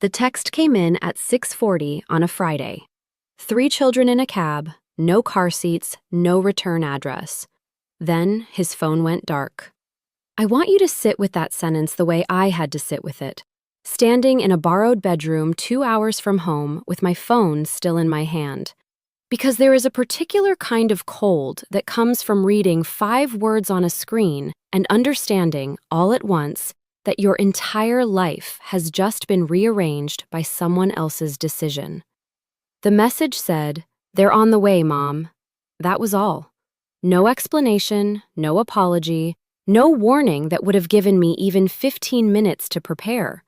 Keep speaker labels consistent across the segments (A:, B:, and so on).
A: The text came in at 6:40 on a Friday. 3 children in a cab, no car seats, no return address. Then his phone went dark. I want you to sit with that sentence the way I had to sit with it, standing in a borrowed bedroom 2 hours from home with my phone still in my hand. Because there is a particular kind of cold that comes from reading 5 words on a screen and understanding, all at once, that your entire life has just been rearranged by someone else's decision. The message said, "They're on the way, Mom." That was all. No explanation, no apology, no warning that would have given me even 15 minutes to prepare.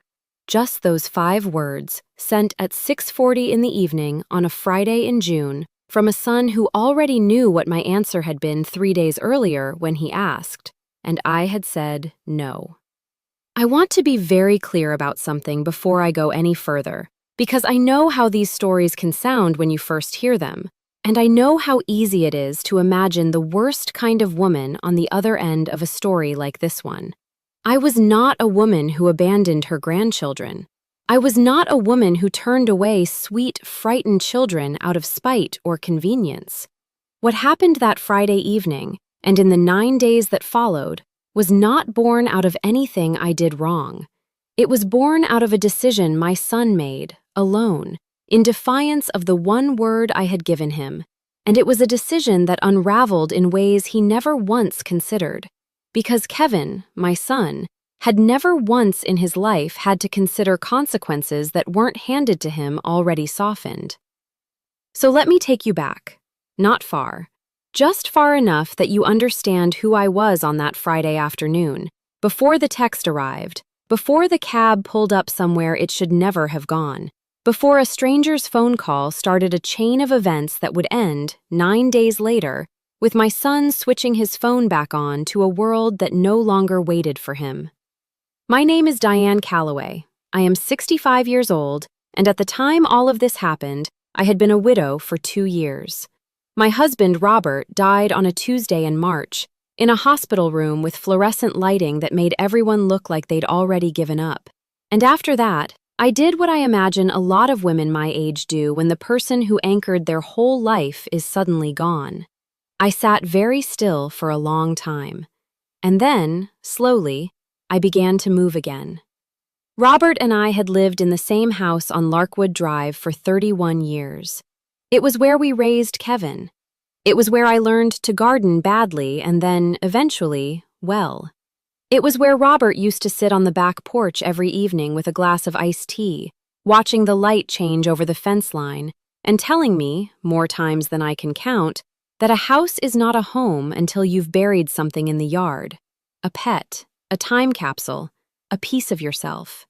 A: Just those 5 words, sent at 6:40 in the evening on a Friday in June, from a son who already knew what my answer had been 3 days earlier when he asked, and I had said no. I want to be very clear about something before I go any further, because I know how these stories can sound when you first hear them, and I know how easy it is to imagine the worst kind of woman on the other end of a story like this one. I was not a woman who abandoned her grandchildren. I was not a woman who turned away sweet, frightened children out of spite or convenience. What happened that Friday evening, and in the 9 days that followed, was not born out of anything I did wrong. It was born out of a decision my son made, alone, in defiance of the one word I had given him, and it was a decision that unraveled in ways he never once considered, because Kevin, my son, had never once in his life had to consider consequences that weren't handed to him already softened. So let me take you back, not far, just far enough that you understand who I was on that Friday afternoon, before the text arrived, before the cab pulled up somewhere it should never have gone, before a stranger's phone call started a chain of events that would end, 9 days later, with my son switching his phone back on to a world that no longer waited for him. My name is Diane Calloway. I am 65 years old, and at the time all of this happened, I had been a widow for 2 years. My husband, Robert, died on a Tuesday in March, in a hospital room with fluorescent lighting that made everyone look like they'd already given up. And after that, I did what I imagine a lot of women my age do when the person who anchored their whole life is suddenly gone. I sat very still for a long time. And then, slowly, I began to move again. Robert and I had lived in the same house on Larkwood Drive for 31 years. It was where we raised Kevin. It was where I learned to garden badly and then, eventually, well. It was where Robert used to sit on the back porch every evening with a glass of iced tea, watching the light change over the fence line, and telling me, more times than I can count, that a house is not a home until you've buried something in the yard. A pet, a time capsule, a piece of yourself.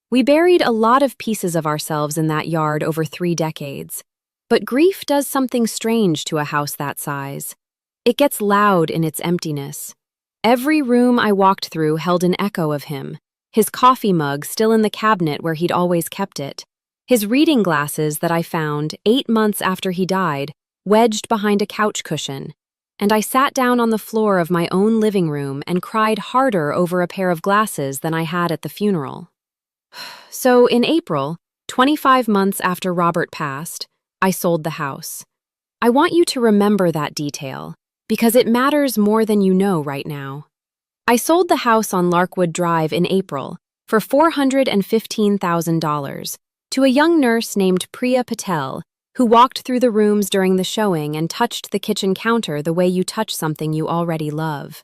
A: We buried a lot of pieces of ourselves in that yard over 3 decades. But grief does something strange to a house that size. It gets loud in its emptiness. Every room I walked through held an echo of him, his coffee mug still in the cabinet where he'd always kept it, his reading glasses that I found 8 months after he died, wedged behind a couch cushion, and I sat down on the floor of my own living room and cried harder over a pair of glasses than I had at the funeral. So in April, 25 months after Robert passed, I sold the house. I want you to remember that detail, because it matters more than you know right now. I sold the house on Larkwood Drive in April for $415,000 to a young nurse named Priya Patel, who walked through the rooms during the showing and touched the kitchen counter the way you touch something you already love.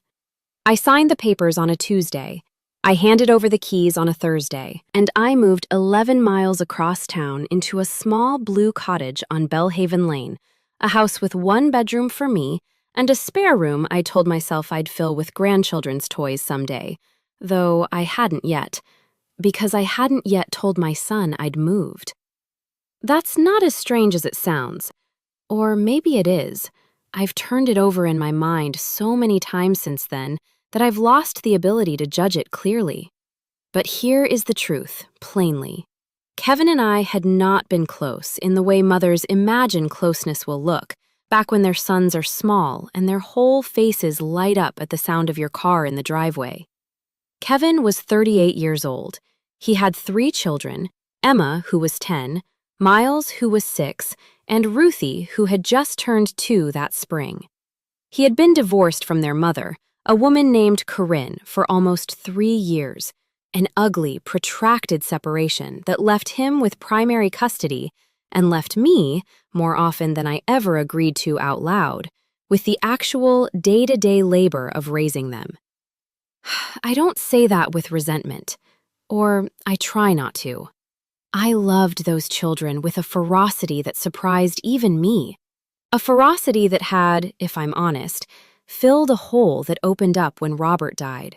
A: I signed the papers on a Tuesday. I handed over the keys on a Thursday, and I moved 11 miles across town into a small blue cottage on Bellhaven Lane, a house with 1 bedroom for me and a spare room I told myself I'd fill with grandchildren's toys someday, though I hadn't yet, because I hadn't yet told my son I'd moved. That's not as strange as it sounds. Or maybe it is. I've turned it over in my mind so many times since then that I've lost the ability to judge it clearly. But here is the truth, plainly. Kevin and I had not been close in the way mothers imagine closeness will look, back when their sons are small and their whole faces light up at the sound of your car in the driveway. Kevin was 38 years old. He had 3 children, Emma, who was 10, Miles, who was 6, and Ruthie, who had just turned 2 that spring. He had been divorced from their mother, a woman named Corinne, for almost 3 years, an ugly, protracted separation that left him with primary custody and left me, more often than I ever agreed to out loud, with the actual day-to-day labor of raising them. I don't say that with resentment, or I try not to. I loved those children with a ferocity that surprised even me, a ferocity that had, if I'm honest, filled a hole that opened up when Robert died.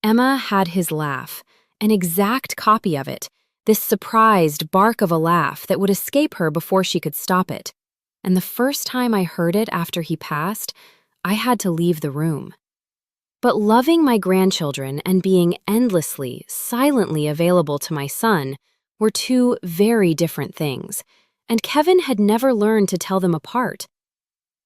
A: Emma had his laugh, an exact copy of it, this surprised bark of a laugh that would escape her before she could stop it. And the first time I heard it after he passed, I had to leave the room. But loving my grandchildren and being endlessly, silently available to my son were two very different things, and Kevin had never learned to tell them apart.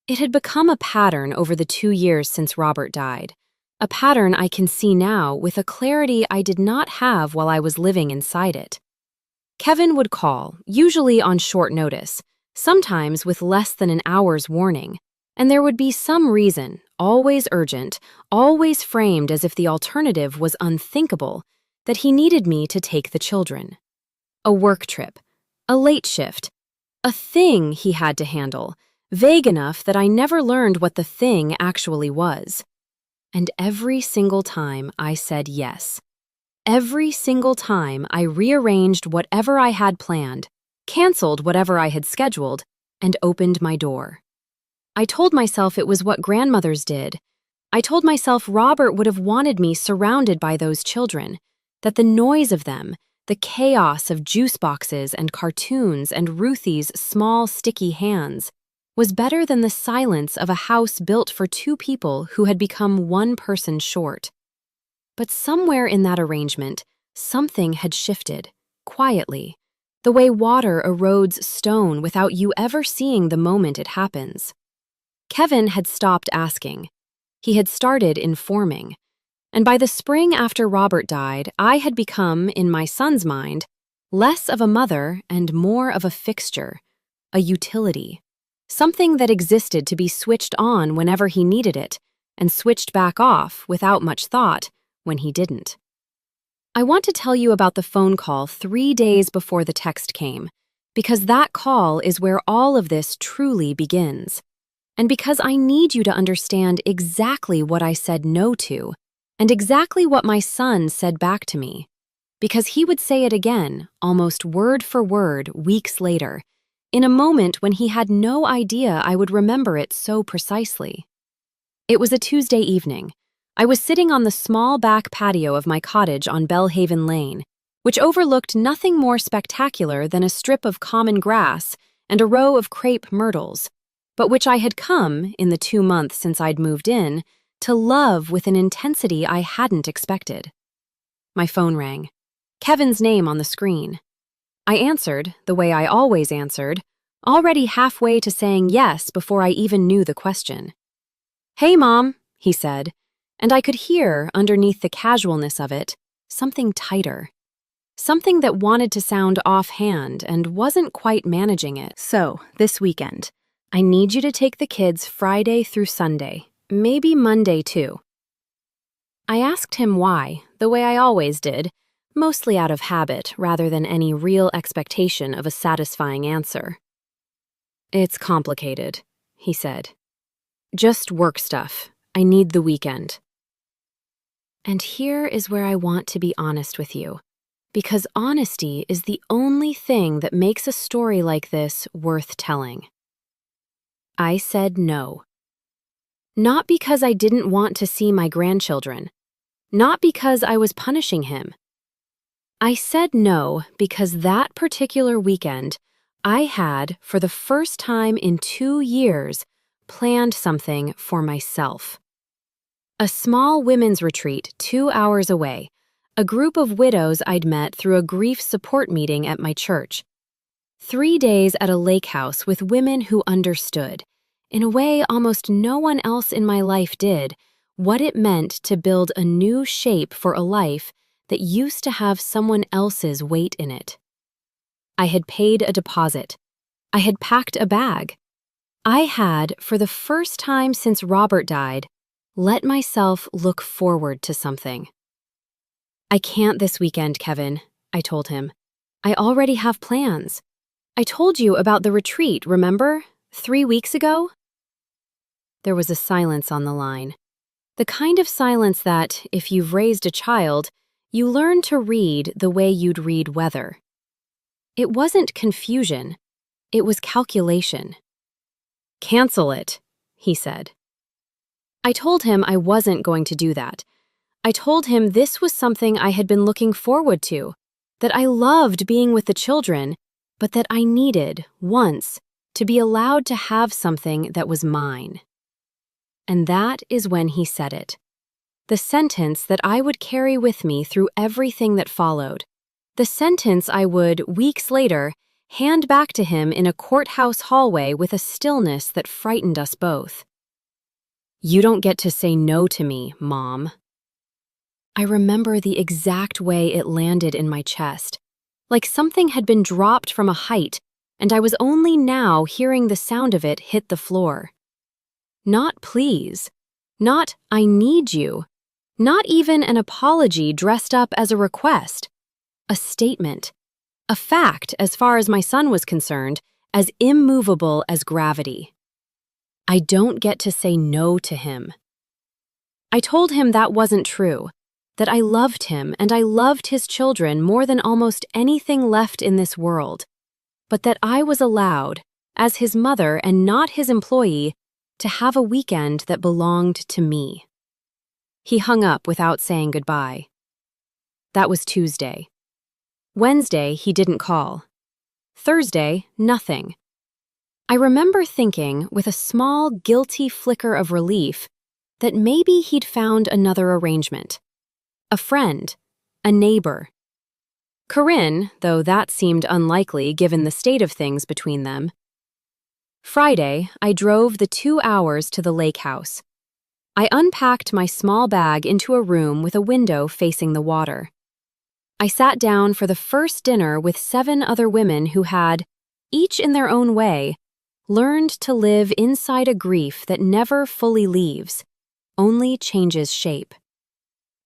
A: It had become a pattern over the 2 years since Robert died, a pattern I can see now with a clarity I did not have while I was living inside it. Kevin would call, usually on short notice, sometimes with less than an hour's warning, and there would be some reason, always urgent, always framed as if the alternative was unthinkable, that he needed me to take the children. A work trip, a late shift, a thing he had to handle, vague enough that I never learned what the thing actually was. And every single time I said yes. Every single time I rearranged whatever I had planned, canceled whatever I had scheduled, and opened my door. I told myself it was what grandmothers did. I told myself Robert would have wanted me surrounded by those children, that the noise of them, the chaos of juice boxes and cartoons and Ruthie's small, sticky hands, was better than the silence of a house built for 2 people who had become 1 person short. But somewhere in that arrangement, something had shifted, quietly, the way water erodes stone without you ever seeing the moment it happens. Kevin had stopped asking. He had started informing. And by the spring after Robert died, I had become, in my son's mind, less of a mother and more of a fixture, a utility, something that existed to be switched on whenever he needed it, and switched back off without much thought when he didn't. I want to tell you about the phone call 3 days before the text came, because that call is where all of this truly begins, and because I need you to understand exactly what I said no to, and exactly what my son said back to me, because he would say it again, almost word for word, weeks later, in a moment when he had no idea I would remember it so precisely. It was a Tuesday evening. I was sitting on the small back patio of my cottage on Belhaven Lane, which overlooked nothing more spectacular than a strip of common grass and a row of crepe myrtles, but which I had come, in the 2 months since I'd moved in, to love with an intensity I hadn't expected. My phone rang. Kevin's name on the screen. I answered, the way I always answered, already halfway to saying yes before I even knew the question. "Hey, Mom," he said, and I could hear, underneath the casualness of it, something tighter. Something that wanted to sound offhand and wasn't quite managing it. "So, this weekend, I need you to take the kids Friday through Sunday, maybe Monday too." I asked him why, the way I always did, mostly out of habit rather than any real expectation of a satisfying answer. "It's complicated," he said. "Just work stuff. I need the weekend." And here is where I want to be honest with you, because honesty is the only thing that makes a story like this worth telling. I said no. Not because I didn't want to see my grandchildren, not because I was punishing him. I said no because that particular weekend, I had, for the first time in 2 years, planned something for myself. A small women's retreat 2 hours away, a group of widows I'd met through a grief support meeting at my church. 3 days at a lake house with women who understood, in a way almost no one else in my life did, what it meant to build a new shape for a life that used to have someone else's weight in it. I had paid a deposit. I had packed a bag. I had, for the first time since Robert died, let myself look forward to something. I can't this weekend, Kevin, I told him. I already have plans. I told you about the retreat, remember? 3 weeks ago? There was a silence on the line. The kind of silence that, if you've raised a child, you learn to read the way you'd read weather. It wasn't confusion. It was calculation. Cancel it, he said. I told him I wasn't going to do that. I told him this was something I had been looking forward to, that I loved being with the children, but that I needed, once, to be allowed to have something that was mine. And that is when he said it. The sentence that I would carry with me through everything that followed. The sentence I would, weeks later, hand back to him in a courthouse hallway with a stillness that frightened us both. You don't get to say no to me, Mom. I remember the exact way it landed in my chest, like something had been dropped from a height, and I was only now hearing the sound of it hit the floor. Not please, not I need you, not even an apology dressed up as a request. A statement, a fact as far as my son was concerned, as immovable as gravity. I don't get to say no to him. I told him that wasn't true, that I loved him and I loved his children more than almost anything left in this world, but that I was allowed, as his mother and not his employee, to have a weekend that belonged to me. He hung up without saying goodbye. That was Tuesday. Wednesday, he didn't call. Thursday, nothing. I remember thinking, with a small, guilty flicker of relief, that maybe he'd found another arrangement. A friend, a neighbor. Corinne, though that seemed unlikely given the state of things between them. Friday, I drove the 2 hours to the lake house. I unpacked my small bag into a room with a window facing the water. I sat down for the first dinner with 7 other women who had, each in their own way, learned to live inside a grief that never fully leaves, only changes shape.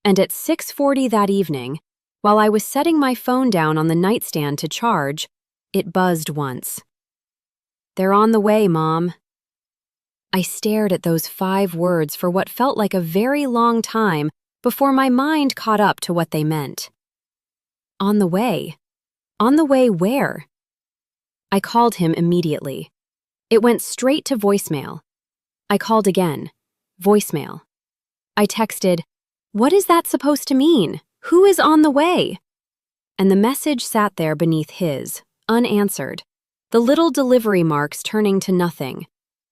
A: And at 6:40 that evening, while I was setting my phone down on the nightstand to charge, it buzzed once. They're on the way, Mom. I stared at those 5 words for what felt like a very long time before my mind caught up to what they meant. On the way? On the way where? I called him immediately. It went straight to voicemail. I called again. Voicemail. I texted, "What is that supposed to mean? Who is on the way?" And the message sat there beneath his, unanswered, the little delivery marks turning to nothing.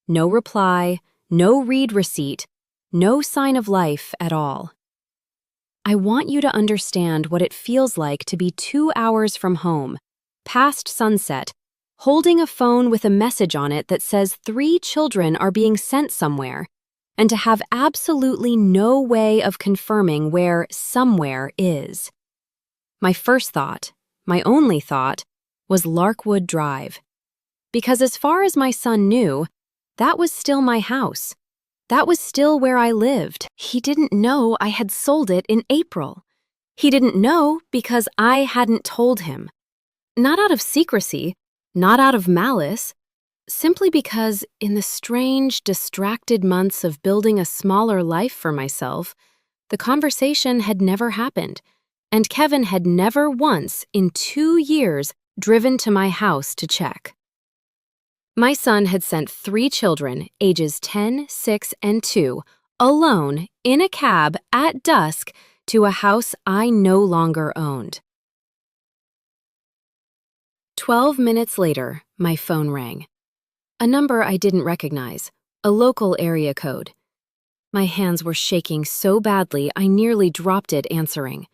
A: No reply, no read receipt, no sign of life at all. I want you to understand what it feels like to be 2 hours from home, past sunset, holding a phone with a message on it that says 3 children are being sent somewhere, and to have absolutely no way of confirming where somewhere is. My first thought, my only thought, was Larkwood Drive. Because as far as my son knew, that was still my house. That was still where I lived. He didn't know I had sold it in April. He didn't know because I hadn't told him. Not out of secrecy, not out of malice, simply because in the strange, distracted months of building a smaller life for myself, the conversation had never happened, and Kevin had never once in 2 years driven to my house to check. My son had sent 3 children, ages 10, 6, and 2, alone in a cab at dusk to a house I no longer owned. 12 minutes later, my phone rang. A number I didn't recognize, a local area code. My hands were shaking so badly I nearly dropped it answering.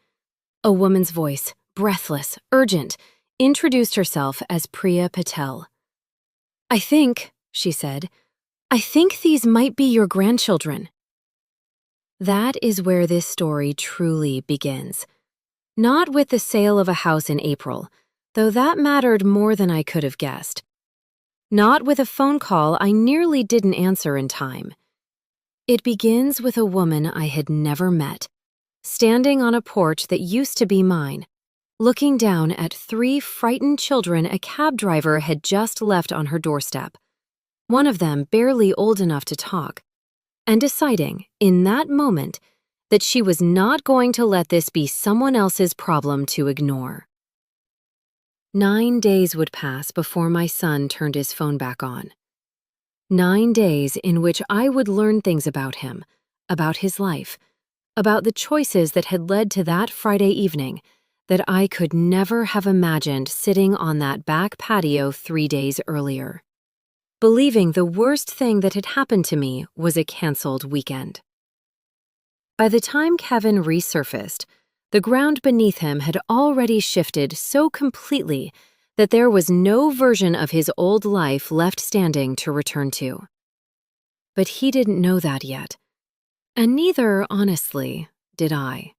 A: A woman's voice, breathless, urgent, introduced herself as Priya Patel. "I think," she said, "I think these might be your grandchildren." That is where this story truly begins. Not with the sale of a house in April, though that mattered more than I could have guessed. Not with a phone call I nearly didn't answer in time. It begins with a woman I had never met, standing on a porch that used to be mine, looking down at 3 frightened children a cab driver had just left on her doorstep, one of them barely old enough to talk, and deciding, in that moment, that she was not going to let this be someone else's problem to ignore. 9 days would pass before my son turned his phone back on. 9 days in which I would learn things about him, about his life, about the choices that had led to that Friday evening that I could never have imagined sitting on that back patio 3 days earlier, believing the worst thing that had happened to me was a canceled weekend. By the time Kevin resurfaced, the ground beneath him had already shifted so completely that there was no version of his old life left standing to return to. But he didn't know that yet, and neither, honestly, did I.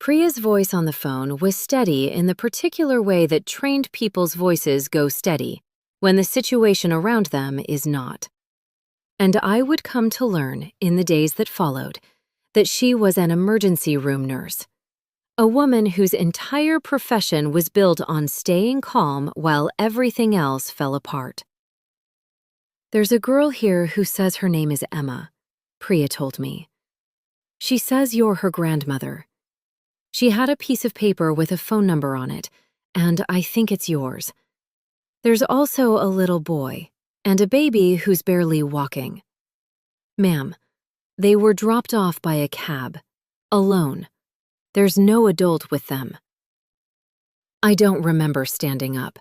A: Priya's voice on the phone was steady in the particular way that trained people's voices go steady when the situation around them is not. And I would come to learn, in the days that followed, that she was an emergency room nurse, a woman whose entire profession was built on staying calm while everything else fell apart. "There's a girl here who says her name is Emma," Priya told me. "She says you're her grandmother. She had a piece of paper with a phone number on it, and I think it's yours. There's also a little boy and a baby who's barely walking. Ma'am, they were dropped off by a cab, alone. There's no adult with them." I don't remember standing up.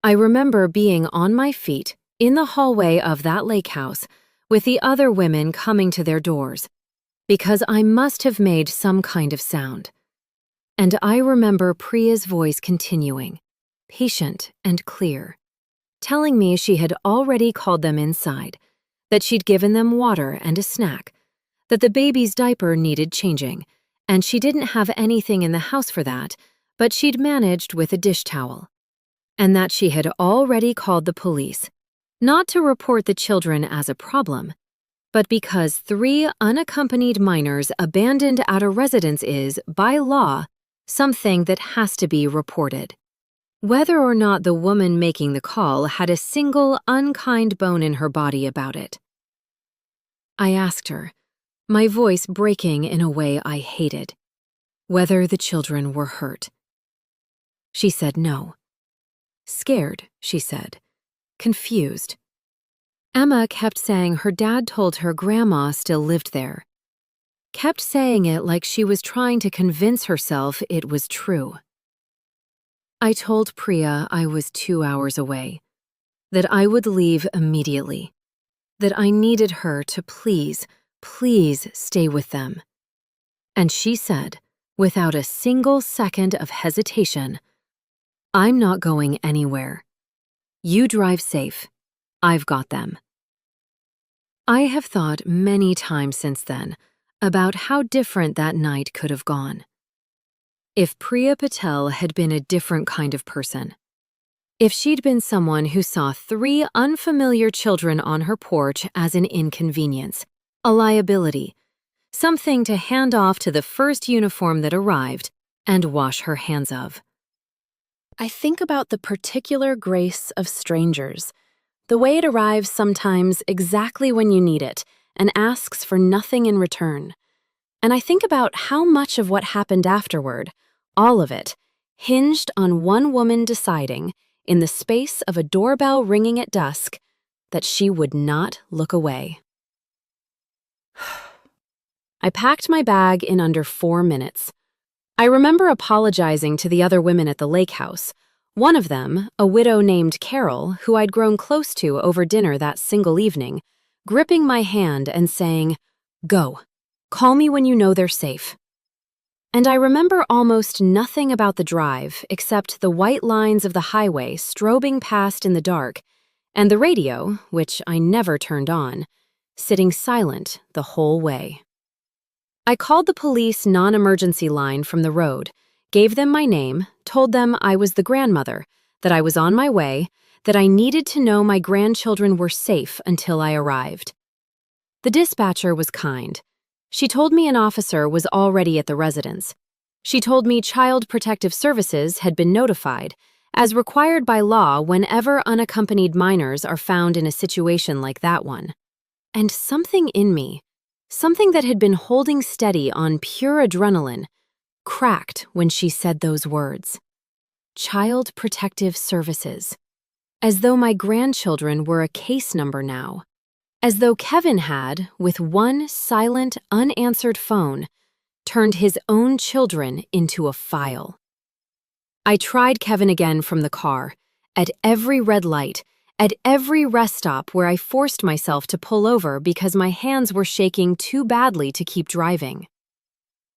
A: I remember being on my feet in the hallway of that lake house with the other women coming to their doors, because I must have made some kind of sound. And I remember Priya's voice continuing, patient and clear, telling me she had already called them inside, that she'd given them water and a snack, that the baby's diaper needed changing, and she didn't have anything in the house for that, but she'd managed with a dish towel, and that she had already called the police, not to report the children as a problem, but because 3 unaccompanied minors abandoned at a residence is, by law, something that has to be reported, whether or not the woman making the call had a single unkind bone in her body about it. I asked her, my voice breaking in a way I hated, whether the children were hurt. She said no. Scared, she said. Confused. Emma kept saying her dad told her grandma still lived there. Kept saying it like she was trying to convince herself it was true. I told Priya I was 2 hours away, that I would leave immediately, that I needed her to please stay with them. And she said, without a single second of hesitation, "I'm not going anywhere. You drive safe. I've got them." I have thought many times since then about how different that night could have gone. If Priya Patel had been a different kind of person, if she'd been someone who saw 3 unfamiliar children on her porch as an inconvenience, a liability, something to hand off to the first uniform that arrived and wash her hands of. I think about the particular grace of strangers, the way it arrives sometimes exactly when you need it and asks for nothing in return. And I think about how much of what happened afterward, all of it, hinged on one woman deciding, in the space of a doorbell ringing at dusk, that she would not look away. I packed my bag in under 4 minutes. I remember apologizing to the other women at the lake house, one of them, a widow named Carol, who I'd grown close to over dinner that single evening, gripping my hand and saying, "Go. Call me when you know they're safe." And I remember almost nothing about the drive except the white lines of the highway strobing past in the dark, and the radio, which I never turned on, sitting silent the whole way. I called the police non-emergency line from the road, gave them my name, told them I was the grandmother, that I was on my way, that I needed to know my grandchildren were safe until I arrived. The dispatcher was kind. She told me an officer was already at the residence. She told me Child Protective Services had been notified, as required by law whenever unaccompanied minors are found in a situation like that one. And something in me, something that had been holding steady on pure adrenaline, cracked when she said those words. Child Protective Services. As though my grandchildren were a case number now. As though Kevin had, with one silent, unanswered phone, turned his own children into a file. I tried Kevin again from the car, at every red light, at every rest stop where I forced myself to pull over because my hands were shaking too badly to keep driving.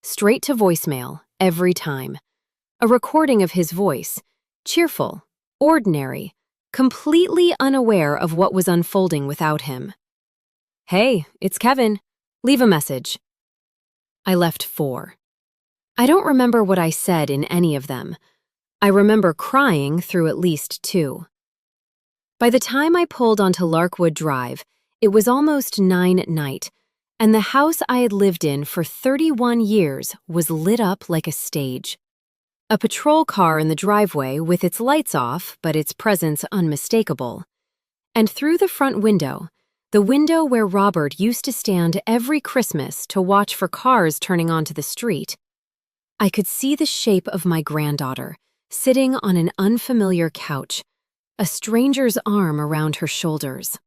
A: Straight to voicemail, every time. A recording of his voice, cheerful, ordinary, completely unaware of what was unfolding without him. Hey, it's Kevin. Leave a message. I left 4. I don't remember what I said in any of them. I remember crying through at least 2. By the time I pulled onto Larkwood Drive, it was almost 9 at night, and the house I had lived in for 31 years was lit up like a stage. A patrol car in the driveway with its lights off, but its presence unmistakable. And through the front window, the window where Robert used to stand every Christmas to watch for cars turning onto the street, I could see the shape of my granddaughter, sitting on an unfamiliar couch, a stranger's arm around her shoulders.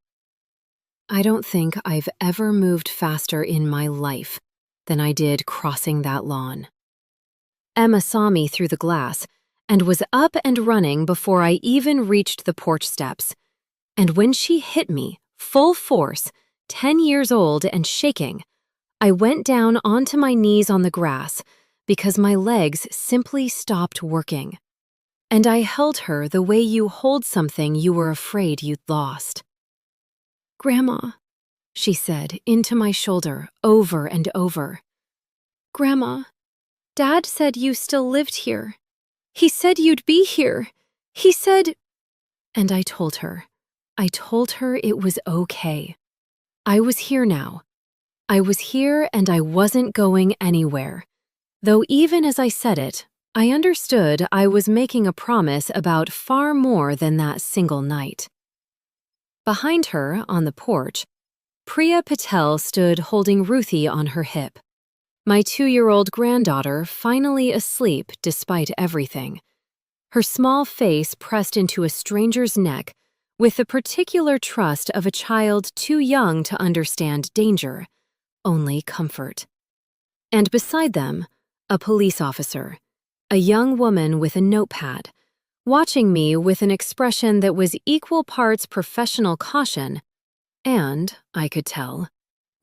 A: I don't think I've ever moved faster in my life than I did crossing that lawn. Emma saw me through the glass and was up and running before I even reached the porch steps. And when she hit me, full force, 10 years old and shaking, I went down onto my knees on the grass because my legs simply stopped working. And I held her the way you hold something you were afraid you'd lost. "Grandma," she said into my shoulder over and over. "Grandma, Dad said you still lived here. He said you'd be here. He said—" And I told her it was okay. I was here now. I was here and I wasn't going anywhere. Though even as I said it, I understood I was making a promise about far more than that single night. Behind her, on the porch, Priya Patel stood holding Ruthie on her hip. My 2-year-old granddaughter finally asleep despite everything. Her small face pressed into a stranger's neck with the particular trust of a child too young to understand danger, only comfort. And beside them, a police officer, a young woman with a notepad, watching me with an expression that was equal parts professional caution and, I could tell,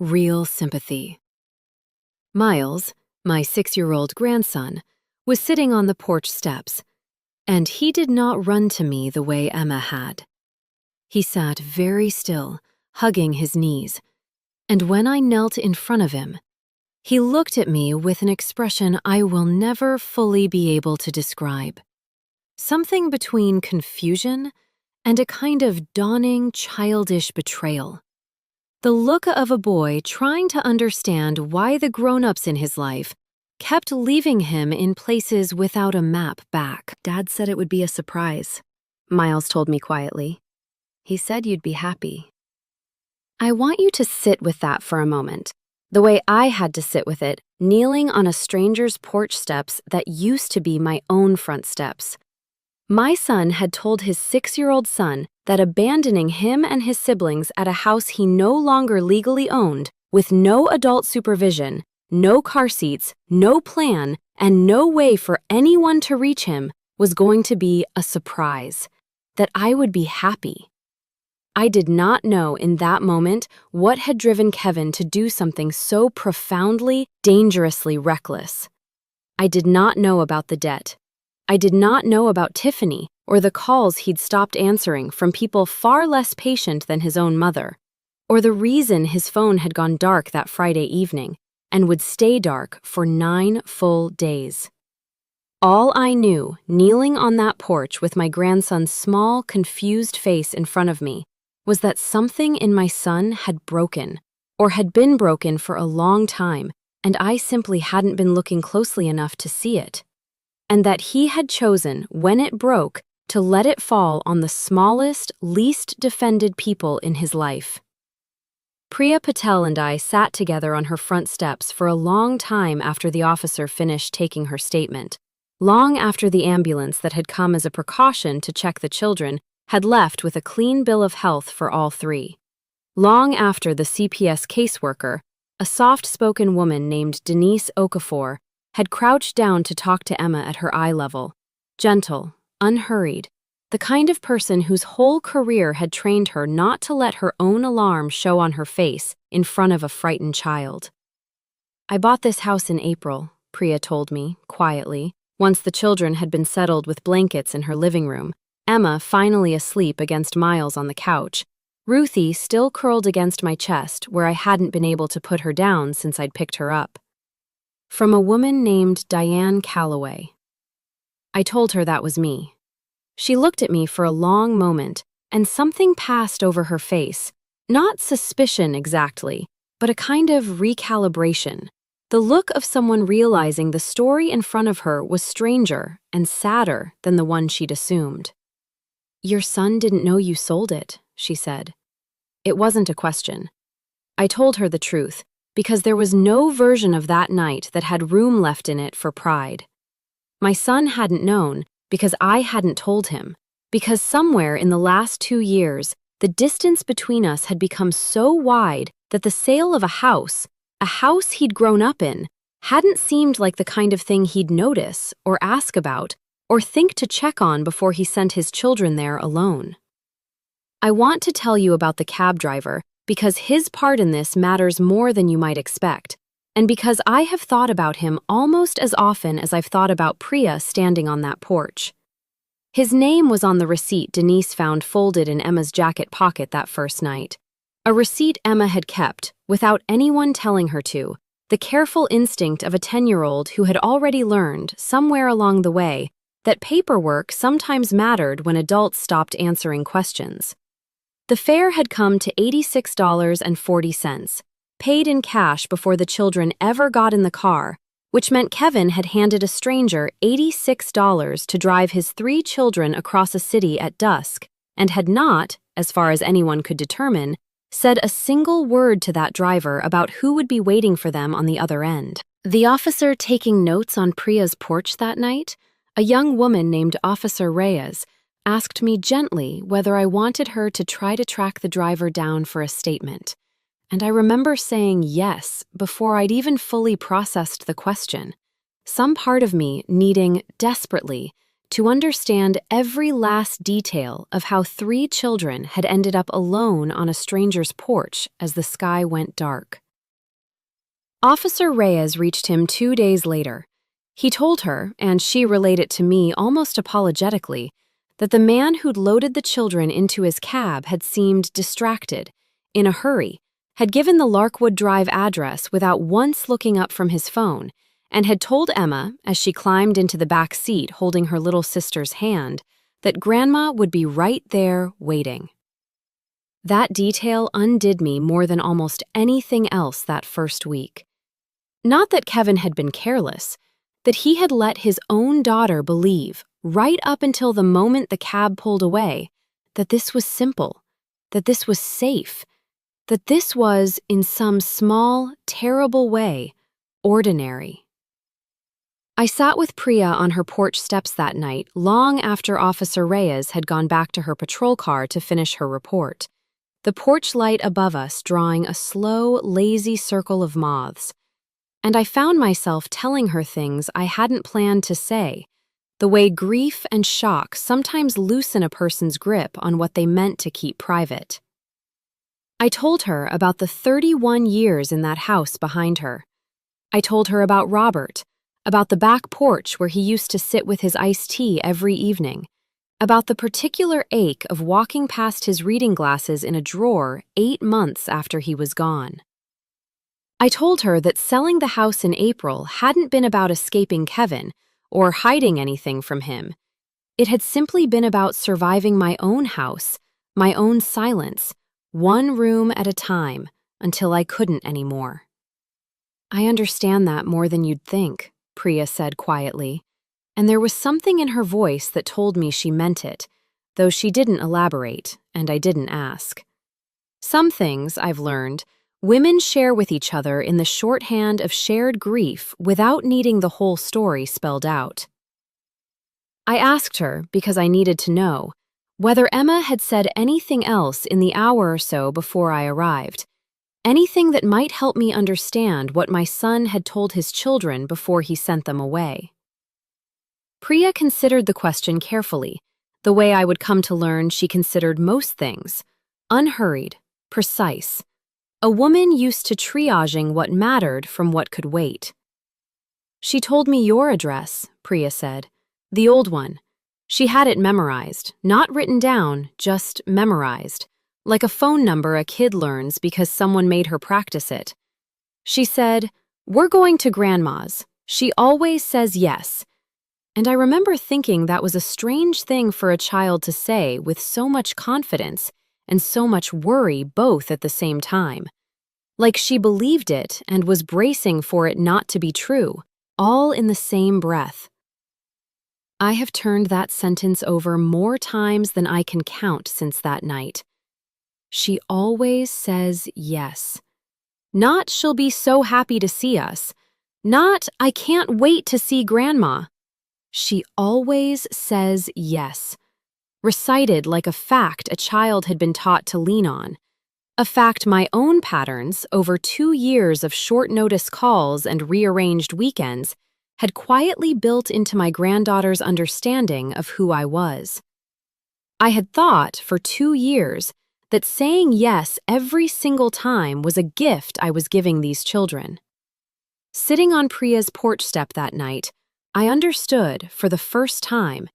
A: real sympathy. Miles, my 6-year-old grandson, was sitting on the porch steps, and he did not run to me the way Emma had. He sat very still, hugging his knees, and when I knelt in front of him, he looked at me with an expression I will never fully be able to describe. Something between confusion and a kind of dawning childish betrayal. The look of a boy trying to understand why the grown-ups in his life kept leaving him in places without a map back. "Dad said it would be a surprise," Miles told me quietly. "He said you'd be happy." I want you to sit with that for a moment, the way I had to sit with it, kneeling on a stranger's porch steps that used to be my own front steps. My son had told his 6-year-old son that abandoning him and his siblings at a house he no longer legally owned, with no adult supervision, no car seats, no plan, and no way for anyone to reach him, was going to be a surprise, that I would be happy. I did not know in that moment what had driven Kevin to do something so profoundly, dangerously reckless. I did not know about the debt. I did not know about Tiffany or the calls he'd stopped answering from people far less patient than his own mother, or the reason his phone had gone dark that Friday evening and would stay dark for 9 full days. All I knew, kneeling on that porch with my grandson's small, confused face in front of me, was that something in my son had broken, or had been broken for a long time, and I simply hadn't been looking closely enough to see it. And that he had chosen, when it broke, to let it fall on the smallest, least defended people in his life. Priya Patel and I sat together on her front steps for a long time after the officer finished taking her statement, long after the ambulance that had come as a precaution to check the children had left with a clean bill of health for all three, long after the CPS caseworker, a soft-spoken woman named Denise Okafor, had crouched down to talk to Emma at her eye level, gentle, unhurried, the kind of person whose whole career had trained her not to let her own alarm show on her face in front of a frightened child. "I bought this house in April," Priya told me, quietly, once the children had been settled with blankets in her living room, Emma finally asleep against Miles on the couch, Ruthie still curled against my chest where I hadn't been able to put her down since I'd picked her up. "From a woman named Diane Calloway." I told her that was me. She looked at me for a long moment, and something passed over her face, not suspicion exactly, but a kind of recalibration, the look of someone realizing the story in front of her was stranger and sadder than the one she'd assumed. "Your son didn't know you sold it," she said. It wasn't a question. I told her the truth, because there was no version of that night that had room left in it for pride. My son hadn't known, because I hadn't told him, because somewhere in the last 2 years, the distance between us had become so wide that the sale of a house he'd grown up in, hadn't seemed like the kind of thing he'd notice or ask about or think to check on before he sent his children there alone. I want to tell you about the cab driver because his part in this matters more than you might expect, and because I have thought about him almost as often as I've thought about Priya standing on that porch. His name was on the receipt Denise found folded in Emma's jacket pocket that first night, a receipt Emma had kept, without anyone telling her to, the careful instinct of a 10-year-old who had already learned, somewhere along the way, that paperwork sometimes mattered when adults stopped answering questions. The fare had come to $86.40, paid in cash before the children ever got in the car, which meant Kevin had handed a stranger $86 to drive his 3 children across a city at dusk, and had not, as far as anyone could determine, said a single word to that driver about who would be waiting for them on the other end. The officer taking notes on Priya's porch that night, a young woman named Officer Reyes, asked me gently whether I wanted her to try to track the driver down for a statement. And I remember saying yes before I'd even fully processed the question, some part of me needing, desperately, to understand every last detail of how 3 children had ended up alone on a stranger's porch as the sky went dark. Officer Reyes reached him 2 days later. He told her, and she relayed it to me almost apologetically, that the man who'd loaded the children into his cab had seemed distracted, in a hurry, had given the Larkwood Drive address without once looking up from his phone, and had told Emma, as she climbed into the back seat holding her little sister's hand, that Grandma would be right there waiting. That detail undid me more than almost anything else that first week. Not that Kevin had been careless, that he had let his own daughter believe, right up until the moment the cab pulled away, that this was simple, that this was safe, that this was, in some small, terrible way, ordinary. I sat with Priya on her porch steps that night, long after Officer Reyes had gone back to her patrol car to finish her report, the porch light above us drawing a slow, lazy circle of moths. And I found myself telling her things I hadn't planned to say, the way grief and shock sometimes loosen a person's grip on what they meant to keep private. I told her about the 31 years in that house behind her. I told her about Robert, about the back porch where he used to sit with his iced tea every evening, about the particular ache of walking past his reading glasses in a drawer 8 months after he was gone. I told her that selling the house in April hadn't been about escaping Kevin, or hiding anything from him. It had simply been about surviving my own house, my own silence, one room at a time, until I couldn't anymore. "I understand that more than you'd think," Priya said quietly, and there was something in her voice that told me she meant it, though she didn't elaborate, and I didn't ask. Some things, I've learned, women share with each other in the shorthand of shared grief without needing the whole story spelled out. I asked her, because I needed to know, whether Emma had said anything else in the hour or so before I arrived, anything that might help me understand what my son had told his children before he sent them away. Priya considered the question carefully, the way I would come to learn she considered most things, unhurried, precise, a woman used to triaging what mattered from what could wait. "She told me your address," Priya said, "the old one. She had it memorized, not written down, just memorized, like a phone number a kid learns because someone made her practice it. She said, 'We're going to Grandma's. She always says yes.' And I remember thinking that was a strange thing for a child to say with so much confidence and so much worry both at the same time. Like she believed it and was bracing for it not to be true, all in the same breath. I have turned that sentence over more times than I can count since that night. She always says yes. Not "she'll be so happy to see us." Not "I can't wait to see Grandma." She always says yes. Recited like a fact a child had been taught to lean on. A fact my own patterns, over 2 years of short-notice calls and rearranged weekends, had quietly built into my granddaughter's understanding of who I was. I had thought, for 2 years, that saying yes every single time was a gift I was giving these children. Sitting on Priya's porch step that night, I understood, for the first time,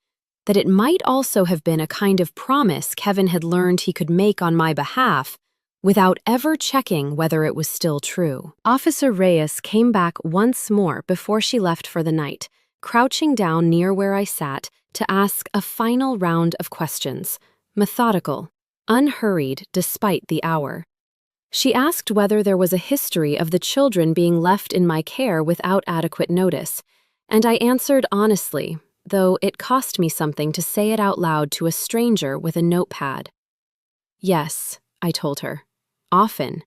A: that it might also have been a kind of promise Kevin had learned he could make on my behalf without ever checking whether it was still true. Officer Reyes came back once more before she left for the night, crouching down near where I sat to ask a final round of questions, methodical, unhurried despite the hour. She asked whether there was a history of the children being left in my care without adequate notice, and I answered honestly, though it cost me something to say it out loud to a stranger with a notepad. "Yes," I told her. "Often.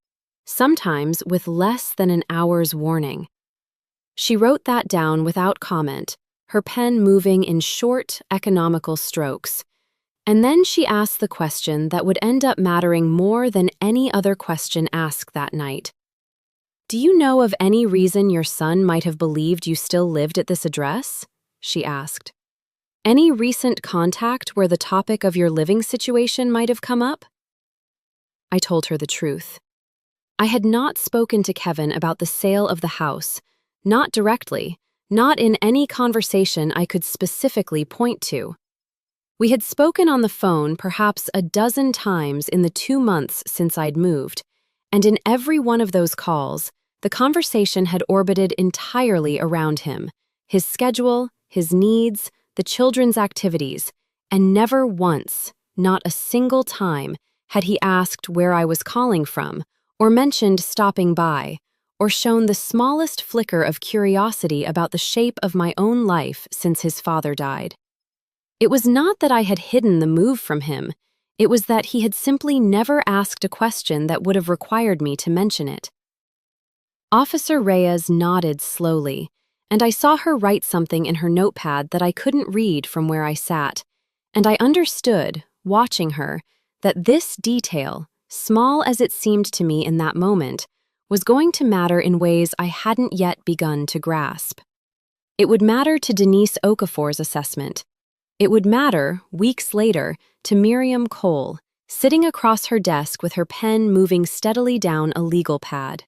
A: Sometimes with less than an hour's warning." She wrote that down without comment, her pen moving in short, economical strokes. And then she asked the question that would end up mattering more than any other question asked that night. "Do you know of any reason your son might have believed you still lived at this address?" she asked. "Any recent contact where the topic of your living situation might have come up?" I told her the truth. I had not spoken to Kevin about the sale of the house, not directly, not in any conversation I could specifically point to. We had spoken on the phone perhaps a dozen times in the 2 months since I'd moved, and in every one of those calls, the conversation had orbited entirely around him, his schedule, his needs, the children's activities, and never once, not a single time, had he asked where I was calling from, or mentioned stopping by, or shown the smallest flicker of curiosity about the shape of my own life since his father died. It was not that I had hidden the move from him, it was that he had simply never asked a question that would have required me to mention it. Officer Reyes nodded slowly, and I saw her write something in her notepad that I couldn't read from where I sat, and I understood, watching her, that this detail, small as it seemed to me in that moment, was going to matter in ways I hadn't yet begun to grasp. It would matter to Denise Okafor's assessment. It would matter, weeks later, to Miriam Cole, sitting across her desk with her pen moving steadily down a legal pad.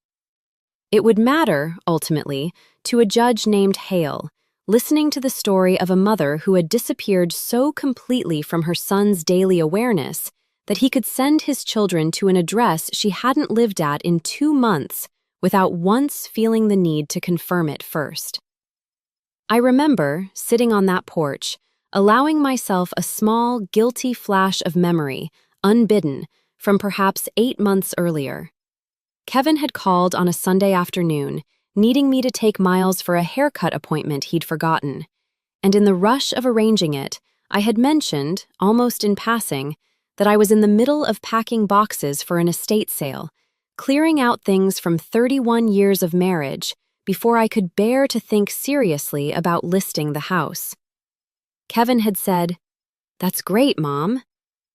A: It would matter, ultimately, to a judge named Hale, listening to the story of a mother who had disappeared so completely from her son's daily awareness that he could send his children to an address she hadn't lived at in 2 months without once feeling the need to confirm it first. I remember, sitting on that porch, allowing myself a small, guilty flash of memory, unbidden, from perhaps 8 months earlier. Kevin had called on a Sunday afternoon, needing me to take Miles for a haircut appointment he'd forgotten. And in the rush of arranging it, I had mentioned, almost in passing, that I was in the middle of packing boxes for an estate sale, clearing out things from 31 years of marriage before I could bear to think seriously about listing the house. Kevin had said, "That's great, Mom,"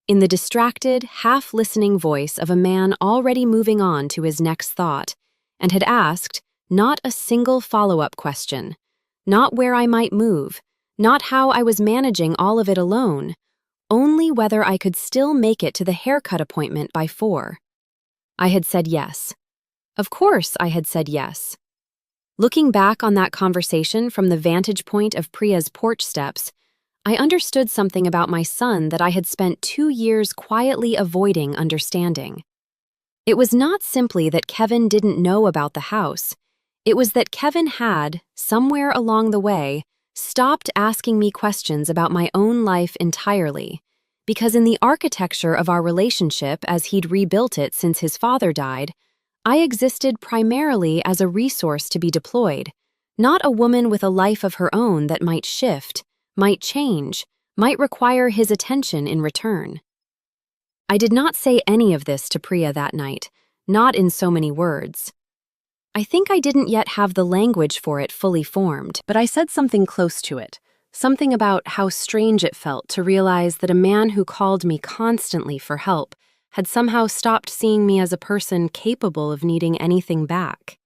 A: in the distracted, half-listening voice of a man already moving on to his next thought, and had asked not a single follow-up question, not where I might move, not how I was managing all of it alone, only whether I could still make it to the haircut appointment by 4. I had said yes. Of course I had said yes. Looking back on that conversation from the vantage point of Priya's porch steps, I understood something about my son that I had spent 2 years quietly avoiding understanding. It was not simply that Kevin didn't know about the house. It was that Kevin had, somewhere along the way, stopped asking me questions about my own life entirely, because in the architecture of our relationship as he'd rebuilt it since his father died, I existed primarily as a resource to be deployed, not a woman with a life of her own that might shift, might change, might require his attention in return. I did not say any of this to Priya that night, not in so many words. I think I didn't yet have the language for it fully formed, but I said something close to it, something about how strange it felt to realize that a man who called me constantly for help had somehow stopped seeing me as a person capable of needing anything back.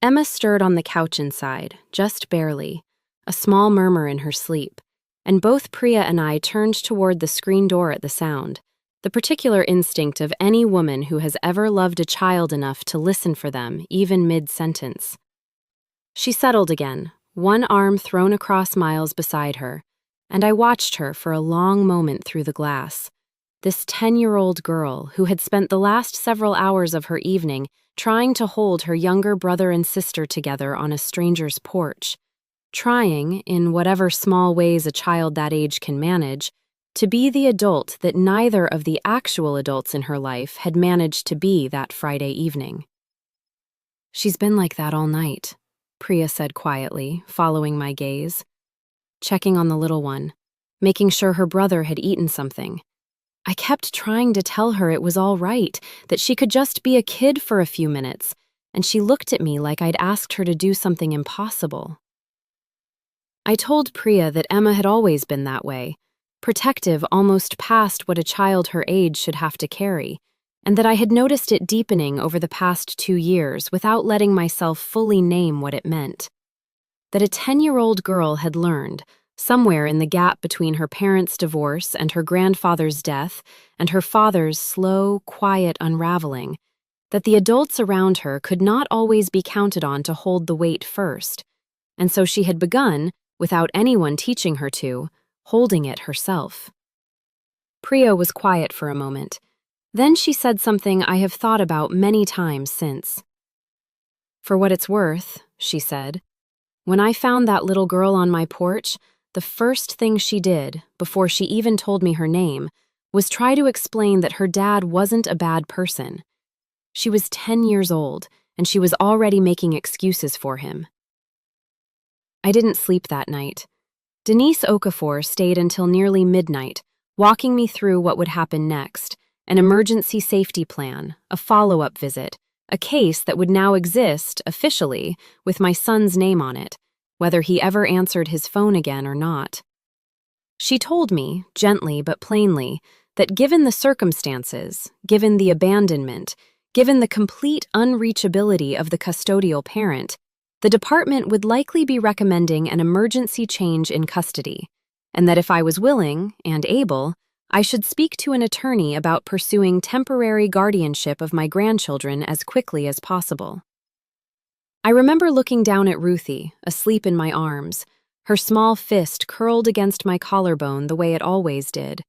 A: Emma stirred on the couch inside, just barely, a small murmur in her sleep, and both Priya and I turned toward the screen door at the sound, the particular instinct of any woman who has ever loved a child enough to listen for them, even mid-sentence. She settled again, one arm thrown across Miles beside her, and I watched her for a long moment through the glass. This 10-year-old girl who had spent the last several hours of her evening trying to hold her younger brother and sister together on a stranger's porch, trying, in whatever small ways a child that age can manage, to be the adult that neither of the actual adults in her life had managed to be that Friday evening. "She's been like that all night," Priya said quietly, following my gaze, checking on the little one, making sure her brother had eaten something. I kept trying to tell her it was all right, that she could just be a kid for a few minutes, and she looked at me like I'd asked her to do something impossible. I told Priya that Emma had always been that way, protective almost past what a child her age should have to carry, and that I had noticed it deepening over the past 2 years without letting myself fully name what it meant. That a 10-year-old girl had learned, somewhere in the gap between her parents' divorce and her grandfather's death and her father's slow, quiet unraveling, that the adults around her could not always be counted on to hold the weight first, and so she had begun, without anyone teaching her to, holding it herself. Priya was quiet for a moment. Then she said something I have thought about many times since. "For what it's worth," she said, "when I found that little girl on my porch, the first thing she did, before she even told me her name, was try to explain that her dad wasn't a bad person. She was 10 years old, and she was already making excuses for him." I didn't sleep that night. Denise Okafor stayed until nearly midnight, walking me through what would happen next, an emergency safety plan, a follow-up visit, a case that would now exist, officially, with my son's name on it, whether he ever answered his phone again or not. She told me, gently but plainly, that given the circumstances, given the abandonment, given the complete unreachability of the custodial parent, the department would likely be recommending an emergency change in custody, and that if I was willing and able, I should speak to an attorney about pursuing temporary guardianship of my grandchildren as quickly as possible. I remember looking down at Ruthie, asleep in my arms, her small fist curled against my collarbone the way it always did,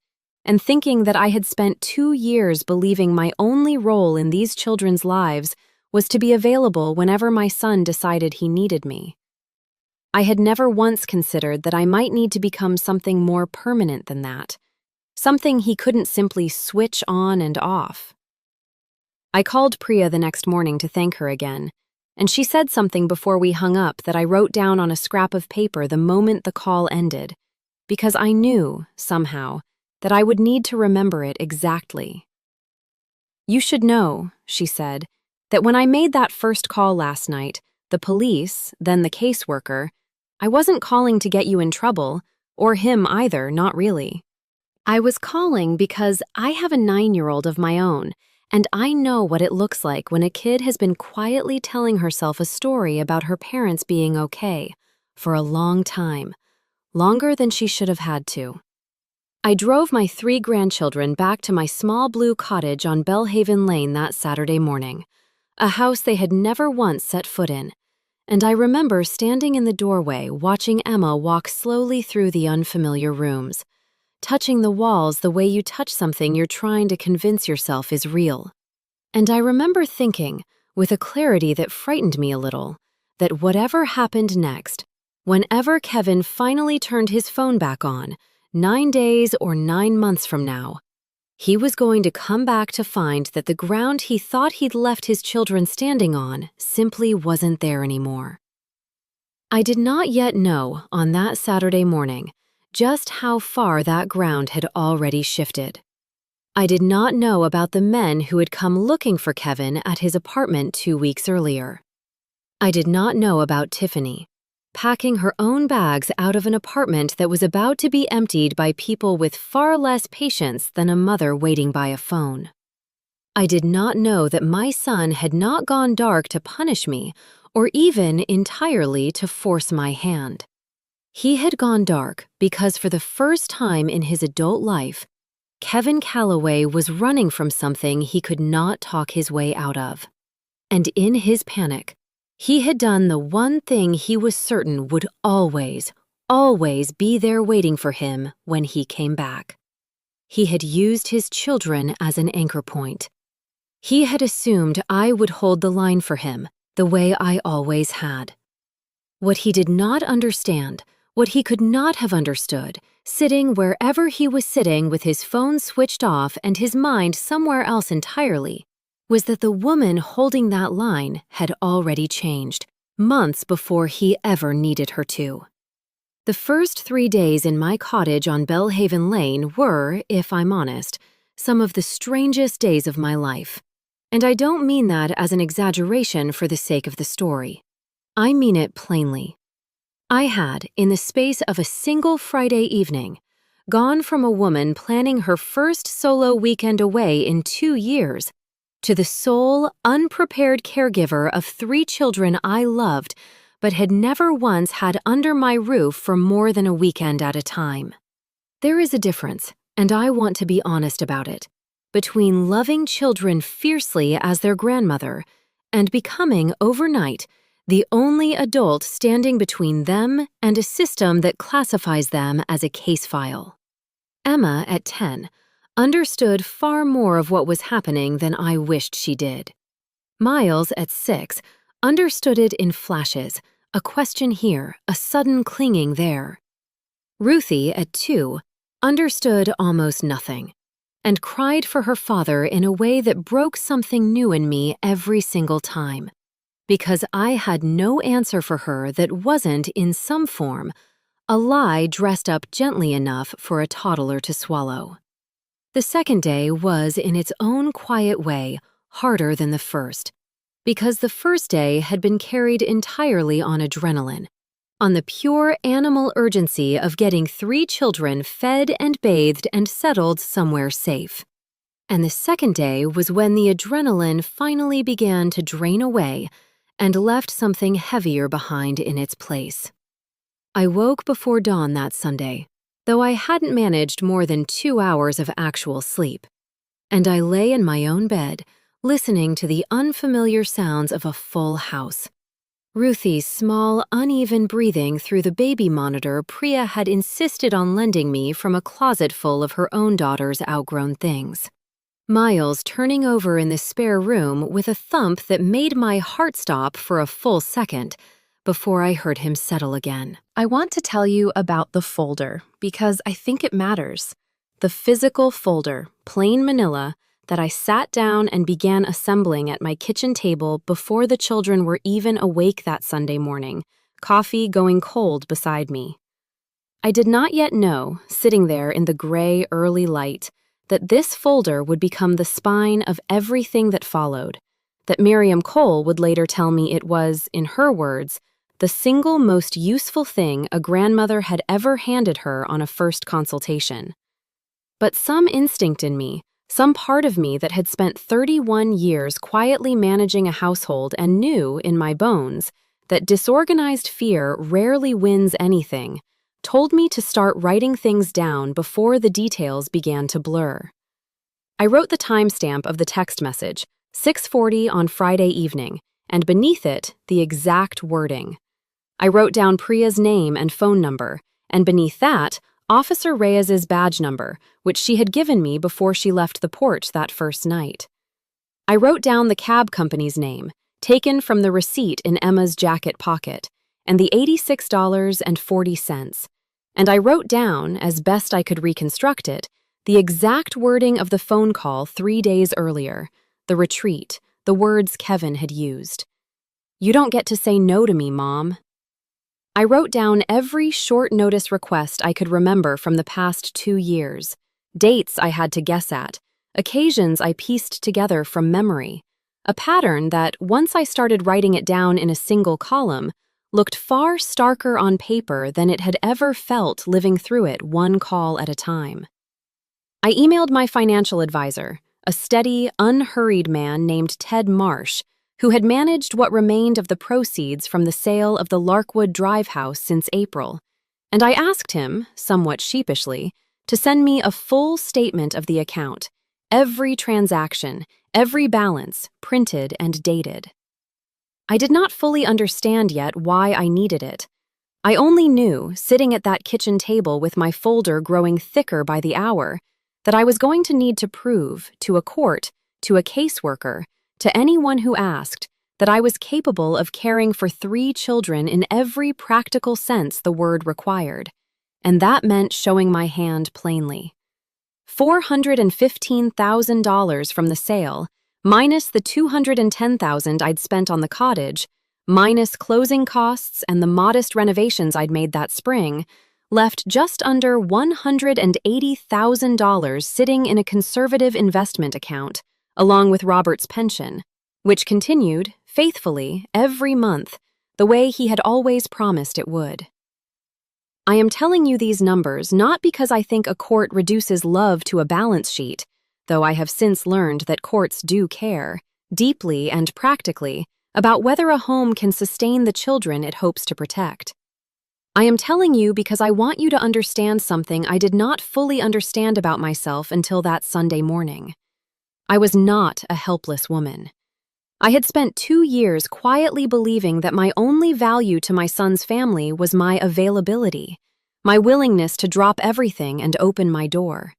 A: and thinking that I had spent 2 years believing my only role in these children's lives was to be available whenever my son decided he needed me. I had never once considered that I might need to become something more permanent than that, something he couldn't simply switch on and off. I called Priya the next morning to thank her again, and she said something before we hung up that I wrote down on a scrap of paper the moment the call ended, because I knew, somehow, that I would need to remember it exactly. "You should know," she said, "that when I made that first call last night, the police, then the caseworker, I wasn't calling to get you in trouble, or him either, not really. I was calling because I have a 9-year-old of my own, and I know what it looks like when a kid has been quietly telling herself a story about her parents being okay for a long time, longer than she should have had to." I drove my 3 grandchildren back to my small blue cottage on Belhaven Lane that Saturday morning, a house they had never once set foot in, and I remember standing in the doorway watching Emma walk slowly through the unfamiliar rooms, touching the walls the way you touch something you're trying to convince yourself is real. And I remember thinking, with a clarity that frightened me a little, that whatever happened next, whenever Kevin finally turned his phone back on, 9 days or 9 months from now, he was going to come back to find that the ground he thought he'd left his children standing on simply wasn't there anymore. I did not yet know, on that Saturday morning, just how far that ground had already shifted. I did not know about the men who had come looking for Kevin at his apartment 2 weeks earlier. I did not know about Tiffany, packing her own bags out of an apartment that was about to be emptied by people with far less patience than a mother waiting by a phone. I did not know that my son had not gone dark to punish me, or even entirely to force my hand. He had gone dark because for the first time in his adult life, Kevin Calloway was running from something he could not talk his way out of. And in his panic, he had done the one thing he was certain would always, always be there waiting for him when he came back. He had used his children as an anchor point. He had assumed I would hold the line for him, the way I always had. What he did not understand, what he could not have understood, sitting wherever he was sitting with his phone switched off and his mind somewhere else entirely, was that the woman holding that line had already changed, months before he ever needed her to. The first 3 days in my cottage on Belhaven Lane were, if I'm honest, some of the strangest days of my life. And I don't mean that as an exaggeration for the sake of the story. I mean it plainly. I had, in the space of a single Friday evening, gone from a woman planning her first solo weekend away in 2 years to the sole, unprepared caregiver of 3 children I loved but had never once had under my roof for more than a weekend at a time. There is a difference, and I want to be honest about it, between loving children fiercely as their grandmother and becoming, overnight, the only adult standing between them and a system that classifies them as a case file. Emma, at 10, understood far more of what was happening than I wished she did. Miles, at 6, understood it in flashes, a question here, a sudden clinging there. Ruthie, at 2, understood almost nothing, and cried for her father in a way that broke something new in me every single time, because I had no answer for her that wasn't, in some form, a lie dressed up gently enough for a toddler to swallow. The second day was, in its own quiet way, harder than the first, because the first day had been carried entirely on adrenaline, on the pure animal urgency of getting 3 children fed and bathed and settled somewhere safe. And the second day was when the adrenaline finally began to drain away and left something heavier behind in its place. I woke before dawn that Sunday, though I hadn't managed more than 2 hours of actual sleep, and I lay in my own bed, listening to the unfamiliar sounds of a full house. Ruthie's small, uneven breathing through the baby monitor Priya had insisted on lending me from a closet full of her own daughter's outgrown things. Miles turning over in the spare room with a thump that made my heart stop for a full second, before I heard him settle again. I want to tell you about the folder because I think it matters. The physical folder, plain manila, that I sat down and began assembling at my kitchen table before the children were even awake that Sunday morning, coffee going cold beside me. I did not yet know, sitting there in the gray early light, that this folder would become the spine of everything that followed, that Miriam Cole would later tell me it was, in her words, the single most useful thing a grandmother had ever handed her on a first consultation. But some instinct in me, some part of me that had spent 31 years quietly managing a household and knew, in my bones, that disorganized fear rarely wins anything, told me to start writing things down before the details began to blur. I wrote the timestamp of the text message, 6:40 on Friday evening, and beneath it, the exact wording. I wrote down Priya's name and phone number, and beneath that, Officer Reyes's badge number, which she had given me before she left the porch that first night. I wrote down the cab company's name, taken from the receipt in Emma's jacket pocket, and the $86.40, and I wrote down, as best I could reconstruct it, the exact wording of the phone call 3 days earlier, the retreat, the words Kevin had used. "You don't get to say no to me, Mom." I wrote down every short notice request I could remember from the past 2 years, dates I had to guess at, occasions I pieced together from memory, a pattern that, once I started writing it down in a single column, looked far starker on paper than it had ever felt living through it one call at a time. I emailed my financial advisor, a steady, unhurried man named Ted Marsh, who had managed what remained of the proceeds from the sale of the Larkwood Drive house since April, and I asked him, somewhat sheepishly, to send me a full statement of the account, every transaction, every balance, printed and dated. I did not fully understand yet why I needed it. I only knew, sitting at that kitchen table with my folder growing thicker by the hour, that I was going to need to prove, to a court, to a caseworker, to anyone who asked, that I was capable of caring for 3 children in every practical sense the word required, and that meant showing my hand plainly. $415,000 from the sale, minus the $210,000 I'd spent on the cottage, minus closing costs and the modest renovations I'd made that spring, left just under $180,000 sitting in a conservative investment account, along with Robert's pension, which continued, faithfully, every month, the way he had always promised it would. I am telling you these numbers not because I think a court reduces love to a balance sheet, though I have since learned that courts do care, deeply and practically, about whether a home can sustain the children it hopes to protect. I am telling you because I want you to understand something I did not fully understand about myself until that Sunday morning. I was not a helpless woman. I had spent 2 years quietly believing that my only value to my son's family was my availability, my willingness to drop everything and open my door.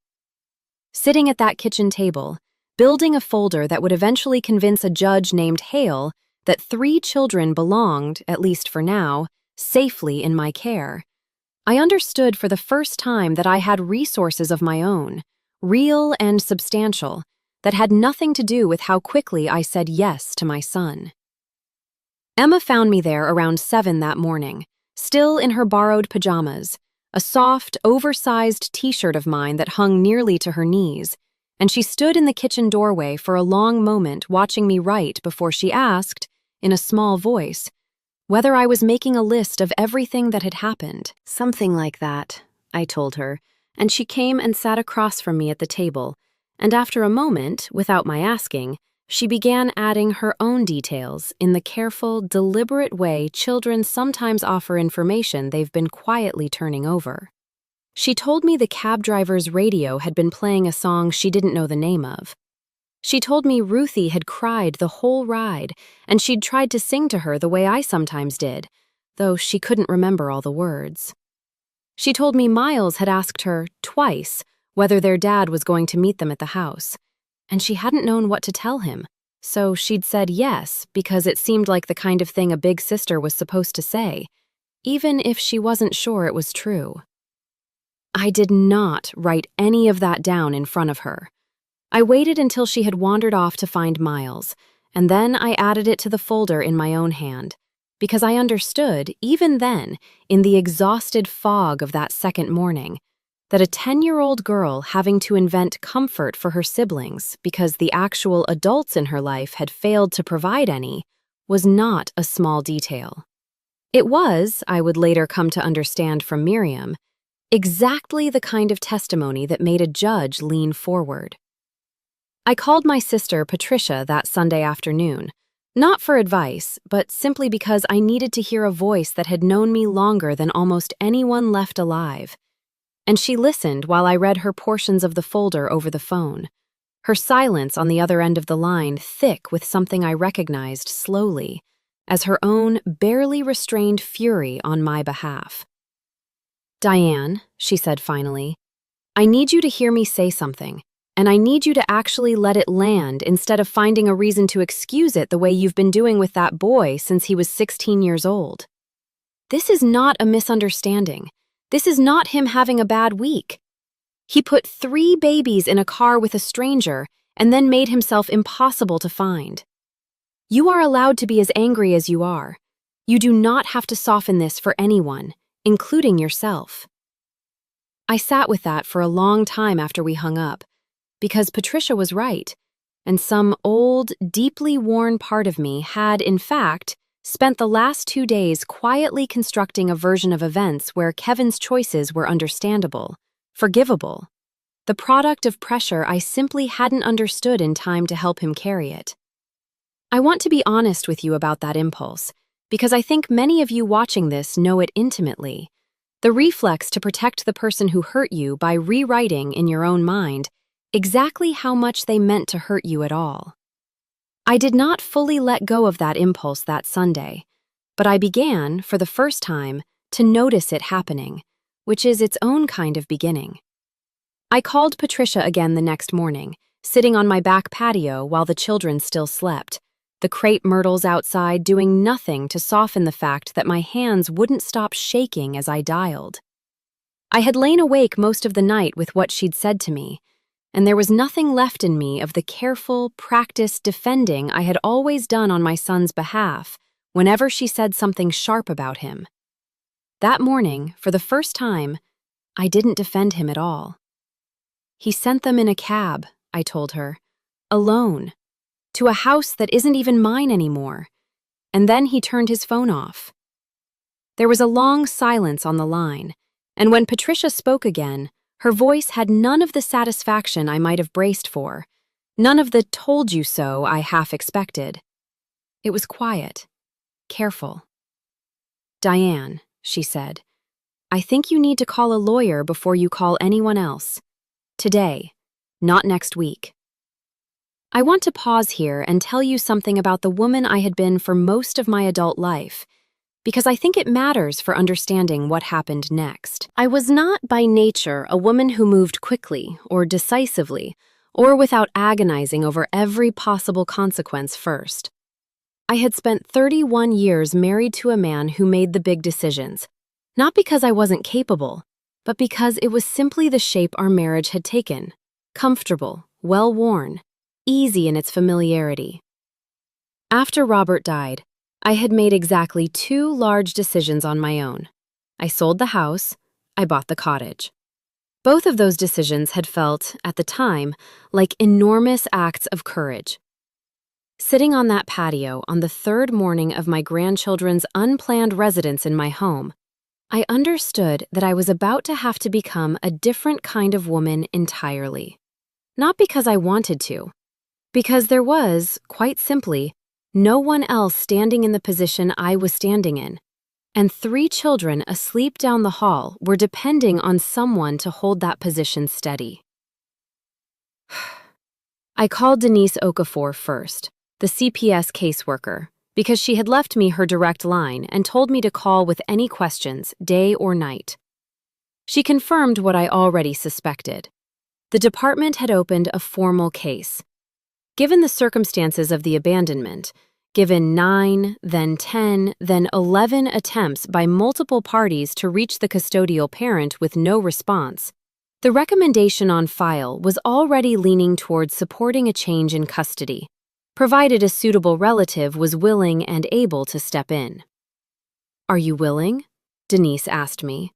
A: Sitting at that kitchen table, building a folder that would eventually convince a judge named Hale that 3 children belonged, at least for now, safely in my care, I understood for the first time that I had resources of my own, real and substantial, that had nothing to do with how quickly I said yes to my son. Emma found me there around 7 that morning, still in her borrowed pajamas, a soft, oversized t-shirt of mine that hung nearly to her knees, and she stood in the kitchen doorway for a long moment watching me write before she asked, in a small voice, whether I was making a list of everything that had happened. "Something like that," I told her, and she came and sat across from me at the table, and after a moment, without my asking, she began adding her own details in the careful, deliberate way children sometimes offer information they've been quietly turning over. She told me the cab driver's radio had been playing a song she didn't know the name of. She told me Ruthie had cried the whole ride, and she'd tried to sing to her the way I sometimes did, though she couldn't remember all the words. She told me Miles had asked her, twice, whether their dad was going to meet them at the house, and she hadn't known what to tell him, so she'd said yes because it seemed like the kind of thing a big sister was supposed to say, even if she wasn't sure it was true. I did not write any of that down in front of her. I waited until she had wandered off to find Miles, and then I added it to the folder in my own hand, because I understood, even then, in the exhausted fog of that second morning, that a 10-year-old girl having to invent comfort for her siblings because the actual adults in her life had failed to provide any was not a small detail. It was, I would later come to understand from Miriam, exactly the kind of testimony that made a judge lean forward. I called my sister Patricia that Sunday afternoon, not for advice, but simply because I needed to hear a voice that had known me longer than almost anyone left alive. And she listened while I read her portions of the folder over the phone, her silence on the other end of the line thick with something I recognized slowly as her own barely restrained fury on my behalf. "Diane," she said finally, "I need you to hear me say something, and I need you to actually let it land instead of finding a reason to excuse it the way you've been doing with that boy since he was 16 years old. This is not a misunderstanding. This is not him having a bad week. He put 3 babies in a car with a stranger and then made himself impossible to find. You are allowed to be as angry as you are. You do not have to soften this for anyone, including yourself." I sat with that for a long time after we hung up, because Patricia was right, and some old, deeply worn part of me had, in fact, spent the last 2 days quietly constructing a version of events where Kevin's choices were understandable, forgivable, the product of pressure I simply hadn't understood in time to help him carry it. I want to be honest with you about that impulse, because I think many of you watching this know it intimately. The reflex to protect the person who hurt you by rewriting in your own mind exactly how much they meant to hurt you at all. I did not fully let go of that impulse that Sunday, but I began, for the first time, to notice it happening, which is its own kind of beginning. I called Patricia again the next morning, sitting on my back patio while the children still slept, the crepe myrtles outside doing nothing to soften the fact that my hands wouldn't stop shaking as I dialed. I had lain awake most of the night with what she'd said to me, and there was nothing left in me of the careful, practiced defending I had always done on my son's behalf whenever she said something sharp about him. That morning, for the first time, I didn't defend him at all. "He sent them in a cab," I told her, "alone, to a house that isn't even mine anymore," and then he turned his phone off. There was a long silence on the line, and when Patricia spoke again, her voice had none of the satisfaction I might have braced for, none of the "told you so" I half expected. It was quiet, careful. "Diane," she said, "I think you need to call a lawyer before you call anyone else. Today, not next week." I want to pause here and tell you something about the woman I had been for most of my adult life, because I think it matters for understanding what happened next. I was not by nature a woman who moved quickly or decisively, or without agonizing over every possible consequence first. I had spent 31 years married to a man who made the big decisions, not because I wasn't capable, but because it was simply the shape our marriage had taken, comfortable, well-worn, easy in its familiarity. After Robert died, I had made exactly 2 large decisions on my own. I sold the house, I bought the cottage. Both of those decisions had felt, at the time, like enormous acts of courage. Sitting on that patio on the 3rd morning of my grandchildren's unplanned residence in my home, I understood that I was about to have to become a different kind of woman entirely. Not because I wanted to, because there was, quite simply, no one else standing in the position I was standing in, and 3 children asleep down the hall were depending on someone to hold that position steady. I called Denise Okafor first, the CPS caseworker, because she had left me her direct line and told me to call with any questions, day or night. She confirmed what I already suspected. The department had opened a formal case. Given the circumstances of the abandonment, given 9, then 10, then 11 attempts by multiple parties to reach the custodial parent with no response, the recommendation on file was already leaning towards supporting a change in custody, provided a suitable relative was willing and able to step in. "Are you willing?" Denise asked me.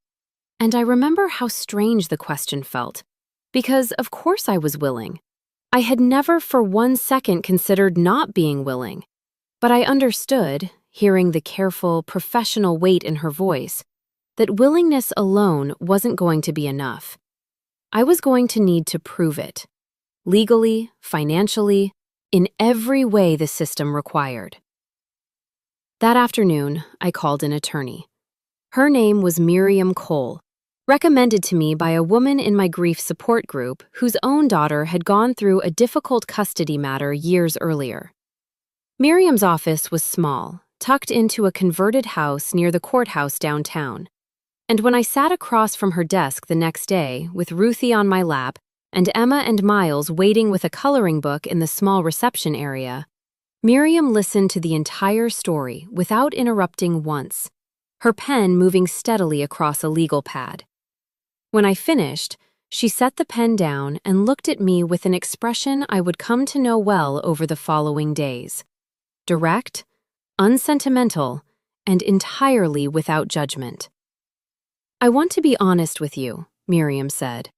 A: And I remember how strange the question felt, because of course I was willing. I had never for 1 second considered not being willing, but I understood, hearing the careful, professional weight in her voice, that willingness alone wasn't going to be enough. I was going to need to prove it, legally, financially, in every way the system required. That afternoon, I called an attorney. Her name was Miriam Cole, recommended to me by a woman in my grief support group whose own daughter had gone through a difficult custody matter years earlier. Miriam's office was small, tucked into a converted house near the courthouse downtown. And when I sat across from her desk the next day, with Ruthie on my lap and Emma and Miles waiting with a coloring book in the small reception area, Miriam listened to the entire story without interrupting once, her pen moving steadily across a legal pad. When I finished, she set the pen down and looked at me with an expression I would come to know well over the following days: direct, unsentimental, and entirely without judgment. "I want to be honest with you," Miriam said.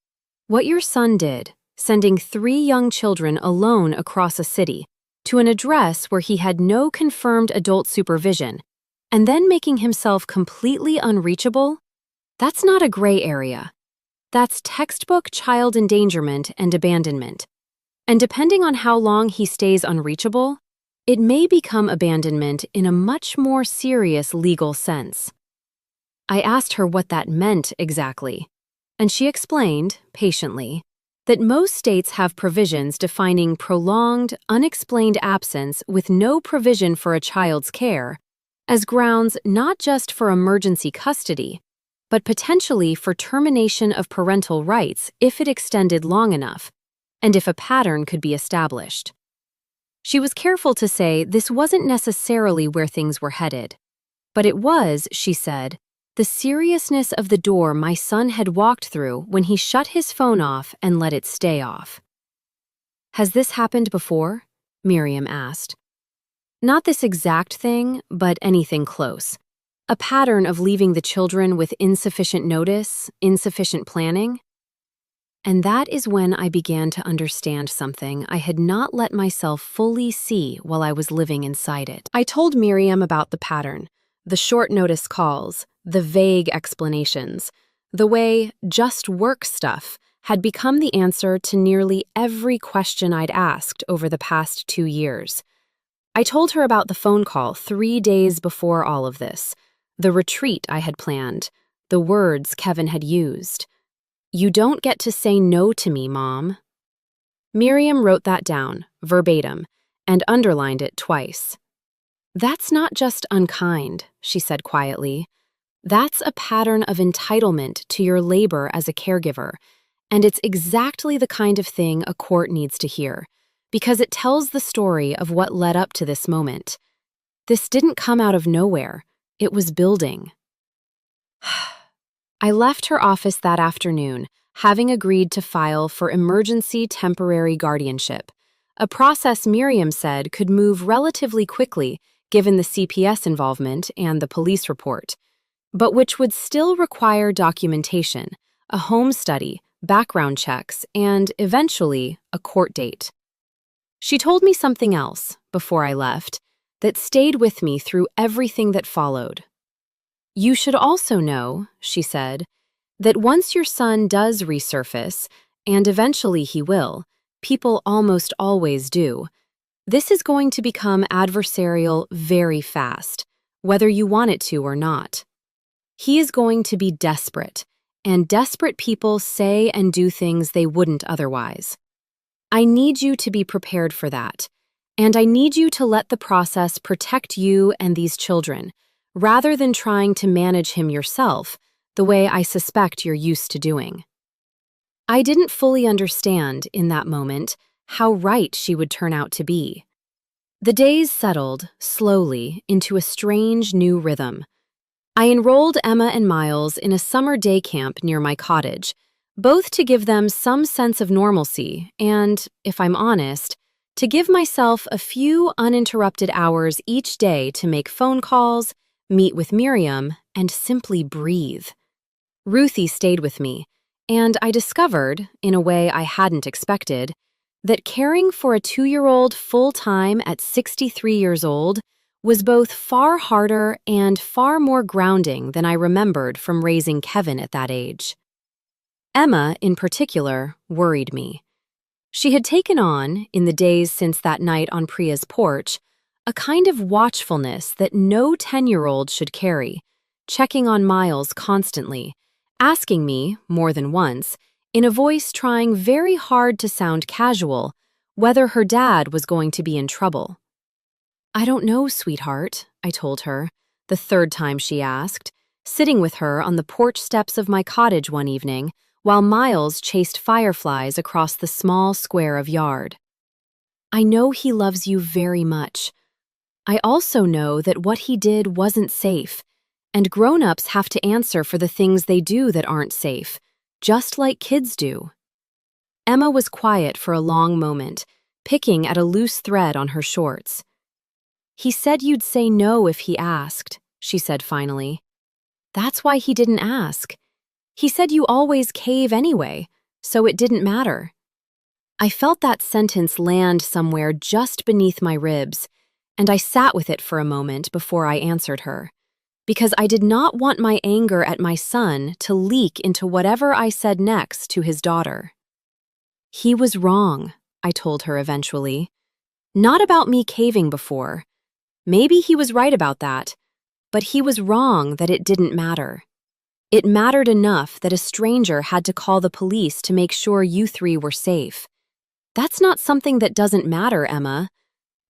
A: "What your son did, sending 3 young children alone across a city to an address where he had no confirmed adult supervision, and then making himself completely unreachable, that's not a gray area. That's textbook child endangerment and abandonment. And depending on how long he stays unreachable, it may become abandonment in a much more serious legal sense." I asked her what that meant exactly, and she explained, patiently, that most states have provisions defining prolonged, unexplained absence with no provision for a child's care as grounds not just for emergency custody, but potentially for termination of parental rights if it extended long enough, and if a pattern could be established. She was careful to say this wasn't necessarily where things were headed, but it was, she said, the seriousness of the door my son had walked through when he shut his phone off and let it stay off. "Has this happened before?" Miriam asked. "Not this exact thing, but anything close. A pattern of leaving the children with insufficient notice, insufficient planning?" And that is when I began to understand something I had not let myself fully see while I was living inside it. I told Miriam about the pattern, the short notice calls, the vague explanations, the way just work stuff had become the answer to nearly every question I'd asked over the past 2 years. I told her about the phone call 3 days before all of this, the retreat I had planned, the words Kevin had used. "You don't get to say no to me, Mom." Miriam wrote that down, verbatim, and underlined it twice. "That's not just unkind," she said quietly. "That's a pattern of entitlement to your labor as a caregiver, and it's exactly the kind of thing a court needs to hear, because it tells the story of what led up to this moment. This didn't come out of nowhere. It was building." I left her office that afternoon, having agreed to file for emergency temporary guardianship, a process Miriam said could move relatively quickly given the CPS involvement and the police report, but which would still require documentation, a home study, background checks, and, eventually, a court date. She told me something else, before I left, that stayed with me through everything that followed. "You should also know," she said, "that once your son does resurface, and eventually he will, people almost always do, this is going to become adversarial very fast, whether you want it to or not. He is going to be desperate, and desperate people say and do things they wouldn't otherwise. I need you to be prepared for that, and I need you to let the process protect you and these children, rather than trying to manage him yourself, the way I suspect you're used to doing." I didn't fully understand, in that moment, how right she would turn out to be. The days settled, slowly, into a strange new rhythm. I enrolled Emma and Miles in a summer day camp near my cottage, both to give them some sense of normalcy and, if I'm honest, to give myself a few uninterrupted hours each day to make phone calls, meet with Miriam, and simply breathe. Ruthie stayed with me, and I discovered, in a way I hadn't expected, that caring for a 2-year-old full-time at 63 years old was both far harder and far more grounding than I remembered from raising Kevin at that age. Emma, in particular, worried me. She had taken on, in the days since that night on Priya's porch, a kind of watchfulness that no 10-year-old should carry, checking on Miles constantly, asking me, more than once, in a voice trying very hard to sound casual, whether her dad was going to be in trouble. "I don't know, sweetheart," I told her, the third time she asked, sitting with her on the porch steps of my cottage one evening while Miles chased fireflies across the small square of yard. "I know he loves you very much. I also know that what he did wasn't safe, and grown-ups have to answer for the things they do that aren't safe, just like kids do." Emma was quiet for a long moment, picking at a loose thread on her shorts. "He said you'd say no if he asked," she said finally. "That's why he didn't ask. He said you always cave anyway, so it didn't matter." I felt that sentence land somewhere just beneath my ribs, and I sat with it for a moment before I answered her, because I did not want my anger at my son to leak into whatever I said next to his daughter. "He was wrong," I told her eventually. "Not about me caving before. Maybe he was right about that, but he was wrong that it didn't matter. It mattered enough that a stranger had to call the police to make sure you three were safe. That's not something that doesn't matter, Emma.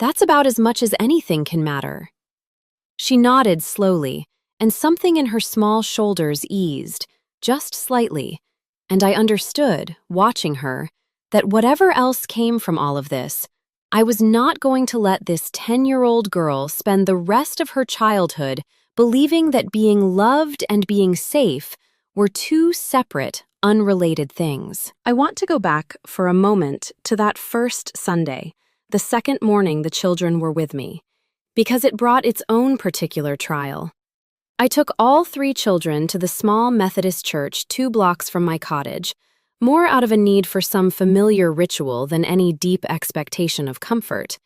A: That's about as much as anything can matter." She nodded slowly, and something in her small shoulders eased, just slightly, and I understood, watching her, that whatever else came from all of this, I was not going to let this 10-year-old girl spend the rest of her childhood believing that being loved and being safe were two separate, unrelated things. I want to go back for a moment to that first Sunday, the second morning the children were with me, because it brought its own particular trial. I took all 3 children to the small Methodist church 2 blocks from my cottage, more out of a need for some familiar ritual than any deep expectation of comfort.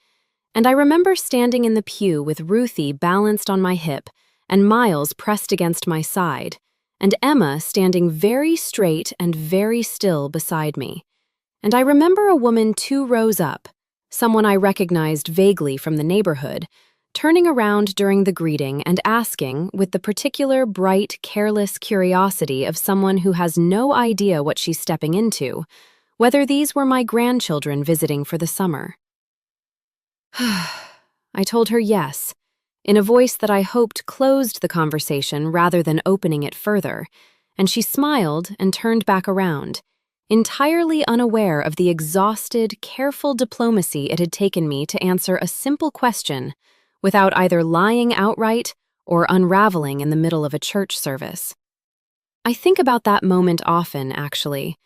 A: And I remember standing in the pew with Ruthie balanced on my hip and Miles pressed against my side, and Emma standing very straight and very still beside me. And I remember a woman 2 rows up, someone I recognized vaguely from the neighborhood, turning around during the greeting and asking, with the particular bright, careless curiosity of someone who has no idea what she's stepping into, whether these were my grandchildren visiting for the summer. I told her yes, in a voice that I hoped closed the conversation rather than opening it further, and she smiled and turned back around, entirely unaware of the exhausted, careful diplomacy it had taken me to answer a simple question without either lying outright or unraveling in the middle of a church service. I think about that moment often, actually,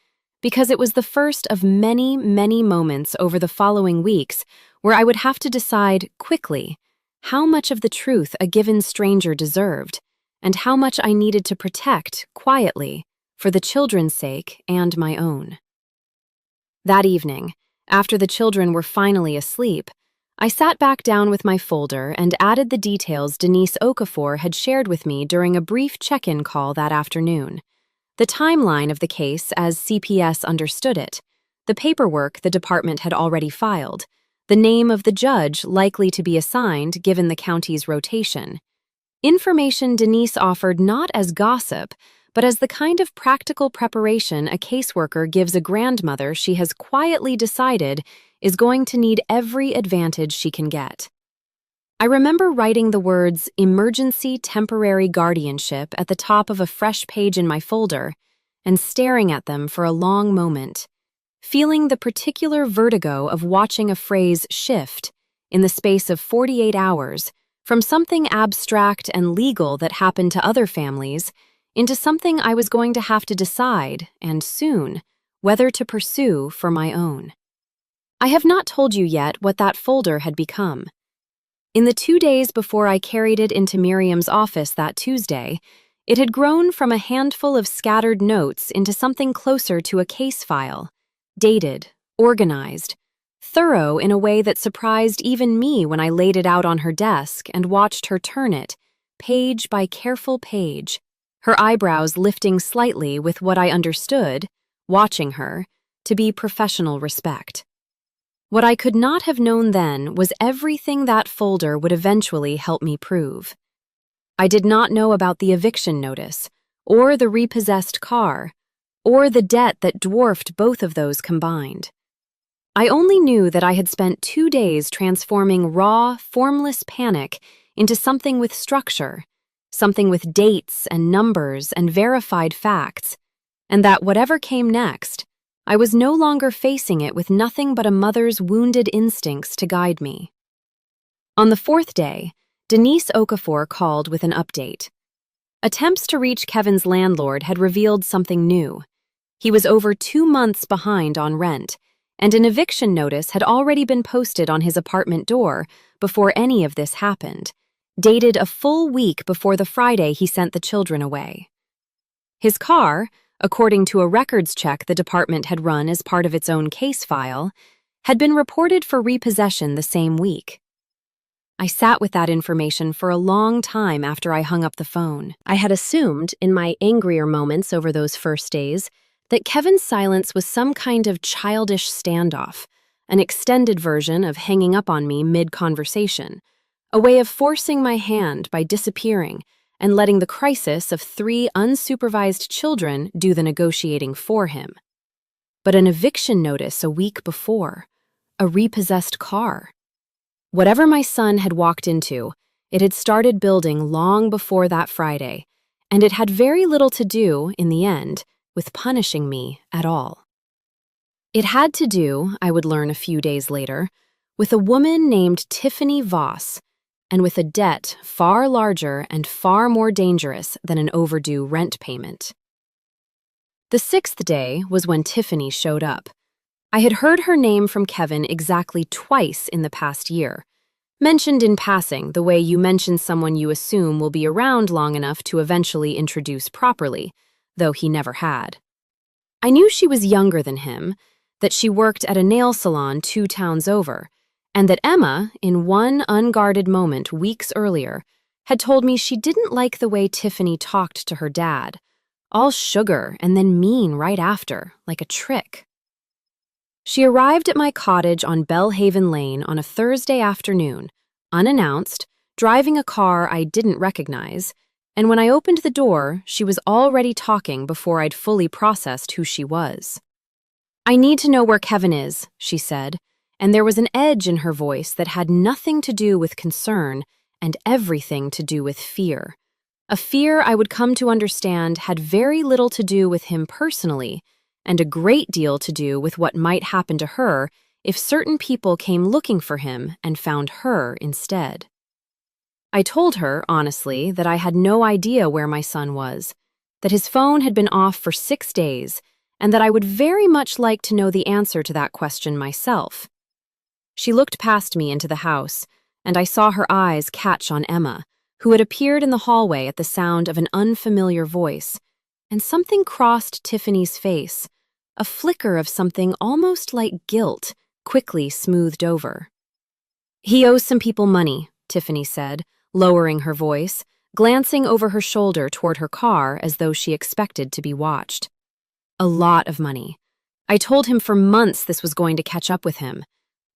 A: because it was the first of many, many moments over the following weeks where I would have to decide quickly how much of the truth a given stranger deserved and how much I needed to protect quietly for the children's sake and my own. That evening, after the children were finally asleep, I sat back down with my folder and added the details Denise Okafor had shared with me during a brief check-in call that afternoon. The timeline of the case as CPS understood it, the paperwork the department had already filed, the name of the judge likely to be assigned given the county's rotation. Information Denise offered not as gossip, but as the kind of practical preparation a caseworker gives a grandmother she has quietly decided is going to need every advantage she can get. I remember writing the words "emergency temporary guardianship" at the top of a fresh page in my folder and staring at them for a long moment, feeling the particular vertigo of watching a phrase shift in the space of 48 hours from something abstract and legal that happened to other families into something I was going to have to decide, and soon, whether to pursue for my own. I have not told you yet what that folder had become. In the 2 days before I carried it into Miriam's office that Tuesday, it had grown from a handful of scattered notes into something closer to a case file, dated, organized, thorough in a way that surprised even me when I laid it out on her desk and watched her turn it, page by careful page, her eyebrows lifting slightly with what I understood, watching her, to be professional respect. What I could not have known then was everything that folder would eventually help me prove. I did not know about the eviction notice, or the repossessed car, or the debt that dwarfed both of those combined. I only knew that I had spent 2 days transforming raw, formless panic into something with structure, something with dates and numbers and verified facts, and that whatever came next, I was no longer facing it with nothing but a mother's wounded instincts to guide me. On the 4th day, Denise Okafor called with an update. Attempts to reach Kevin's landlord had revealed something new. He was over 2 months behind on rent, and an eviction notice had already been posted on his apartment door before any of this happened, dated a full week before the Friday he sent the children away. His car, according to a records check the department had run as part of its own case file, had been reported for repossession the same week. I sat with that information for a long time after I hung up the phone. I had assumed, in my angrier moments over those first days, that Kevin's silence was some kind of childish standoff, an extended version of hanging up on me mid-conversation, a way of forcing my hand by disappearing and letting the crisis of 3 unsupervised children do the negotiating for him. But an eviction notice a week before, a repossessed car. Whatever my son had walked into, it had started building long before that Friday, and it had very little to do, in the end, with punishing me at all. It had to do, I would learn a few days later, with a woman named Tiffany Voss, and with a debt far larger and far more dangerous than an overdue rent payment. The 6th day was when Tiffany showed up. I had heard her name from Kevin exactly twice in the past year, mentioned in passing the way you mention someone you assume will be around long enough to eventually introduce properly, though he never had. I knew she was younger than him, that she worked at a nail salon 2 towns over, and that Emma, in one unguarded moment weeks earlier, had told me she didn't like the way Tiffany talked to her dad, all sugar and then mean right after, like a trick. She arrived at my cottage on Bellhaven Lane on a Thursday afternoon, unannounced, driving a car I didn't recognize, and when I opened the door, she was already talking before I'd fully processed who she was. "I need to know where Kevin is," she said, and there was an edge in her voice that had nothing to do with concern and everything to do with fear. A fear I would come to understand had very little to do with him personally, and a great deal to do with what might happen to her if certain people came looking for him and found her instead. I told her, honestly, that I had no idea where my son was, that his phone had been off for 6 days, and that I would very much like to know the answer to that question myself. She looked past me into the house, and I saw her eyes catch on Emma, who had appeared in the hallway at the sound of an unfamiliar voice, and something crossed Tiffany's face, a flicker of something almost like guilt, quickly smoothed over. "He owes some people money," Tiffany said, lowering her voice, glancing over her shoulder toward her car as though she expected to be watched. "A lot of money. I told him for months this was going to catch up with him.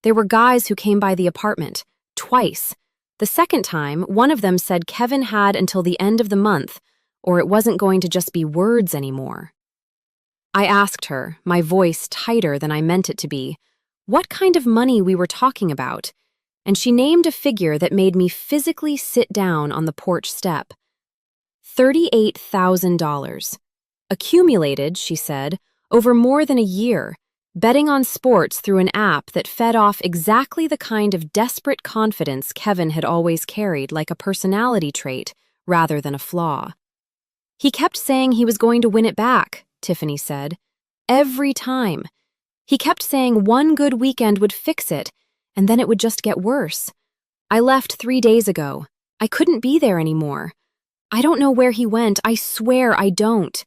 A: There were guys who came by the apartment, twice. The second time, one of them said Kevin had until the end of the month, or it wasn't going to just be words anymore." I asked her, my voice tighter than I meant it to be, what kind of money we were talking about, and she named a figure that made me physically sit down on the porch step. $38,000. Accumulated, she said, over more than a year, betting on sports through an app that fed off exactly the kind of desperate confidence Kevin had always carried, like a personality trait rather than a flaw. He kept saying he was going to win it back, Tiffany said. Every time. He kept saying one good weekend would fix it, and then it would just get worse. I left 3 days ago. I couldn't be there anymore. I don't know where he went. I swear I don't.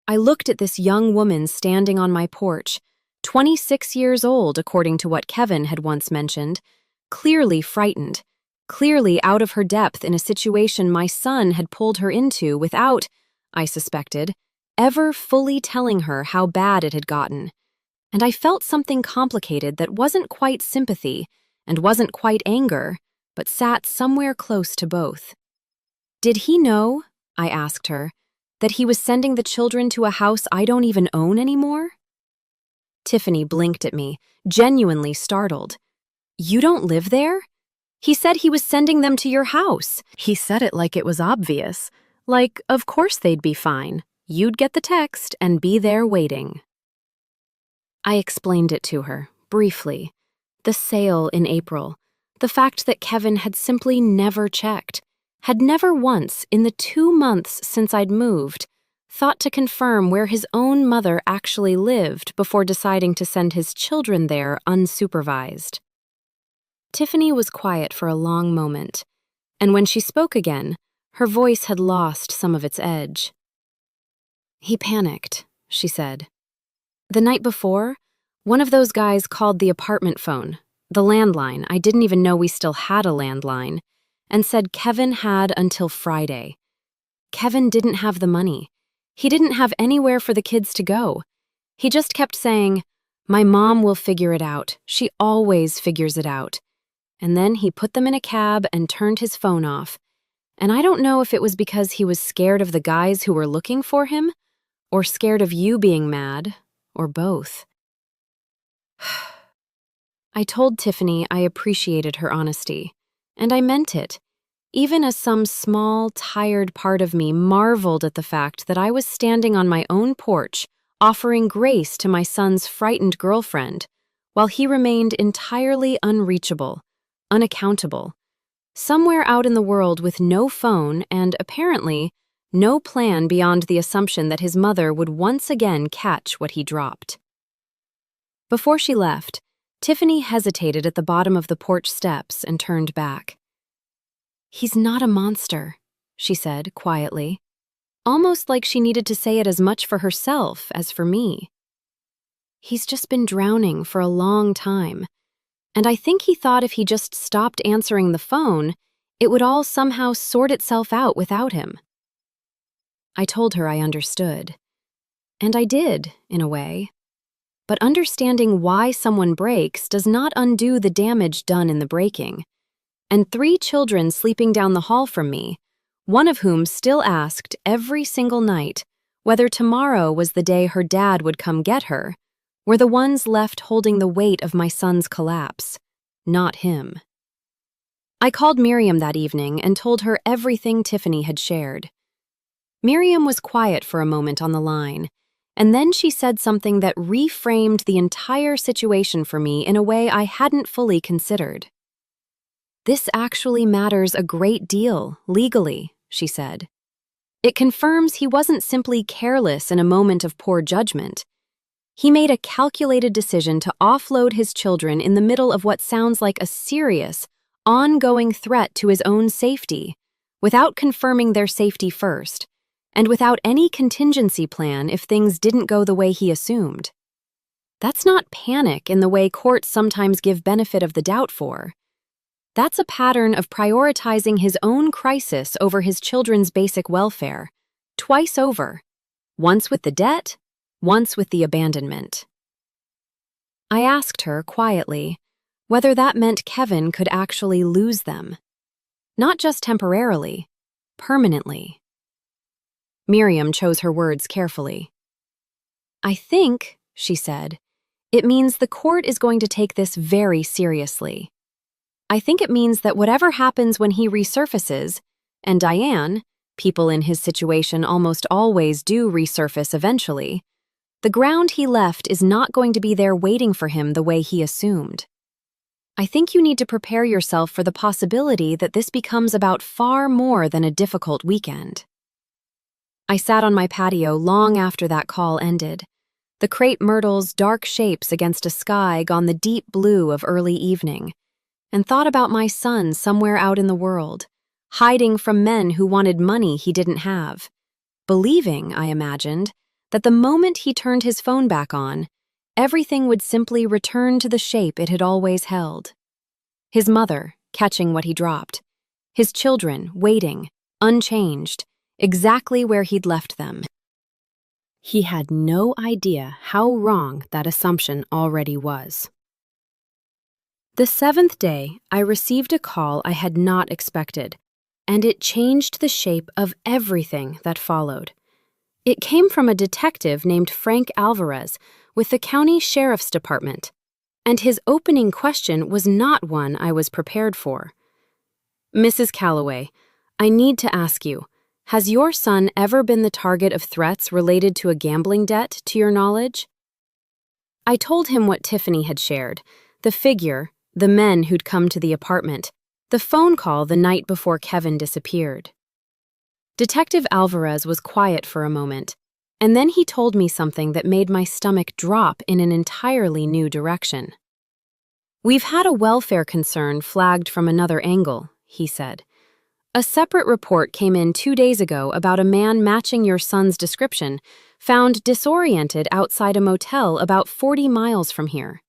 A: I looked at this young woman standing on my porch, 26 years old, according to what Kevin had once mentioned, clearly frightened, clearly out of her depth in a situation my son had pulled her into without, I suspected, ever fully telling her how bad it had gotten. And I felt something complicated that wasn't quite sympathy and wasn't quite anger, but sat somewhere close to both. Did he know, I asked her, that he was sending the children to a house I don't even own anymore? Tiffany blinked at me, genuinely startled. You don't live there? He said he was sending them to your house. He said it like it was obvious. Like, of course they'd be fine. You'd get the text and be there waiting. I explained it to her, briefly. The sale in April. The fact that Kevin had simply never checked, had never once, in the 2 months since I'd moved, thought to confirm where his own mother actually lived before deciding to send his children there unsupervised. Tiffany was quiet for a long moment, and when she spoke again, her voice had lost some of its edge. He panicked, she said. The night before, one of those guys called the apartment phone, the landline, I didn't even know we still had a landline, and said Kevin had until Friday. Kevin didn't have the money. He didn't have anywhere for the kids to go. He just kept saying, "My mom will figure it out. She always figures it out." And then he put them in a cab and turned his phone off. And I don't know if it was because he was scared of the guys who were looking for him, or scared of you being mad, or both. I told Tiffany I appreciated her honesty, and I meant it, even as some small, tired part of me marveled at the fact that I was standing on my own porch, offering grace to my son's frightened girlfriend, while he remained entirely unreachable, unaccountable, somewhere out in the world with no phone and, apparently, no plan beyond the assumption that his mother would once again catch what he dropped. Before she left, Tiffany hesitated at the bottom of the porch steps and turned back. "He's not a monster," she said quietly, almost like she needed to say it as much for herself as for me. "He's just been drowning for a long time, and I think he thought if he just stopped answering the phone, it would all somehow sort itself out without him." I told her I understood. And I did, in a way. But understanding why someone breaks does not undo the damage done in the breaking. And 3 children sleeping down the hall from me, one of whom still asked every single night whether tomorrow was the day her dad would come get her, were the ones left holding the weight of my son's collapse, not him. I called Miriam that evening and told her everything Tiffany had shared. Miriam was quiet for a moment on the line, and then she said something that reframed the entire situation for me in a way I hadn't fully considered. "This actually matters a great deal, legally," she said. "It confirms he wasn't simply careless in a moment of poor judgment. He made a calculated decision to offload his children in the middle of what sounds like a serious, ongoing threat to his own safety, without confirming their safety first, and without any contingency plan if things didn't go the way he assumed. That's not panic in the way courts sometimes give benefit of the doubt for. That's a pattern of prioritizing his own crisis over his children's basic welfare, twice over, once with the debt, once with the abandonment." I asked her, quietly, whether that meant Kevin could actually lose them. Not just temporarily, permanently. Miriam chose her words carefully. "I think," she said, "it means the court is going to take this very seriously. I think it means that whatever happens when he resurfaces, and Diane, people in his situation almost always do resurface eventually, The ground he left is not going to be there waiting for him the way he assumed. I think you need to prepare yourself for the possibility that this becomes about far more than a difficult weekend. I sat on my patio long after that call ended, the crepe myrtles dark shapes against a sky gone the deep blue of early evening, and thought about my son somewhere out in the world, hiding from men who wanted money he didn't have, believing, I imagined, that the moment he turned his phone back on, everything would simply return to the shape it had always held. His mother, catching what he dropped. His children, waiting, unchanged, exactly where he'd left them. He had no idea how wrong that assumption already was. The 7th day, I received a call I had not expected, and it changed the shape of everything that followed. It came from a detective named Frank Alvarez with the County Sheriff's Department, and his opening question was not one I was prepared for. "Mrs. Calloway, I need to ask you, has your son ever been the target of threats related to a gambling debt, to your knowledge?" I told him what Tiffany had shared, the figure, the men who'd come to the apartment, the phone call the night before Kevin disappeared. Detective Alvarez was quiet for a moment, and then he told me something that made my stomach drop in an entirely new direction. "We've had a welfare concern flagged from another angle," he said. "A separate report came in 2 days ago about a man matching your son's description, found disoriented outside a motel about 40 miles from here.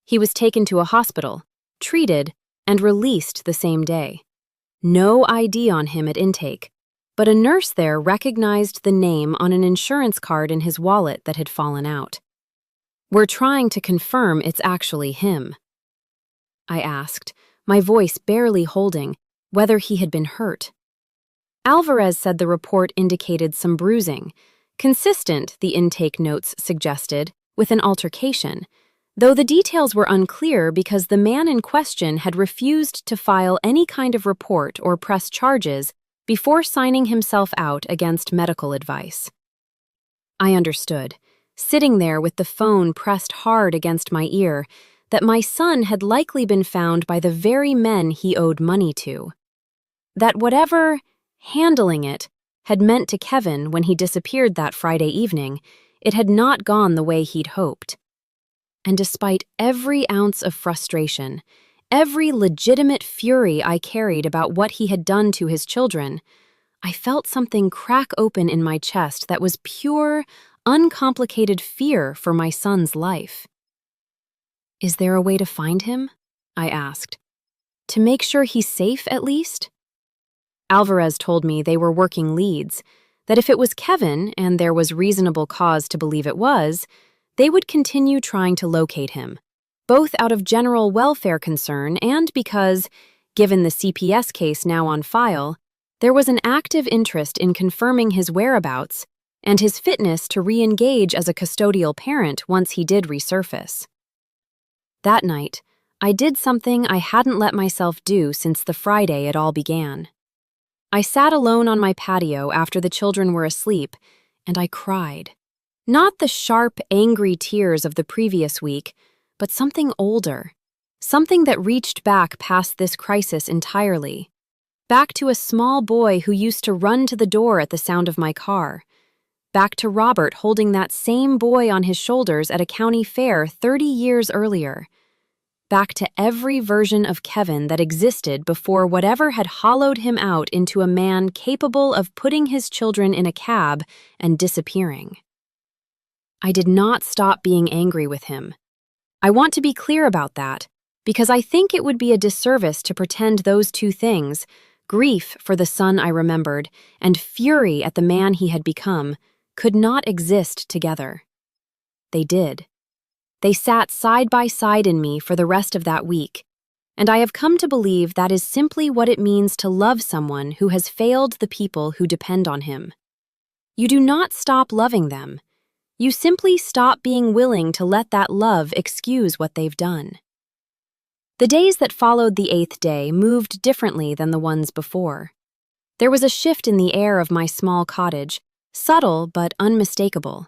A: He was taken to a hospital, treated, and released the same day. No ID on him at intake, but a nurse there recognized the name on an insurance card in his wallet that had fallen out. We're trying to confirm it's actually him." I asked, my voice barely holding, whether he had been hurt. Alvarez said the report indicated some bruising, consistent, the intake notes suggested, with an altercation, though the details were unclear because the man in question had refused to file any kind of report or press charges before signing himself out against medical advice. I understood, sitting there with the phone pressed hard against my ear, that my son had likely been found by the very men he owed money to. That whatever handling it had meant to Kevin when he disappeared that Friday evening, it had not gone the way he'd hoped. And despite every ounce of frustration, every legitimate fury I carried about what he had done to his children, I felt something crack open in my chest that was pure, uncomplicated fear for my son's life. "Is there a way to find him?" I asked. "To make sure he's safe, at least?" Alvarez told me they were working leads, that if it was Kevin, and there was reasonable cause to believe it was, they would continue trying to locate him, both out of general welfare concern and because, given the CPS case now on file, there was an active interest in confirming his whereabouts and his fitness to re-engage as a custodial parent once he did resurface. That night, I did something I hadn't let myself do since the Friday it all began. I sat alone on my patio after the children were asleep, and I cried. Not the sharp, angry tears of the previous week, but something older, something that reached back past this crisis entirely, back to a small boy who used to run to the door at the sound of my car, back to Robert holding that same boy on his shoulders at a county fair 30 years earlier, back to every version of Kevin that existed before whatever had hollowed him out into a man capable of putting his children in a cab and disappearing. I did not stop being angry with him. I want to be clear about that, because I think it would be a disservice to pretend those two things, grief for the son I remembered and fury at the man he had become, could not exist together. They did. They sat side by side in me for the rest of that week, and I have come to believe that is simply what it means to love someone who has failed the people who depend on him. You do not stop loving them. You simply stop being willing to let that love excuse what they've done. The days that followed the 8th day moved differently than the ones before. There was a shift in the air of my small cottage, subtle but unmistakable.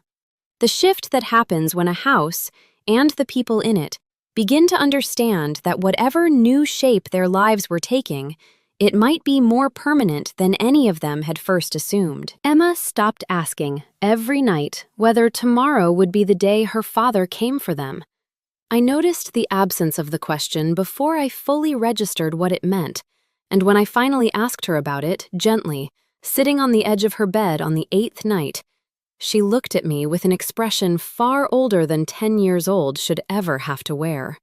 A: The shift that happens when a house, and the people in it, begin to understand that whatever new shape their lives were taking, it might be more permanent than any of them had first assumed. Emma stopped asking every night whether tomorrow would be the day her father came for them. I noticed the absence of the question before I fully registered what it meant, and when I finally asked her about it, gently, sitting on the edge of her bed on the 8th night, she looked at me with an expression far older than 10 years old should ever have to wear.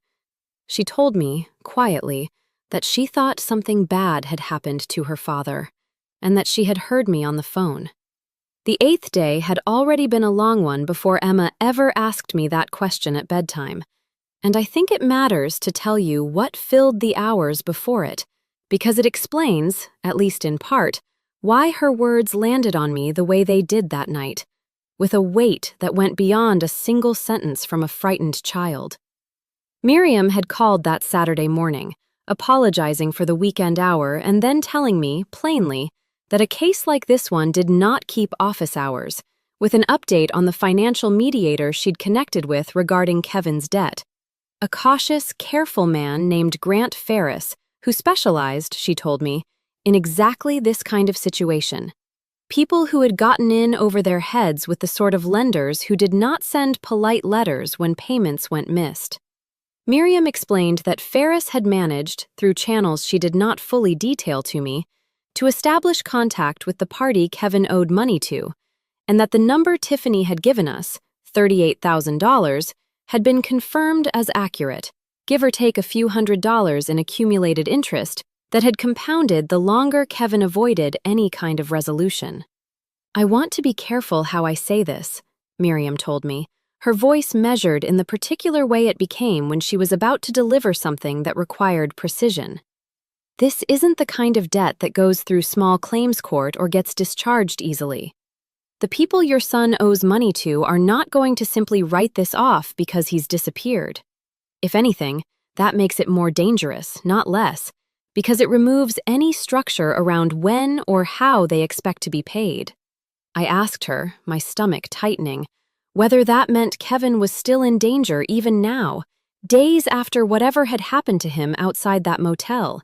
A: She told me, quietly, that she thought something bad had happened to her father, and that she had heard me on the phone. The 8th day had already been a long one before Emma ever asked me that question at bedtime, and I think it matters to tell you what filled the hours before it, because it explains, at least in part, why her words landed on me the way they did that night, with a weight that went beyond a single sentence from a frightened child. Miriam had called that Saturday morning, apologizing for the weekend hour and then telling me, plainly, that a case like this one did not keep office hours, with an update on the financial mediator she'd connected with regarding Kevin's debt. A cautious, careful man named Grant Ferris, who specialized, she told me, in exactly this kind of situation. People who had gotten in over their heads with the sort of lenders who did not send polite letters when payments went missed. Miriam explained that Ferris had managed, through channels she did not fully detail to me, to establish contact with the party Kevin owed money to, and that the number Tiffany had given us, $38,000, had been confirmed as accurate, give or take a few $100s in accumulated interest that had compounded the longer Kevin avoided any kind of resolution. I want to be careful how I say this, Miriam told me, her voice measured in the particular way it became when she was about to deliver something that required precision. This isn't the kind of debt that goes through small claims court or gets discharged easily. The people your son owes money to are not going to simply write this off because he's disappeared. If anything, that makes it more dangerous, not less, because it removes any structure around when or how they expect to be paid. I asked her, my stomach tightening, whether that meant Kevin was still in danger even now, days after whatever had happened to him outside that motel.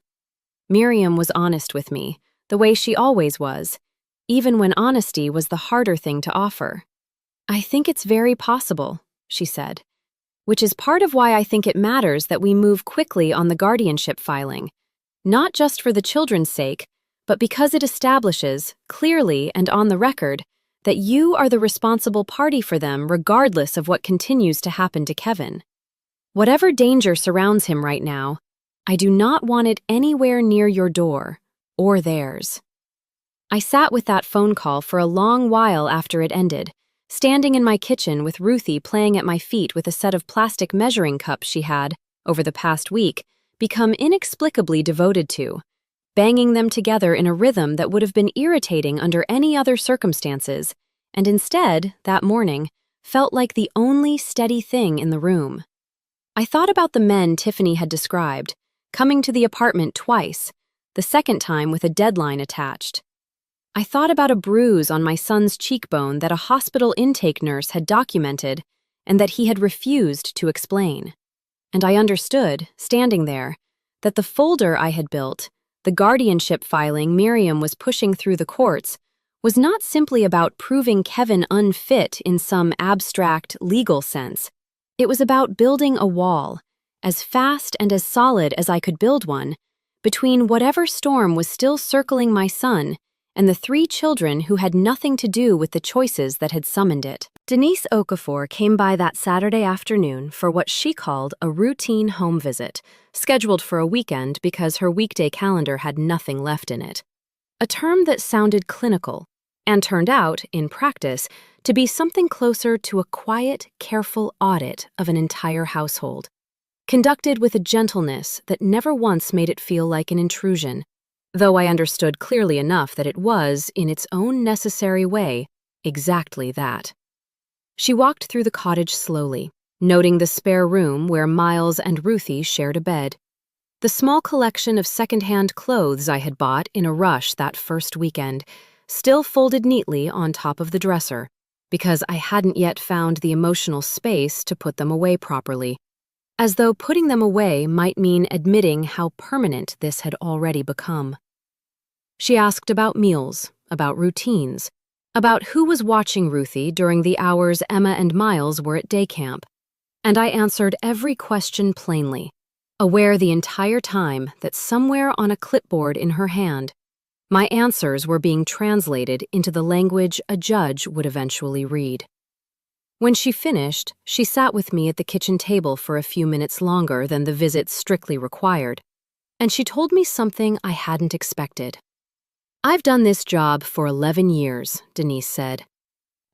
A: Miriam was honest with me, the way she always was, even when honesty was the harder thing to offer. I think it's very possible, she said, which is part of why I think it matters that we move quickly on the guardianship filing, not just for the children's sake, but because it establishes, clearly and on the record, that you are the responsible party for them regardless of what continues to happen to Kevin. Whatever danger surrounds him right now, I do not want it anywhere near your door, or theirs. I sat with that phone call for a long while after it ended, standing in my kitchen with Ruthie playing at my feet with a set of plastic measuring cups she had, over the past week, become inexplicably devoted to, banging them together in a rhythm that would have been irritating under any other circumstances, and instead, that morning, felt like the only steady thing in the room. I thought about the men Tiffany had described, coming to the apartment twice, the second time with a deadline attached. I thought about a bruise on my son's cheekbone that a hospital intake nurse had documented and that he had refused to explain. And I understood, standing there, that the folder I had built, the guardianship filing Miriam was pushing through the courts, was not simply about proving Kevin unfit in some abstract, legal sense. It was about building a wall, as fast and as solid as I could build one, between whatever storm was still circling my son and the 3 children who had nothing to do with the choices that had summoned it. Denise Okafor came by that Saturday afternoon for what she called a routine home visit, scheduled for a weekend because her weekday calendar had nothing left in it. A term that sounded clinical, and turned out, in practice, to be something closer to a quiet, careful audit of an entire household, conducted with a gentleness that never once made it feel like an intrusion, though I understood clearly enough that it was, in its own necessary way, exactly that. She walked through the cottage slowly, noting the spare room where Miles and Ruthie shared a bed, the small collection of second-hand clothes I had bought in a rush that first weekend, still folded neatly on top of the dresser, because I hadn't yet found the emotional space to put them away properly, as though putting them away might mean admitting how permanent this had already become. She asked about meals, about routines, about who was watching Ruthie during the hours Emma and Miles were at day camp, and I answered every question plainly, aware the entire time that somewhere on a clipboard in her hand, my answers were being translated into the language a judge would eventually read. When she finished, she sat with me at the kitchen table for a few minutes longer than the visit strictly required, and she told me something I hadn't expected. "I've done this job for 11 years, Denise said.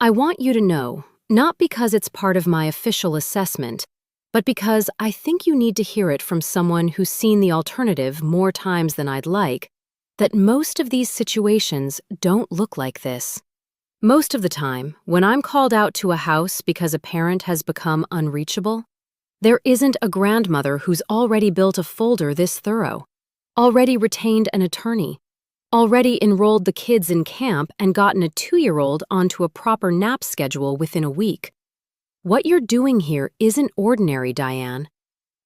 A: I want you to know, not because it's part of my official assessment, but because I think you need to hear it from someone who's seen the alternative more times than I'd like, that most of these situations don't look like this. Most of the time, when I'm called out to a house because a parent has become unreachable, there isn't a grandmother who's already built a folder this thorough, already retained an attorney, already enrolled the kids in camp and gotten a 2-year-old onto a proper nap schedule within a week. What you're doing here isn't ordinary, Diane.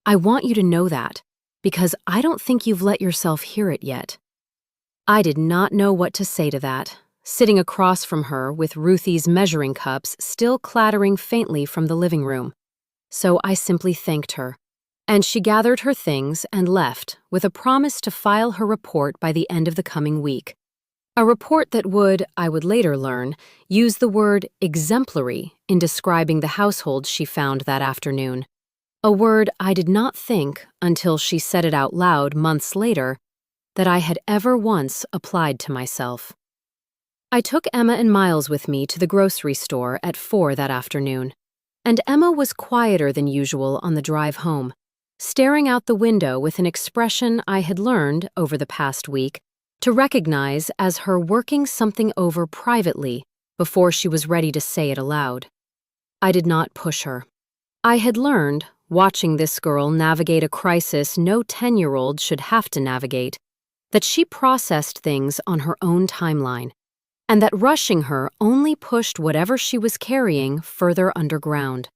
A: I want you to know that, because I don't think you've let yourself hear it yet." I did not know what to say to that, sitting across from her with Ruthie's measuring cups still clattering faintly from the living room. So I simply thanked her, and she gathered her things and left with a promise to file her report by the end of the coming week. A report that would, I would later learn, use the word exemplary in describing the household she found that afternoon. A word I did not think, until she said it out loud months later, that I had ever once applied to myself. I took Emma and Miles with me to the grocery store at 4 that afternoon, and Emma was quieter than usual on the drive home, staring out the window with an expression I had learned, over the past week, to recognize as her working something over privately before she was ready to say it aloud. I did not push her. I had learned, watching this girl navigate a crisis no 10-year-old should have to navigate, that she processed things on her own timeline, and that rushing her only pushed whatever she was carrying further underground.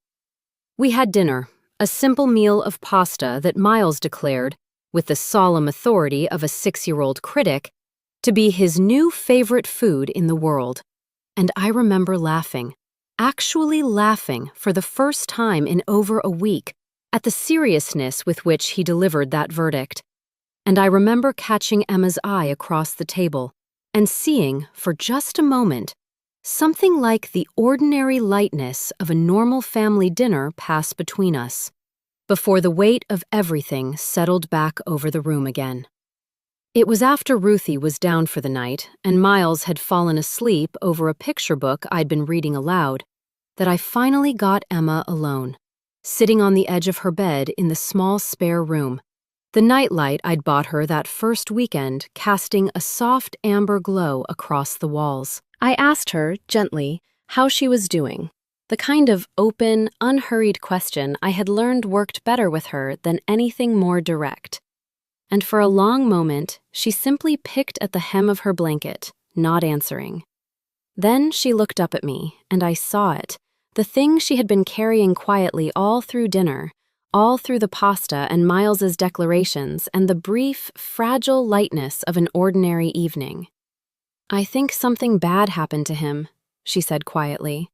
A: We had dinner, a simple meal of pasta that Miles declared, with the solemn authority of a 6-year-old critic, to be his new favorite food in the world, and I remember laughing, actually laughing for the first time in over a week, at the seriousness with which he delivered that verdict. And I remember catching Emma's eye across the table and seeing, for just a moment, something like the ordinary lightness of a normal family dinner pass between us, before the weight of everything settled back over the room again. It was after Ruthie was down for the night and Miles had fallen asleep over a picture book I'd been reading aloud that I finally got Emma alone, sitting on the edge of her bed in the small spare room, the nightlight I'd bought her that first weekend casting a soft amber glow across the walls. I asked her, gently, how she was doing, the kind of open, unhurried question I had learned worked better with her than anything more direct. And for a long moment, she simply picked at the hem of her blanket, not answering. Then she looked up at me, and I saw it, the thing she had been carrying quietly all through dinner, all through the pasta and Miles's declarations and the brief, fragile lightness of an ordinary evening. "I think something bad happened to him," she said quietly.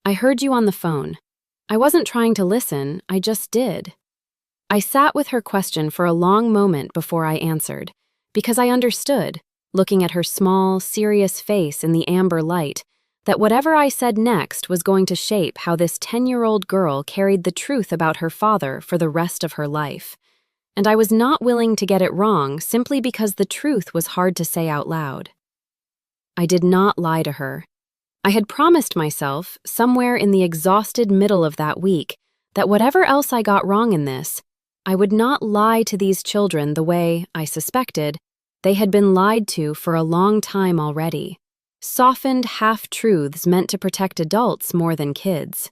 A: "I heard you on the phone. I wasn't trying to listen, I just did." I sat with her question for a long moment before I answered, because I understood, looking at her small, serious face in the amber light, that whatever I said next was going to shape how this 10-year-old girl carried the truth about her father for the rest of her life. And I was not willing to get it wrong simply because the truth was hard to say out loud. I did not lie to her. I had promised myself, somewhere in the exhausted middle of that week, that whatever else I got wrong in this, I would not lie to these children the way, I suspected, they had been lied to for a long time already. Softened half-truths meant to protect adults more than kids.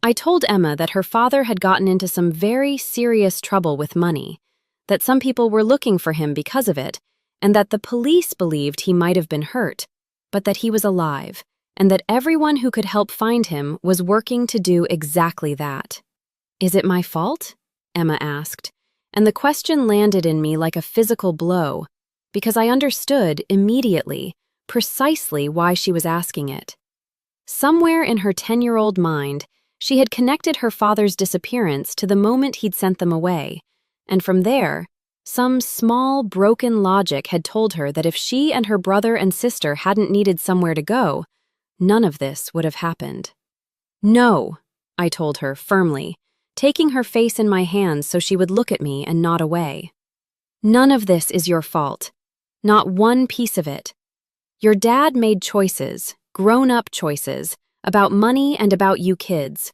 A: I told Emma that her father had gotten into some very serious trouble with money, that some people were looking for him because of it, and that the police believed he might have been hurt, but that he was alive, and that everyone who could help find him was working to do exactly that. "Is it my fault?" Emma asked, and the question landed in me like a physical blow, because I understood immediately precisely why she was asking it. Somewhere in her 10-year-old mind, she had connected her father's disappearance to the moment he'd sent them away, and from there, some small, broken logic had told her that if she and her brother and sister hadn't needed somewhere to go, none of this would have happened. "No," I told her firmly, taking her face in my hands so she would look at me and nod away. "None of this is your fault. Not one piece of it. Your dad made choices, grown-up choices, about money and about you kids,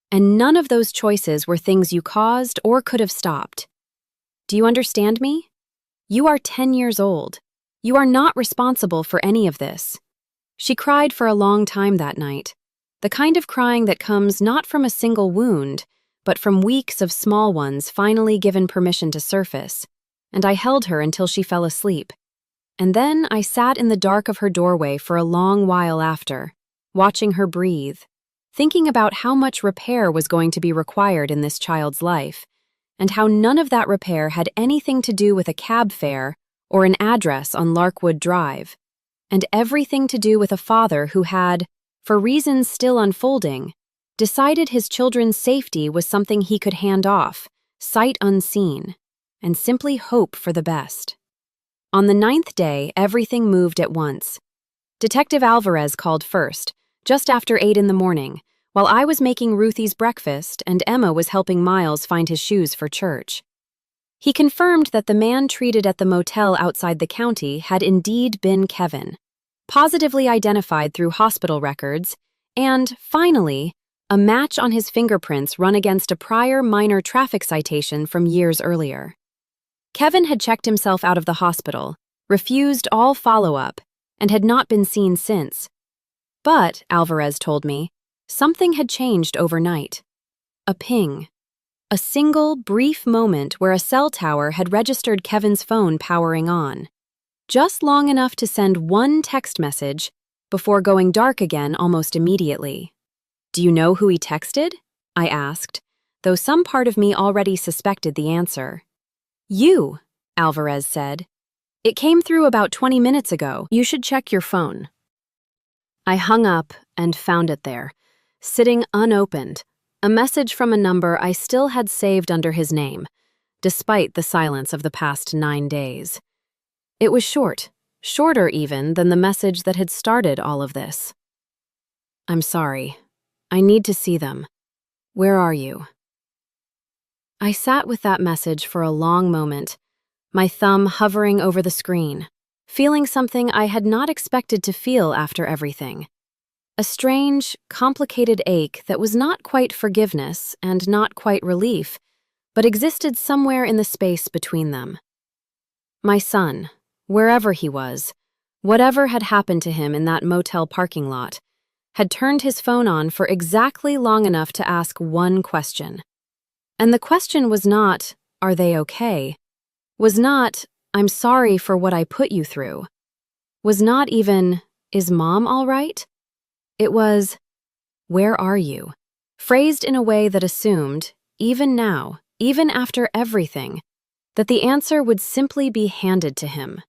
A: and none of those choices were things you caused or could have stopped. Do you understand me? You are 10 years old. You are not responsible for any of this." She cried for a long time that night, the kind of crying that comes not from a single wound, but from weeks of small ones finally given permission to surface, and I held her until she fell asleep. And then I sat in the dark of her doorway for a long while after, watching her breathe, thinking about how much repair was going to be required in this child's life, and how none of that repair had anything to do with a cab fare or an address on Larkwood Drive, and everything to do with a father who had, for reasons still unfolding, decided his children's safety was something he could hand off, sight unseen, and simply hope for the best. On the 9th day, everything moved at once. Detective Alvarez called first, just after 8 in the morning, while I was making Ruthie's breakfast and Emma was helping Miles find his shoes for church. He confirmed that the man treated at the motel outside the county had indeed been Kevin, positively identified through hospital records, and, finally, a match on his fingerprints run against a prior minor traffic citation from years earlier. Kevin had checked himself out of the hospital, refused all follow-up, and had not been seen since. But, Alvarez told me, something had changed overnight. A ping. A single, brief moment where a cell tower had registered Kevin's phone powering on. Just long enough to send one text message before going dark again almost immediately. "Do you know who he texted?" I asked, though some part of me already suspected the answer. "You," Alvarez said. "It came through about 20 minutes ago. You should check your phone." I hung up and found it there, sitting unopened, a message from a number I still had saved under his name, despite the silence of the past 9 days. It was short, shorter even than the message that had started all of this. "I'm sorry. I need to see them. Where are you?" I sat with that message for a long moment, my thumb hovering over the screen, feeling something I had not expected to feel after everything. A strange, complicated ache that was not quite forgiveness and not quite relief, but existed somewhere in the space between them. My son, wherever he was, whatever had happened to him in that motel parking lot, had turned his phone on for exactly long enough to ask one question. And the question was not, "Are they okay?" Was not, "I'm sorry for what I put you through." Was not even, "Is Mom all right?" It was, "Where are you?" Phrased in a way that assumed, even now, even after everything, that the answer would simply be handed to him.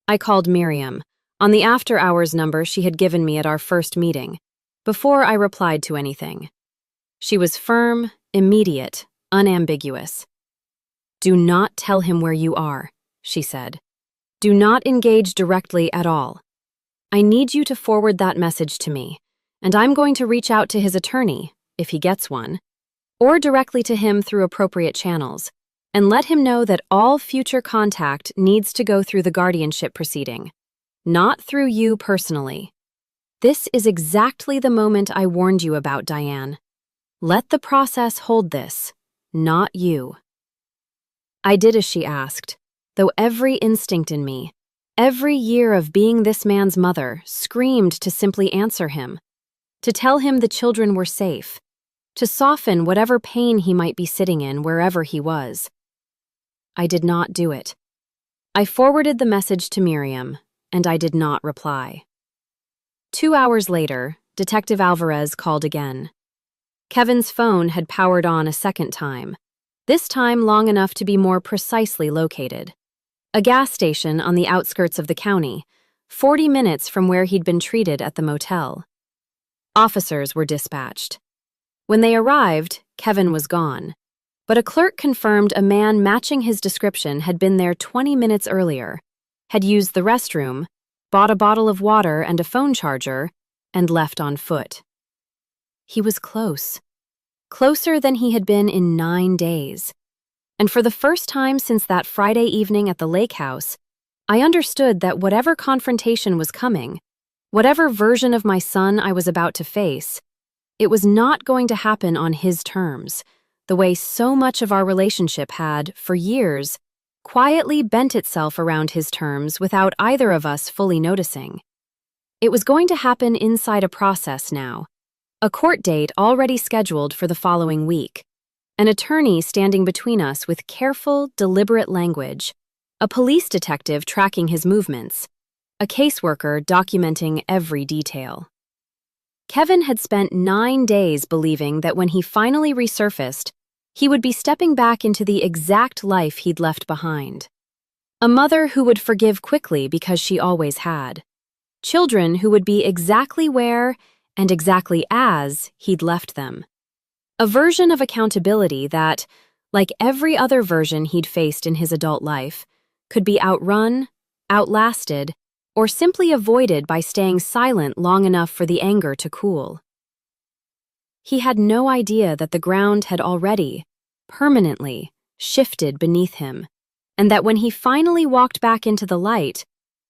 A: I called Miriam, on the after-hours number she had given me at our first meeting, before I replied to anything. She was firm, immediate, unambiguous. "Do not tell him where you are," she said. "Do not engage directly at all. I need you to forward that message to me, and I'm going to reach out to his attorney, if he gets one, or directly to him through appropriate channels, and let him know that all future contact needs to go through the guardianship proceeding, not through you personally. This is exactly the moment I warned you about, Diane. Let the process hold this, not you." I did as she asked, though every instinct in me, every year of being this man's mother, screamed to simply answer him, to tell him the children were safe, to soften whatever pain he might be sitting in wherever he was. I did not do it. I forwarded the message to Miriam, and I did not reply. 2 hours later, Detective Alvarez called again. Kevin's phone had powered on a second time, this time long enough to be more precisely located. A gas station on the outskirts of the county, 40 minutes from where he'd been treated at the motel. Officers were dispatched. When they arrived, Kevin was gone, but a clerk confirmed a man matching his description had been there 20 minutes earlier, had used the restroom, bought a bottle of water and a phone charger, and left on foot. He was close. Closer than he had been in 9 days. And for the first time since that Friday evening at the lake house, I understood that whatever confrontation was coming, whatever version of my son I was about to face, it was not going to happen on his terms, the way so much of our relationship had, for years, quietly bent itself around his terms without either of us fully noticing. It was going to happen inside a process now, a court date already scheduled for the following week, an attorney standing between us with careful, deliberate language, a police detective tracking his movements, a caseworker documenting every detail. Kevin had spent 9 days believing that when he finally resurfaced, he would be stepping back into the exact life he'd left behind. A mother who would forgive quickly because she always had. Children who would be exactly where and exactly as he'd left them. A version of accountability that, like every other version he'd faced in his adult life, could be outrun, outlasted, or simply avoided by staying silent long enough for the anger to cool. He had no idea that the ground had already, permanently, shifted beneath him, and that when he finally walked back into the light,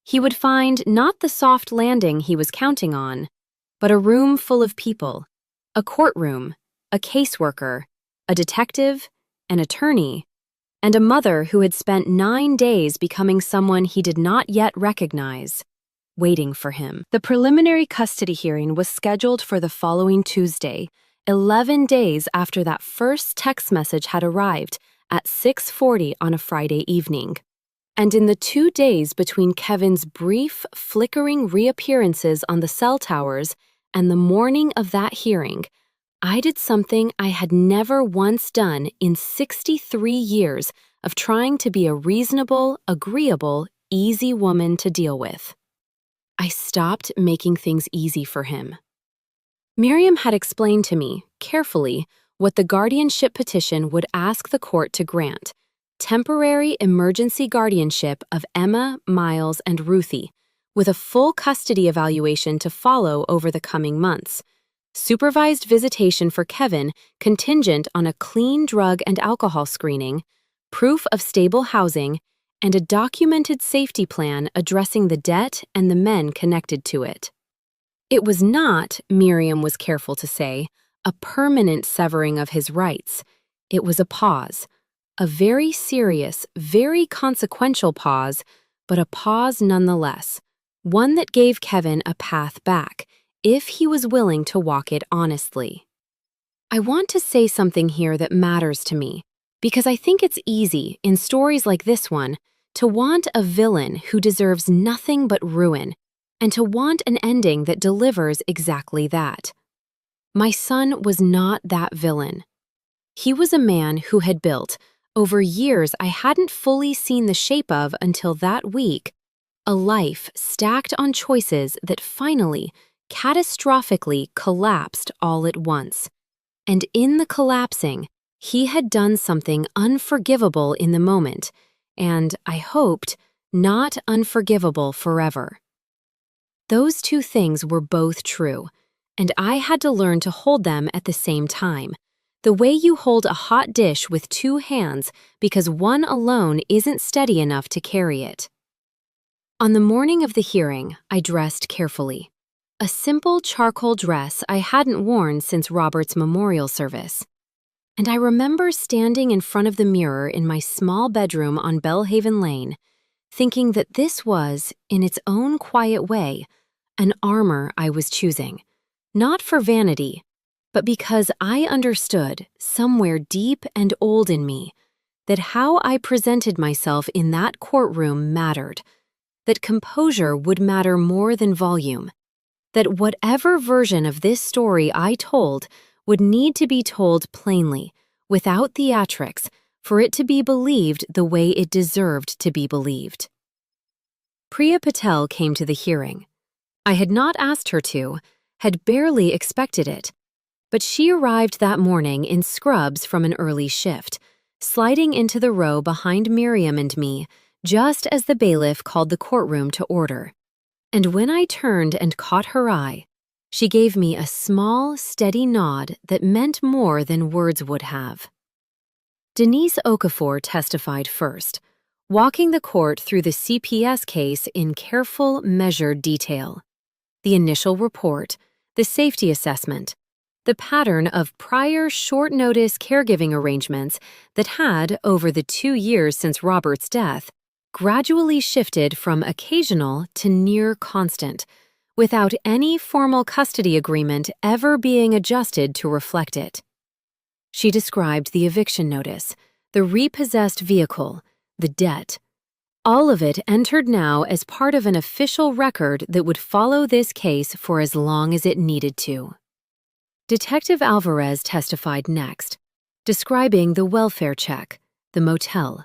A: he would find not the soft landing he was counting on, but a room full of people, a courtroom, a caseworker, a detective, an attorney, and a mother who had spent 9 days becoming someone he did not yet recognize, waiting for him. The preliminary custody hearing was scheduled for the following Tuesday, 11 days after that first text message had arrived at 6:40 on a Friday evening. And in the 2 days between Kevin's brief, flickering reappearances on the cell towers and the morning of that hearing, I did something I had never once done in 63 years of trying to be a reasonable, agreeable, easy woman to deal with. I stopped making things easy for him. Miriam had explained to me, carefully, what the guardianship petition would ask the court to grant: temporary emergency guardianship of Emma, Miles, and Ruthie, with a full custody evaluation to follow over the coming months. Supervised visitation for Kevin contingent on a clean drug and alcohol screening, proof of stable housing, and a documented safety plan addressing the debt and the men connected to it. It was not, Miriam was careful to say, a permanent severing of his rights. It was a pause, a very serious, very consequential pause, but a pause nonetheless, one that gave Kevin a path back, if he was willing to walk it honestly. I want to say something here that matters to me, because I think it's easy, in stories like this one, to want a villain who deserves nothing but ruin, and to want an ending that delivers exactly that. My son was not that villain. He was a man who had built, over years I hadn't fully seen the shape of until that week, a life stacked on choices that finally, catastrophically collapsed all at once. And in the collapsing, he had done something unforgivable in the moment, and, I hoped, not unforgivable forever. Those two things were both true, and I had to learn to hold them at the same time, the way you hold a hot dish with 2 hands because one alone isn't steady enough to carry it. On the morning of the hearing, I dressed carefully. A simple charcoal dress I hadn't worn since Robert's memorial service. And I remember standing in front of the mirror in my small bedroom on Belhaven Lane, thinking that this was, in its own quiet way, an armor I was choosing, not for vanity, but because I understood, somewhere deep and old in me, that how I presented myself in that courtroom mattered, that composure would matter more than volume, that whatever version of this story I told would need to be told plainly, without theatrics, for it to be believed the way it deserved to be believed. Priya Patel came to the hearing. I had not asked her to, had barely expected it, but she arrived that morning in scrubs from an early shift, sliding into the row behind Miriam and me, just as the bailiff called the courtroom to order. And when I turned and caught her eye, she gave me a small, steady nod that meant more than words would have. Denise Okafor testified first, walking the court through the CPS case in careful, measured detail. The initial report, the safety assessment, the pattern of prior short-notice caregiving arrangements that had, over the 2 years since Robert's death, gradually shifted from occasional to near constant, without any formal custody agreement ever being adjusted to reflect it. She described the eviction notice, the repossessed vehicle, the debt. All of it entered now as part of an official record that would follow this case for as long as it needed to. Detective Alvarez testified next, describing the welfare check, the motel,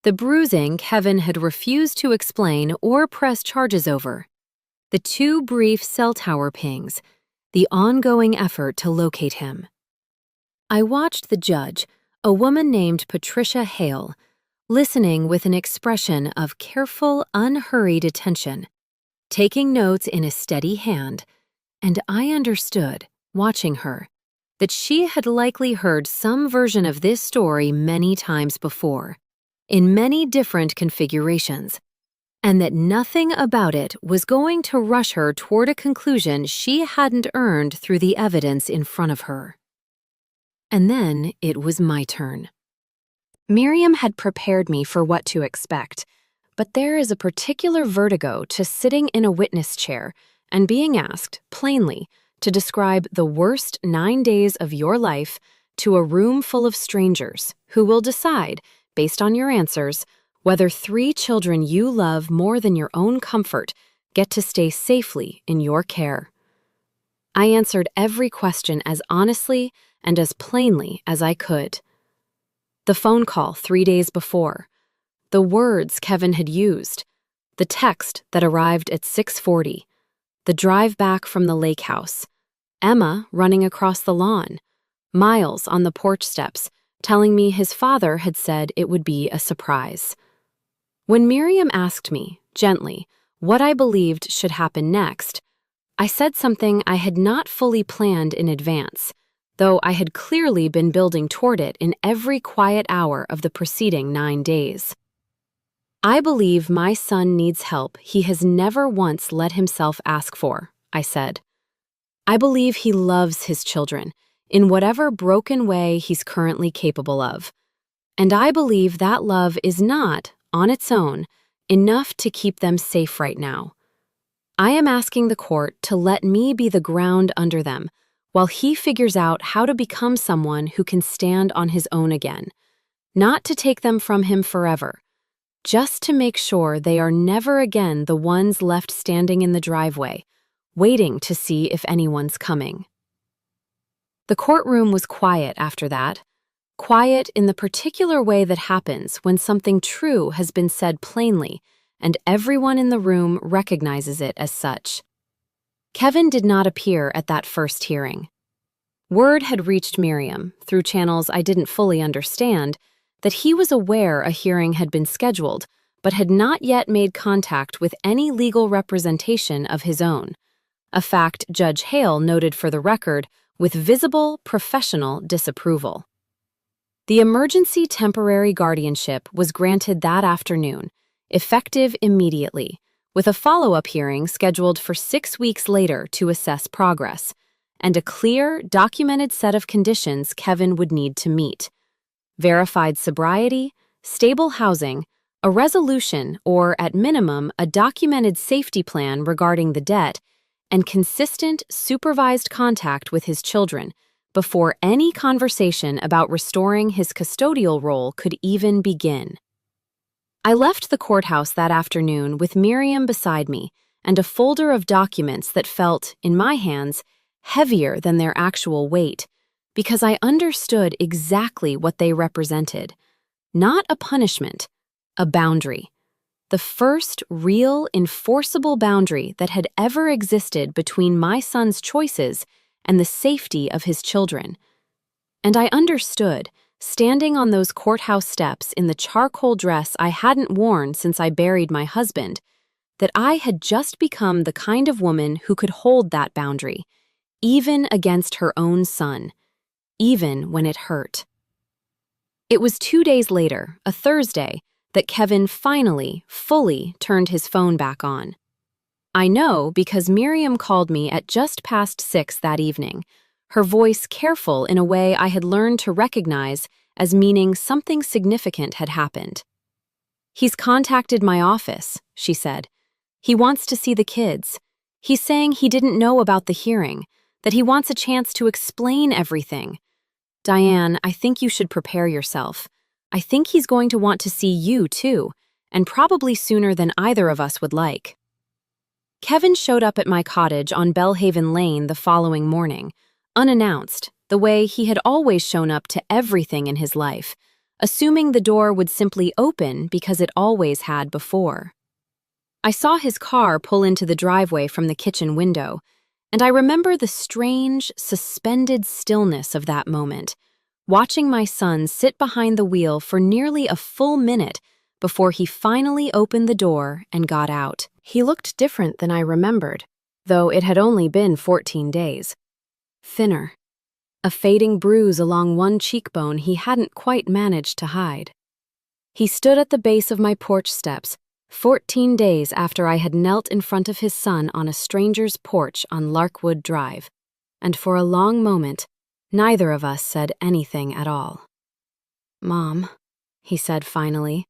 A: the bruising Kevin had refused to explain or press charges over, the 2 brief cell tower pings, the ongoing effort to locate him. I watched the judge, a woman named Patricia Hale, listening with an expression of careful, unhurried attention, taking notes in a steady hand, and I understood, watching her, that she had likely heard some version of this story many times before, in many different configurations, and that nothing about it was going to rush her toward a conclusion she hadn't earned through the evidence in front of her. And then it was my turn. Miriam had prepared me for what to expect, but there is a particular vertigo to sitting in a witness chair and being asked, plainly, to describe the worst 9 days of your life to a room full of strangers who will decide, based on your answers, whether 3 children you love more than your own comfort get to stay safely in your care. I answered every question as honestly and as plainly as I could. The phone call 3 days before, the words Kevin had used, the text that arrived at 6:40, the drive back from the lake house, Emma running across the lawn, Miles on the porch steps telling me his father had said it would be a surprise. When Miriam asked me, gently, what I believed should happen next, I said something I had not fully planned in advance, though I had clearly been building toward it in every quiet hour of the preceding 9 days. I believe my son needs help he has never once let himself ask for, I said. I believe he loves his children, in whatever broken way he's currently capable of. And I believe that love is not, on its own, enough to keep them safe right now. I am asking the court to let me be the ground under them, while he figures out how to become someone who can stand on his own again, not to take them from him forever, just to make sure they are never again the ones left standing in the driveway, waiting to see if anyone's coming. The courtroom was quiet after that, quiet in the particular way that happens when something true has been said plainly and everyone in the room recognizes it as such. Kevin did not appear at that first hearing. Word had reached Miriam, through channels I didn't fully understand, that he was aware a hearing had been scheduled, but had not yet made contact with any legal representation of his own, a fact Judge Hale noted for the record with visible, professional disapproval. The emergency temporary guardianship was granted that afternoon, effective immediately, with a follow-up hearing scheduled for 6 weeks later to assess progress, and a clear, documented set of conditions Kevin would need to meet: verified sobriety, stable housing, a resolution or, at minimum, a documented safety plan regarding the debt, and consistent, supervised contact with his children before any conversation about restoring his custodial role could even begin. I left the courthouse that afternoon with Miriam beside me and a folder of documents that felt, in my hands, heavier than their actual weight, because I understood exactly what they represented. Not a punishment, a boundary. The first real, enforceable boundary that had ever existed between my son's choices and the safety of his children. And I understood, standing on those courthouse steps in the charcoal dress I hadn't worn since I buried my husband, that I had just become the kind of woman who could hold that boundary, even against her own son, even when it hurt. It was 2 days later, a Thursday, that Kevin finally, fully turned his phone back on. I know because Miriam called me at just past 6 that evening, her voice careful in a way I had learned to recognize as meaning something significant had happened. "He's contacted my office," she said. "He wants to see the kids. He's saying he didn't know about the hearing, that he wants a chance to explain everything. Diane, I think you should prepare yourself. I think he's going to want to see you, too, and probably sooner than either of us would like." Kevin showed up at my cottage on Belhaven Lane the following morning, unannounced, the way he had always shown up to everything in his life, assuming the door would simply open because it always had before. I saw his car pull into the driveway from the kitchen window, and I remember the strange, suspended stillness of that moment, watching my son sit behind the wheel for nearly a full minute before he finally opened the door and got out. He looked different than I remembered, though it had only been 14 days. Thinner, a fading bruise along one cheekbone he hadn't quite managed to hide. He stood at the base of my porch steps, 14 days after I had knelt in front of his son on a stranger's porch on Larkwood Drive, and for a long moment, neither of us said anything at all. "Mom," he said finally,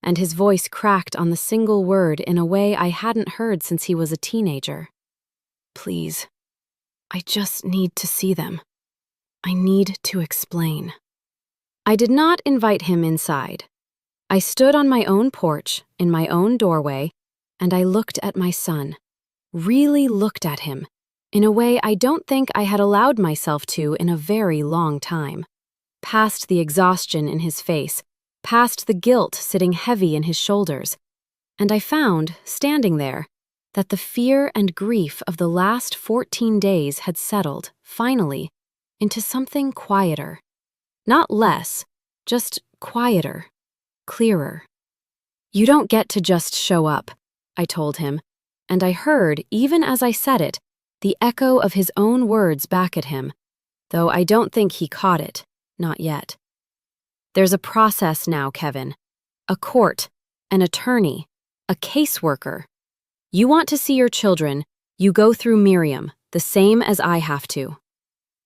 A: and his voice cracked on the single word in a way I hadn't heard since he was a teenager. "Please, I just need to see them. I need to explain." I did not invite him inside. I stood on my own porch, in my own doorway, and I looked at my son, really looked at him, in a way I don't think I had allowed myself to in a very long time. Past the exhaustion in his face, past the guilt sitting heavy in his shoulders, and I found, standing there, that the fear and grief of the last 14 days had settled, finally, into something quieter. Not less, just quieter, clearer. "You don't get to just show up," I told him, and I heard, even as I said it, the echo of his own words back at him, though I don't think he caught it, not yet. "There's a process now, Kevin. A court, an attorney, a caseworker. You want to see your children, you go through Miriam, the same as I have to."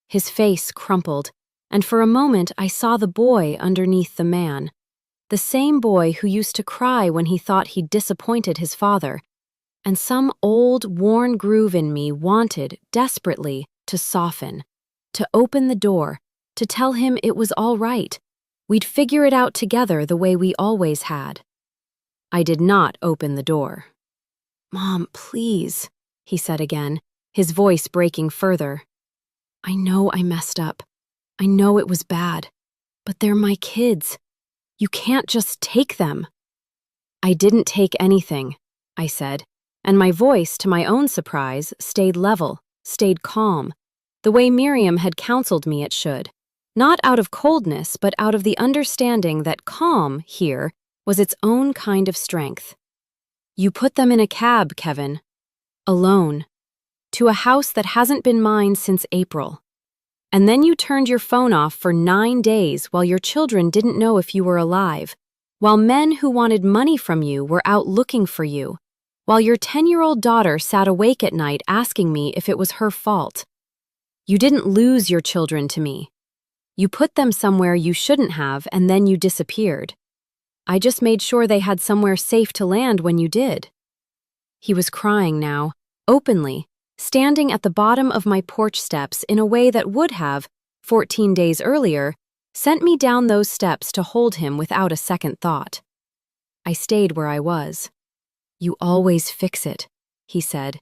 A: His face crumpled, and for a moment I saw the boy underneath the man. The same boy who used to cry when he thought he'd disappointed his father, and some old, worn groove in me wanted, desperately, to soften, to open the door, to tell him it was all right. We'd figure it out together the way we always had. I did not open the door. "Mom, please," he said again, his voice breaking further. "I know I messed up. I know it was bad. But they're my kids. You can't just take them." "I didn't take anything," I said, and my voice, to my own surprise, stayed level, stayed calm, the way Miriam had counseled me it should. Not out of coldness, but out of the understanding that calm, here, was its own kind of strength. "You put them in a cab, Kevin. Alone. To a house that hasn't been mine since April. And then you turned your phone off for 9 days while your children didn't know if you were alive, while men who wanted money from you were out looking for you, while your 10-year-old daughter sat awake at night asking me if it was her fault. You didn't lose your children to me. You put them somewhere you shouldn't have, and then you disappeared. I just made sure they had somewhere safe to land when you did." He was crying now, openly, standing at the bottom of my porch steps in a way that would have, 14 days earlier, sent me down those steps to hold him without a second thought. I stayed where I was. "You always fix it," he said,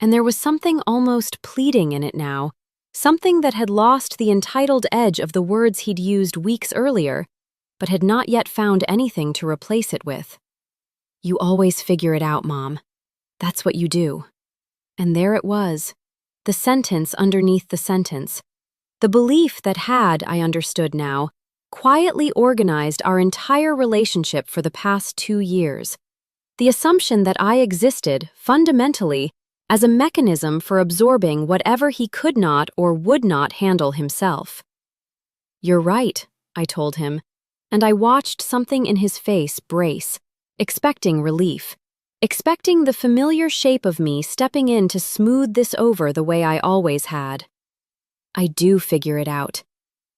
A: and there was something almost pleading in it now, something that had lost the entitled edge of the words he'd used weeks earlier, but had not yet found anything to replace it with. "You always figure it out, Mom. That's what you do." And there it was, the sentence underneath the sentence. The belief that had, I understood now, quietly organized our entire relationship for the past 2 years. The assumption that I existed, fundamentally, as a mechanism for absorbing whatever he could not or would not handle himself. "You're right," I told him, and I watched something in his face brace, expecting relief, expecting the familiar shape of me stepping in to smooth this over the way I always had. "I do figure it out.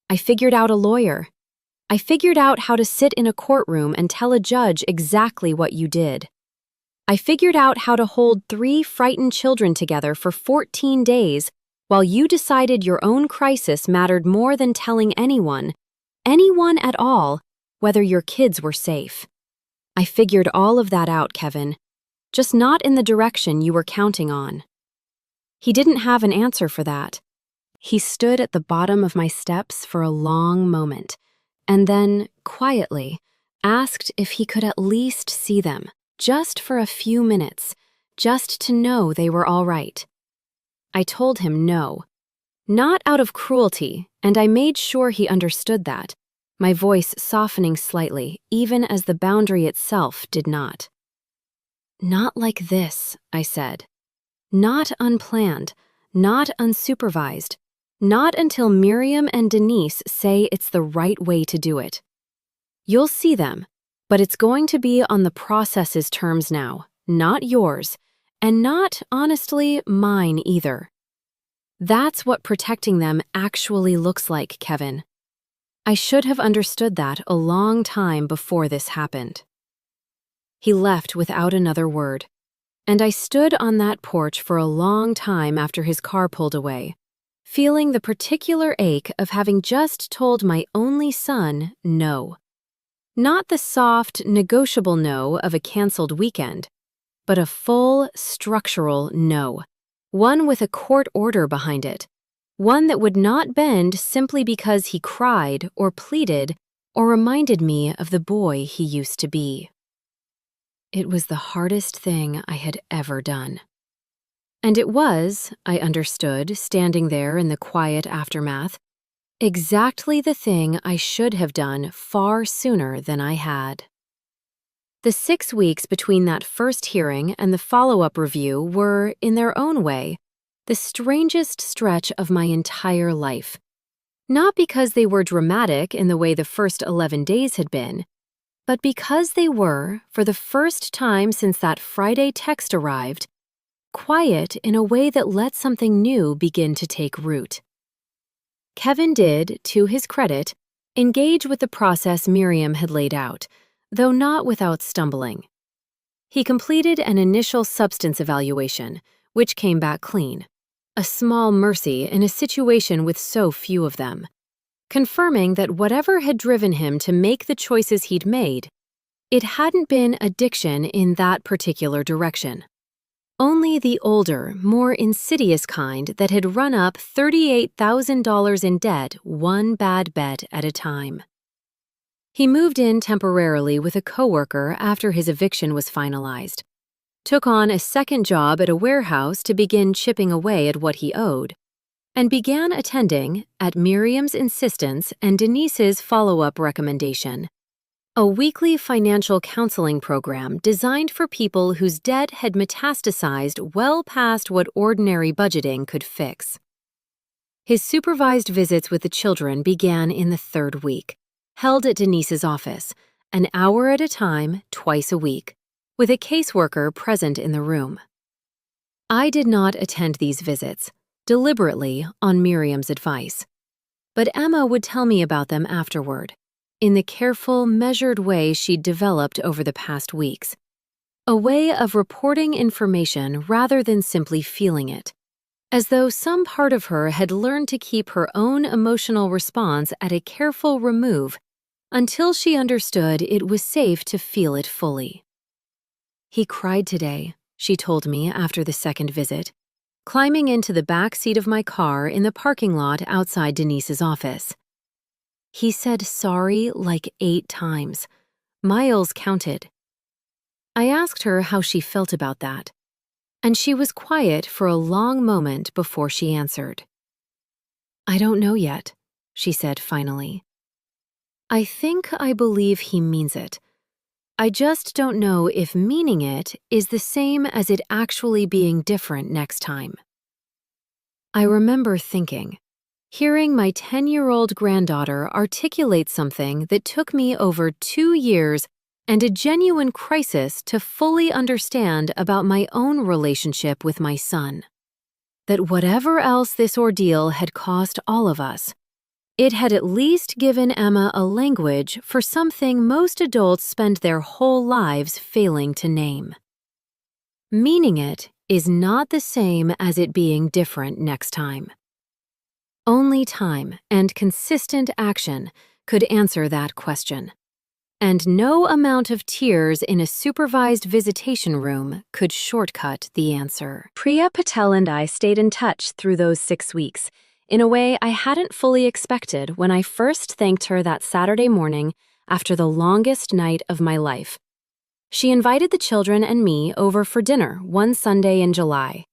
A: I figured out a lawyer. I figured out how to sit in a courtroom and tell a judge exactly what you did. I figured out how to hold 3 frightened children together for 14 days while you decided your own crisis mattered more than telling anyone at all, whether your kids were safe. I figured all of that out, Kevin, just not in the direction you were counting on." He didn't have an answer for that. He stood at the bottom of my steps for a long moment, and then, quietly, asked if he could at least see them, just for a few minutes, just to know they were all right. I told him no. Not out of cruelty, and I made sure he understood that, my voice softening slightly, even as the boundary itself did not. "Not like this," I said. "Not unplanned, not unsupervised, not until Miriam and Denise say it's the right way to do it. You'll see them, but it's going to be on the process's terms now, not yours, and not, honestly, mine either. That's what protecting them actually looks like, Kevin. I should have understood that a long time before this happened." He left without another word, and I stood on that porch for a long time after his car pulled away, feeling the particular ache of having just told my only son no. Not the soft, negotiable no of a canceled weekend, but a full, structural no, one with a court order behind it, one that would not bend simply because he cried or pleaded or reminded me of the boy he used to be. It was the hardest thing I had ever done. And it was, I understood, standing there in the quiet aftermath, exactly the thing I should have done far sooner than I had. The 6 weeks between that first hearing and the follow-up review were, in their own way, the strangest stretch of my entire life. Not because they were dramatic in the way the first 11 days had been, but because they were, for the first time since that Friday text arrived, quiet in a way that let something new begin to take root. Kevin did, to his credit, engage with the process Miriam had laid out, though not without stumbling. He completed an initial substance evaluation, which came back clean, a small mercy in a situation with so few of them, confirming that whatever had driven him to make the choices he'd made, it hadn't been addiction in that particular direction. Only the older, more insidious kind that had run up $38,000 in debt one bad bet at a time. He moved in temporarily with a coworker after his eviction was finalized, took on a second job at a warehouse to begin chipping away at what he owed, and began attending, at Miriam's insistence and Denise's follow-up recommendation, a weekly financial counseling program designed for people whose debt had metastasized well past what ordinary budgeting could fix. His supervised visits with the children began in the 3rd week, held at Denise's office, an hour at a time, twice a week, with a caseworker present in the room. I did not attend these visits, deliberately on Miriam's advice, but Emma would tell me about them afterward, in the careful, measured way she'd developed over the past weeks, a way of reporting information rather than simply feeling it, as though some part of her had learned to keep her own emotional response at a careful remove until she understood it was safe to feel it fully. "He cried today," she told me after the second visit, climbing into the back seat of my car in the parking lot outside Denise's office. He said sorry like 8 times. Miles counted. I asked her how she felt about that, and she was quiet for a long moment before she answered. I don't know yet, she said finally. I think I believe he means it. I just don't know if meaning it is the same as it actually being different next time. I remember hearing my 10-year-old granddaughter articulate something that took me over 2 years and a genuine crisis to fully understand about my own relationship with my son. That whatever else this ordeal had cost all of us, it had at least given Emma a language for something most adults spend their whole lives failing to name. Meaning it is not the same as it being different next time. Only time and consistent action could answer that question, and no amount of tears in a supervised visitation room could shortcut the answer. Priya Patel and I stayed in touch through those 6 weeks, in a way I hadn't fully expected when I first thanked her that Saturday morning after the longest night of my life. She invited the children and me over for dinner one Sunday in July.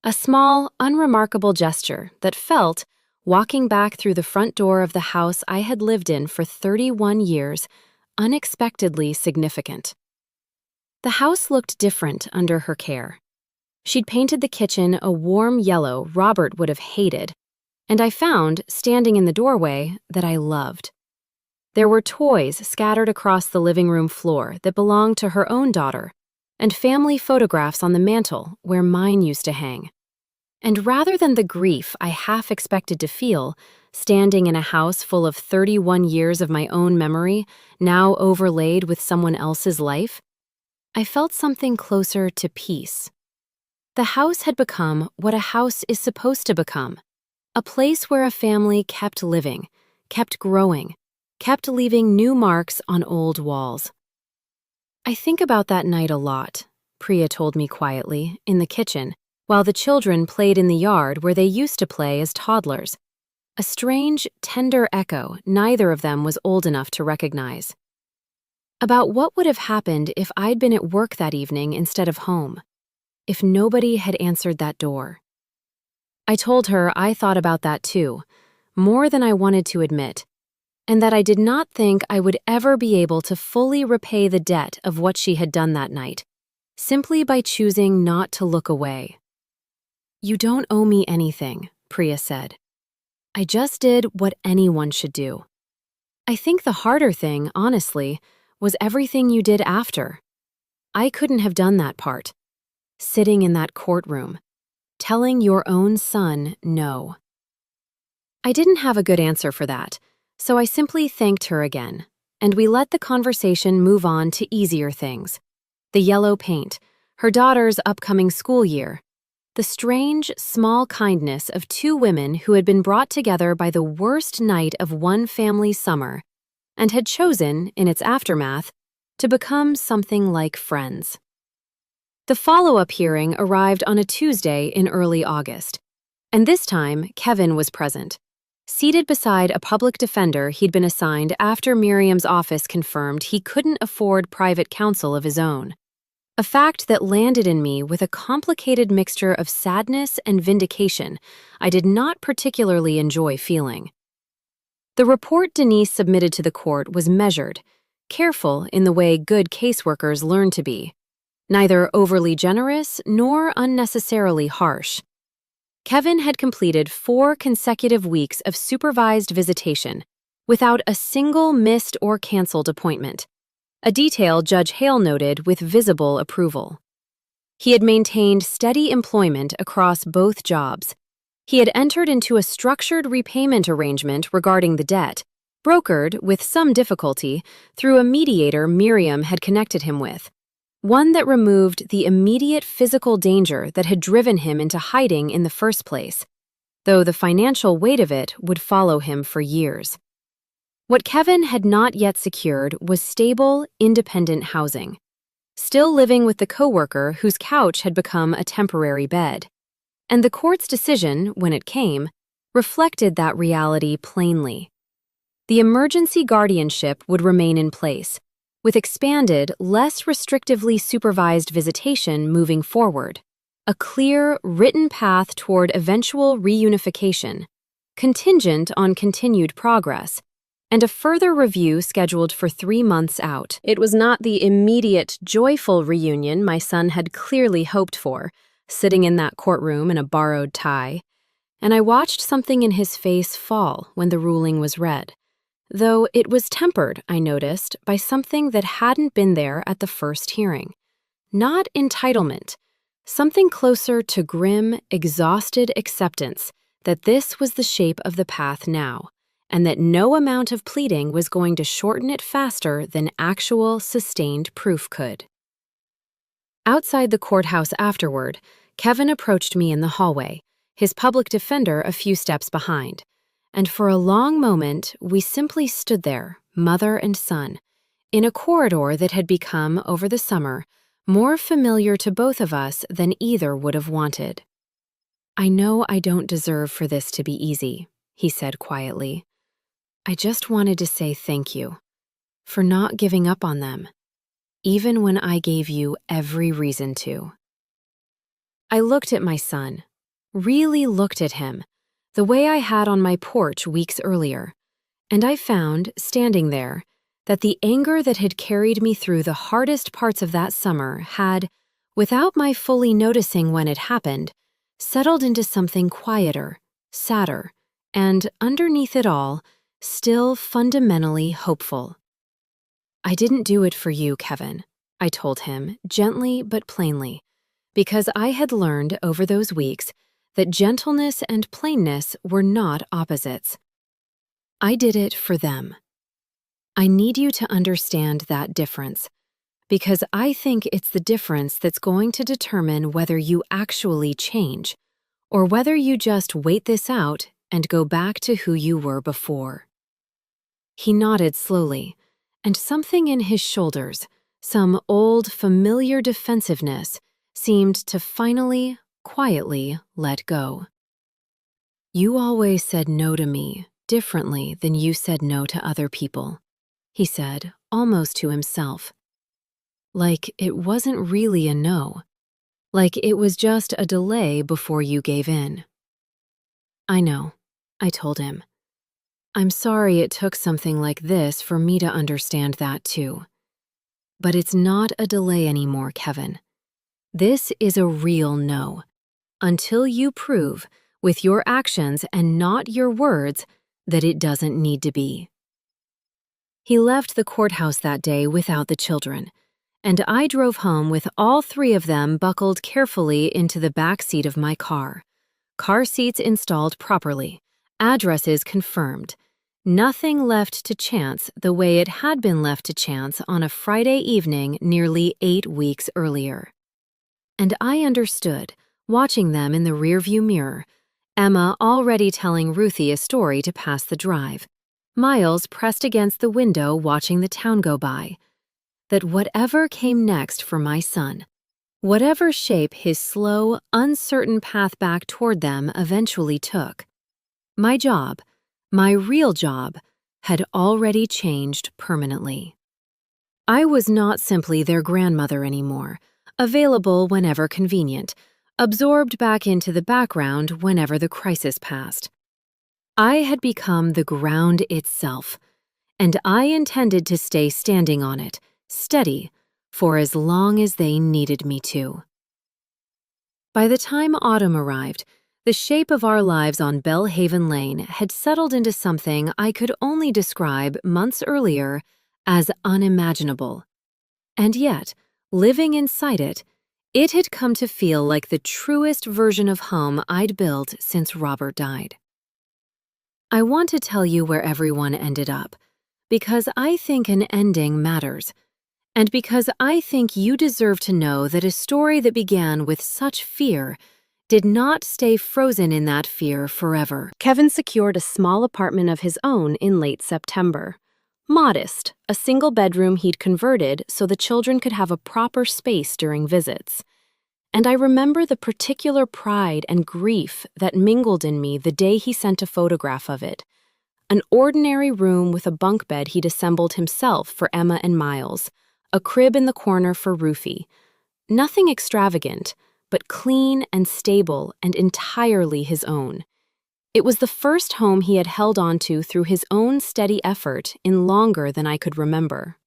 A: A small, unremarkable gesture that felt, walking back through the front door of the house I had lived in for 31 years, unexpectedly significant. The house looked different under her care. She'd painted the kitchen a warm yellow Robert would have hated, and I found, standing in the doorway, that I loved. There were toys scattered across the living room floor that belonged to her own daughter, and family photographs on the mantel where mine used to hang. And rather than the grief I half expected to feel, standing in a house full of 31 years of my own memory, now overlaid with someone else's life, I felt something closer to peace. The house had become what a house is supposed to become, a place where a family kept living, kept growing, kept leaving new marks on old walls. I think about that night a lot, Priya told me quietly, in the kitchen, while the children played in the yard where they used to play as toddlers. A strange, tender echo neither of them was old enough to recognize. About what would have happened if I'd been at work that evening instead of home, if nobody had answered that door. I told her I thought about that too, more than I wanted to admit, and that I did not think I would ever be able to fully repay the debt of what she had done that night, simply by choosing not to look away. You don't owe me anything, Priya said. I just did what anyone should do. I think the harder thing, honestly, was everything you did after. I couldn't have done that part. Sitting in that courtroom, telling your own son no. I didn't have a good answer for that, so I simply thanked her again, and we let the conversation move on to easier things. The yellow paint, her daughter's upcoming school year, the strange, small kindness of 2 women who had been brought together by the worst night of one family's summer and had chosen, in its aftermath, to become something like friends. The follow-up hearing arrived on a Tuesday in early August, and this time Kevin was present, seated beside a public defender he'd been assigned after Miriam's office confirmed he couldn't afford private counsel of his own. A fact that landed in me with a complicated mixture of sadness and vindication I did not particularly enjoy feeling. The report Denise submitted to the court was measured, careful in the way good caseworkers learn to be, neither overly generous nor unnecessarily harsh. Kevin had completed 4 consecutive weeks of supervised visitation without a single missed or canceled appointment, a detail Judge Hale noted with visible approval. He had maintained steady employment across both jobs. He had entered into a structured repayment arrangement regarding the debt, brokered, with some difficulty, through a mediator Miriam had connected him with, one that removed the immediate physical danger that had driven him into hiding in the first place, though the financial weight of it would follow him for years. What Kevin had not yet secured was stable, independent housing. still living with the coworker whose couch had become a temporary bed. And the court's decision, when it came, reflected that reality plainly. The emergency guardianship would remain in place, with expanded, less restrictively supervised visitation moving forward, a clear, written path toward eventual reunification, contingent on continued progress, and a further review scheduled for 3 months out. It was not the immediate, joyful reunion my son had clearly hoped for, sitting in that courtroom in a borrowed tie, and I watched something in his face fall when the ruling was read, though it was tempered, I noticed, by something that hadn't been there at the first hearing. Not entitlement, something closer to grim, exhausted acceptance that this was the shape of the path now, and that no amount of pleading was going to shorten it faster than actual, sustained proof could. Outside the courthouse afterward, Kevin approached me in the hallway, his public defender a few steps behind, and for a long moment we simply stood there, mother and son, in a corridor that had become, over the summer, more familiar to both of us than either would have wanted. "I know I don't deserve for this to be easy," he said quietly. "I just wanted to say thank you for not giving up on them, even when I gave you every reason to." I looked at my son, really looked at him, the way I had on my porch weeks earlier, and I found, standing there, that the anger that had carried me through the hardest parts of that summer had, without my fully noticing when it happened, settled into something quieter, sadder, and, underneath it all, still fundamentally hopeful. "I didn't do it for you, Kevin," I told him, gently but plainly, because I had learned over those weeks that gentleness and plainness were not opposites. "I did it for them. I need you to understand that difference, because I think it's the difference that's going to determine whether you actually change, or whether you just wait this out and go back to who you were before." He nodded slowly, and something in his shoulders, some old, familiar defensiveness, seemed to finally, quietly let go. "You always said no to me, differently than you said no to other people," he said, almost to himself. "Like it wasn't really a no. Like it was just a delay before you gave in." "I know," I told him. "I'm sorry it took something like this for me to understand that too. But it's not a delay anymore, Kevin. This is a real no. Until you prove, with your actions and not your words, that it doesn't need to be." He left the courthouse that day without the children, and I drove home with all 3 of them buckled carefully into the back seat of my car. Car seats installed properly, addresses confirmed, nothing left to chance the way it had been left to chance on a Friday evening nearly 8 weeks earlier. And I understood, watching them in the rearview mirror, Emma already telling Ruthie a story to pass the drive, Miles pressed against the window watching the town go by, that whatever came next for my son, whatever shape his slow, uncertain path back toward them eventually took, my job, my real job, had already changed permanently. I was not simply their grandmother anymore, available whenever convenient, absorbed back into the background whenever the crisis passed. I had become the ground itself, and I intended to stay standing on it, steady, for as long as they needed me to. By the time autumn arrived, the shape of our lives on Bellhaven Lane had settled into something I could only describe months earlier as unimaginable. And yet, living inside it, it had come to feel like the truest version of home I'd built since Robert died. I want to tell you where everyone ended up, because I think an ending matters, and because I think you deserve to know that a story that began with such fear did not stay frozen in that fear forever. Kevin secured a small apartment of his own in late September. Modest, a single bedroom he'd converted so the children could have a proper space during visits. And I remember the particular pride and grief that mingled in me the day he sent a photograph of it. An ordinary room with a bunk bed he'd assembled himself for Emma and Miles, a crib in the corner for Ruthie. Nothing extravagant, but clean and stable and entirely his own. It was the first home he had held on to through his own steady effort in longer than I could remember.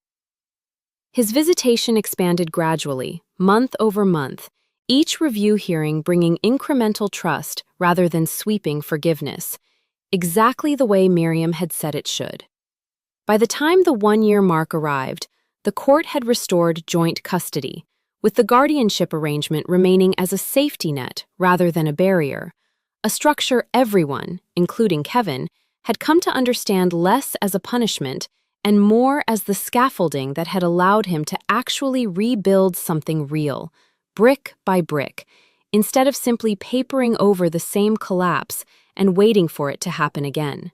A: His visitation expanded gradually, month over month, each review hearing bringing incremental trust rather than sweeping forgiveness, exactly the way Miriam had said it should. By the time the one-year mark arrived, the court had restored joint custody, with the guardianship arrangement remaining as a safety net rather than a barrier, a structure everyone, including Kevin, had come to understand less as a punishment and more as the scaffolding that had allowed him to actually rebuild something real, brick by brick, instead of simply papering over the same collapse and waiting for it to happen again.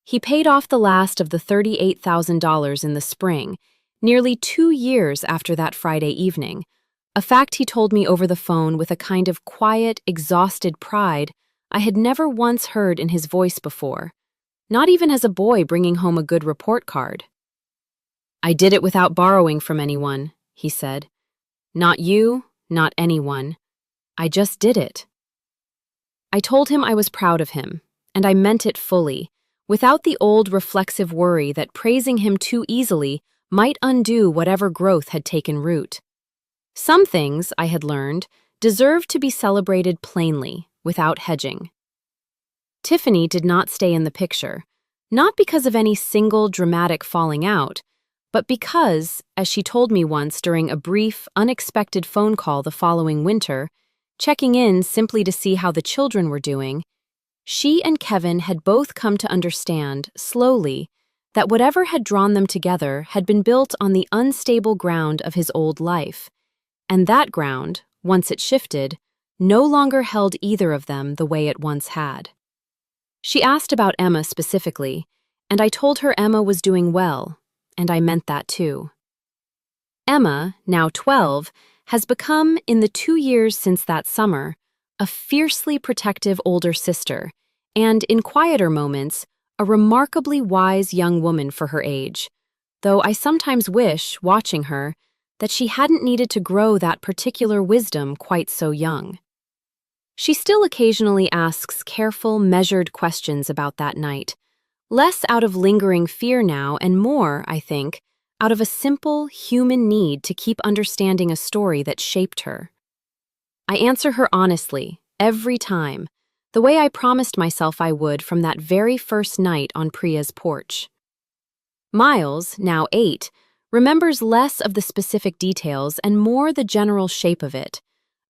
A: He paid off the last of the $38,000 in the spring, nearly 2 years after that Friday evening, a fact he told me over the phone with a kind of quiet, exhausted pride I had never once heard in his voice before, not even as a boy bringing home a good report card. "I did it without borrowing from anyone," he said. "Not you, not anyone. I just did it." I told him I was proud of him, and I meant it fully, without the old reflexive worry that praising him too easily might undo whatever growth had taken root. Some things, I had learned, deserved to be celebrated plainly, without hedging. Tiffany did not stay in the picture, not because of any single dramatic falling out, but because, as she told me once during a brief, unexpected phone call the following winter, checking in simply to see how the children were doing, she and Kevin had both come to understand, slowly, that whatever had drawn them together had been built on the unstable ground of his old life, and that ground, once it shifted, no longer held either of them the way it once had. She asked about Emma specifically, and I told her Emma was doing well, and I meant that too. Emma, now 12, has become, in the 2 years since that summer, a fiercely protective older sister, and, in quieter moments, a remarkably wise young woman for her age, though I sometimes wish, watching her, that she hadn't needed to grow that particular wisdom quite so young. She still occasionally asks careful, measured questions about that night, less out of lingering fear now and more, I think, out of a simple, human need to keep understanding a story that shaped her. I answer her honestly, every time, the way I promised myself I would from that very first night on Priya's porch. Miles, now 8, remembers less of the specific details and more the general shape of it,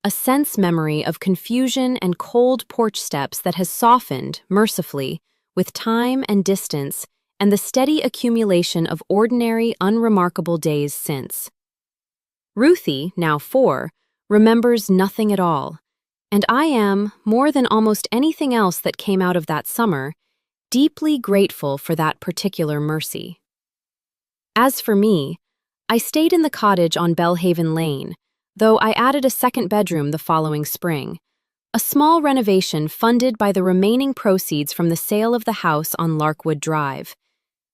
A: a sense memory of confusion and cold porch steps that has softened, mercifully, with time and distance and the steady accumulation of ordinary, unremarkable days since. Ruthie, now 4, remembers nothing at all, and I am, more than almost anything else that came out of that summer, deeply grateful for that particular mercy. As for me, I stayed in the cottage on Belhaven Lane, though I added a second bedroom the following spring, a small renovation funded by the remaining proceeds from the sale of the house on Larkwood Drive,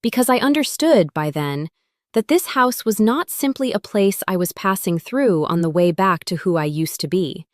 A: because I understood, by then, that this house was not simply a place I was passing through on the way back to who I used to be.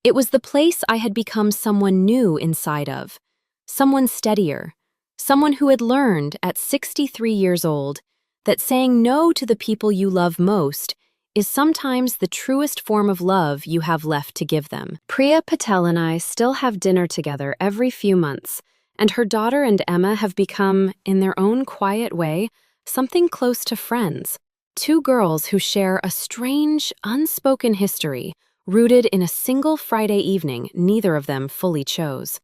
A: It was the place I had become someone new inside of, someone steadier, someone who had learned, at 63 years old, that saying no to the people you love most is sometimes the truest form of love you have left to give them. Priya Patel and I still have dinner together every few months, and her daughter and Emma have become, in their own quiet way, something close to friends. 2 girls who share a strange, unspoken history, rooted in a single Friday evening neither of them fully chose.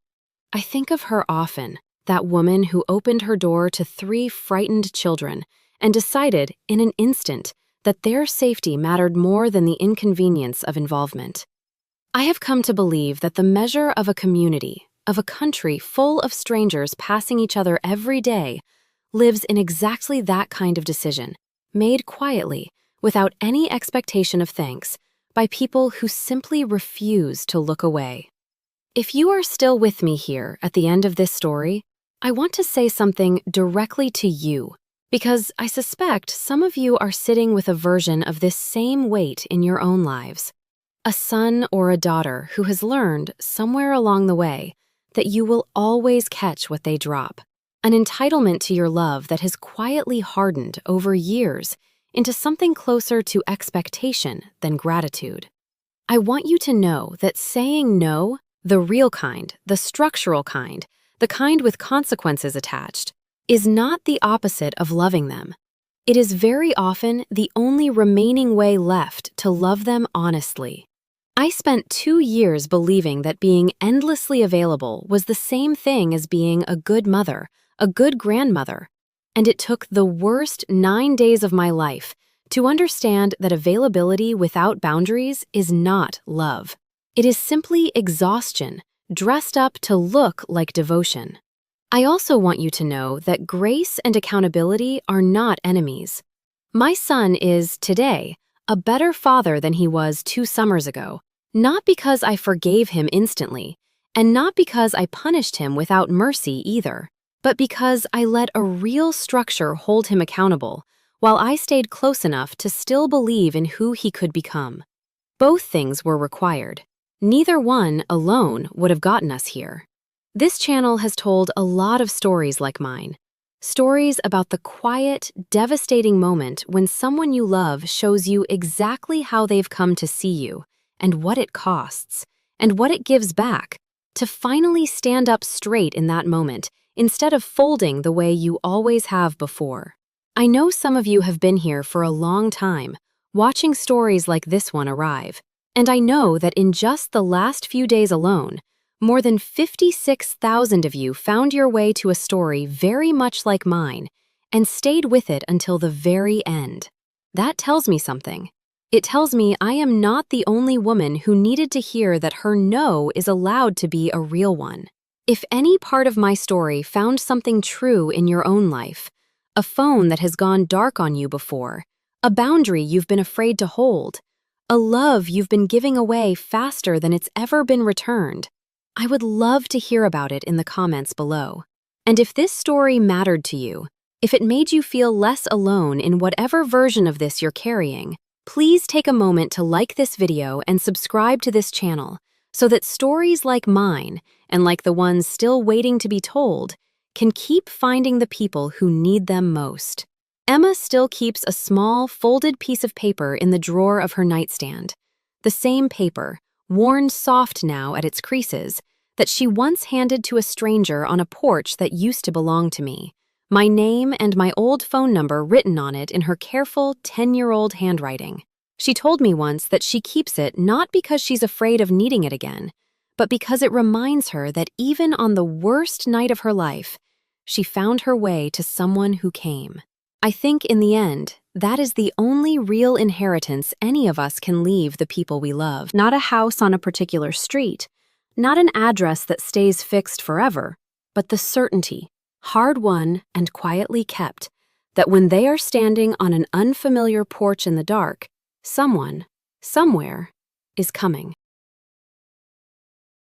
A: I think of her often, that woman who opened her door to 3 frightened children and decided, in an instant, that their safety mattered more than the inconvenience of involvement. I have come to believe that the measure of a community, of a country full of strangers passing each other every day, lives in exactly that kind of decision, made quietly, without any expectation of thanks, by people who simply refuse to look away. If you are still with me here at the end of this story, I want to say something directly to you, because I suspect some of you are sitting with a version of this same weight in your own lives. A son or a daughter who has learned, somewhere along the way, that you will always catch what they drop. An entitlement to your love that has quietly hardened over years into something closer to expectation than gratitude. I want you to know that saying no, the real kind, the structural kind, the kind with consequences attached, is not the opposite of loving them. It is very often the only remaining way left to love them honestly. I spent 2 years believing that being endlessly available was the same thing as being a good mother, a good grandmother, and it took the worst 9 days of my life to understand that availability without boundaries is not love. It is simply exhaustion, dressed up to look like devotion. I also want you to know that grace and accountability are not enemies. My son is, today, a better father than he was 2 summers ago, not because I forgave him instantly, and not because I punished him without mercy either, but because I let a real structure hold him accountable, while I stayed close enough to still believe in who he could become. Both things were required. Neither one alone would have gotten us here. This channel has told a lot of stories like mine. Stories about the quiet, devastating moment when someone you love shows you exactly how they've come to see you, and what it costs, and what it gives back, to finally stand up straight in that moment, instead of folding the way you always have before. I know some of you have been here for a long time, watching stories like this one arrive, and I know that in just the last few days alone, more than 56,000 of you found your way to a story very much like mine and stayed with it until the very end. That tells me something. It tells me I am not the only woman who needed to hear that her no is allowed to be a real one. If any part of my story found something true in your own life, a phone that has gone dark on you before, a boundary you've been afraid to hold, a love you've been giving away faster than it's ever been returned, I would love to hear about it in the comments below. And if this story mattered to you, if it made you feel less alone in whatever version of this you're carrying, please take a moment to like this video and subscribe to this channel so that stories like mine, and like the ones still waiting to be told, can keep finding the people who need them most. Emma still keeps a small, folded piece of paper in the drawer of her nightstand. The same paper, worn soft now at its creases, that she once handed to a stranger on a porch that used to belong to me. My name and my old phone number written on it in her careful 10-year-old handwriting. She told me once that she keeps it not because she's afraid of needing it again, but because it reminds her that even on the worst night of her life, she found her way to someone who came. I think in the end, that is the only real inheritance any of us can leave the people we love. Not a house on a particular street, not an address that stays fixed forever, but the certainty, hard-won and quietly kept, that when they are standing on an unfamiliar porch in the dark, someone, somewhere, is coming.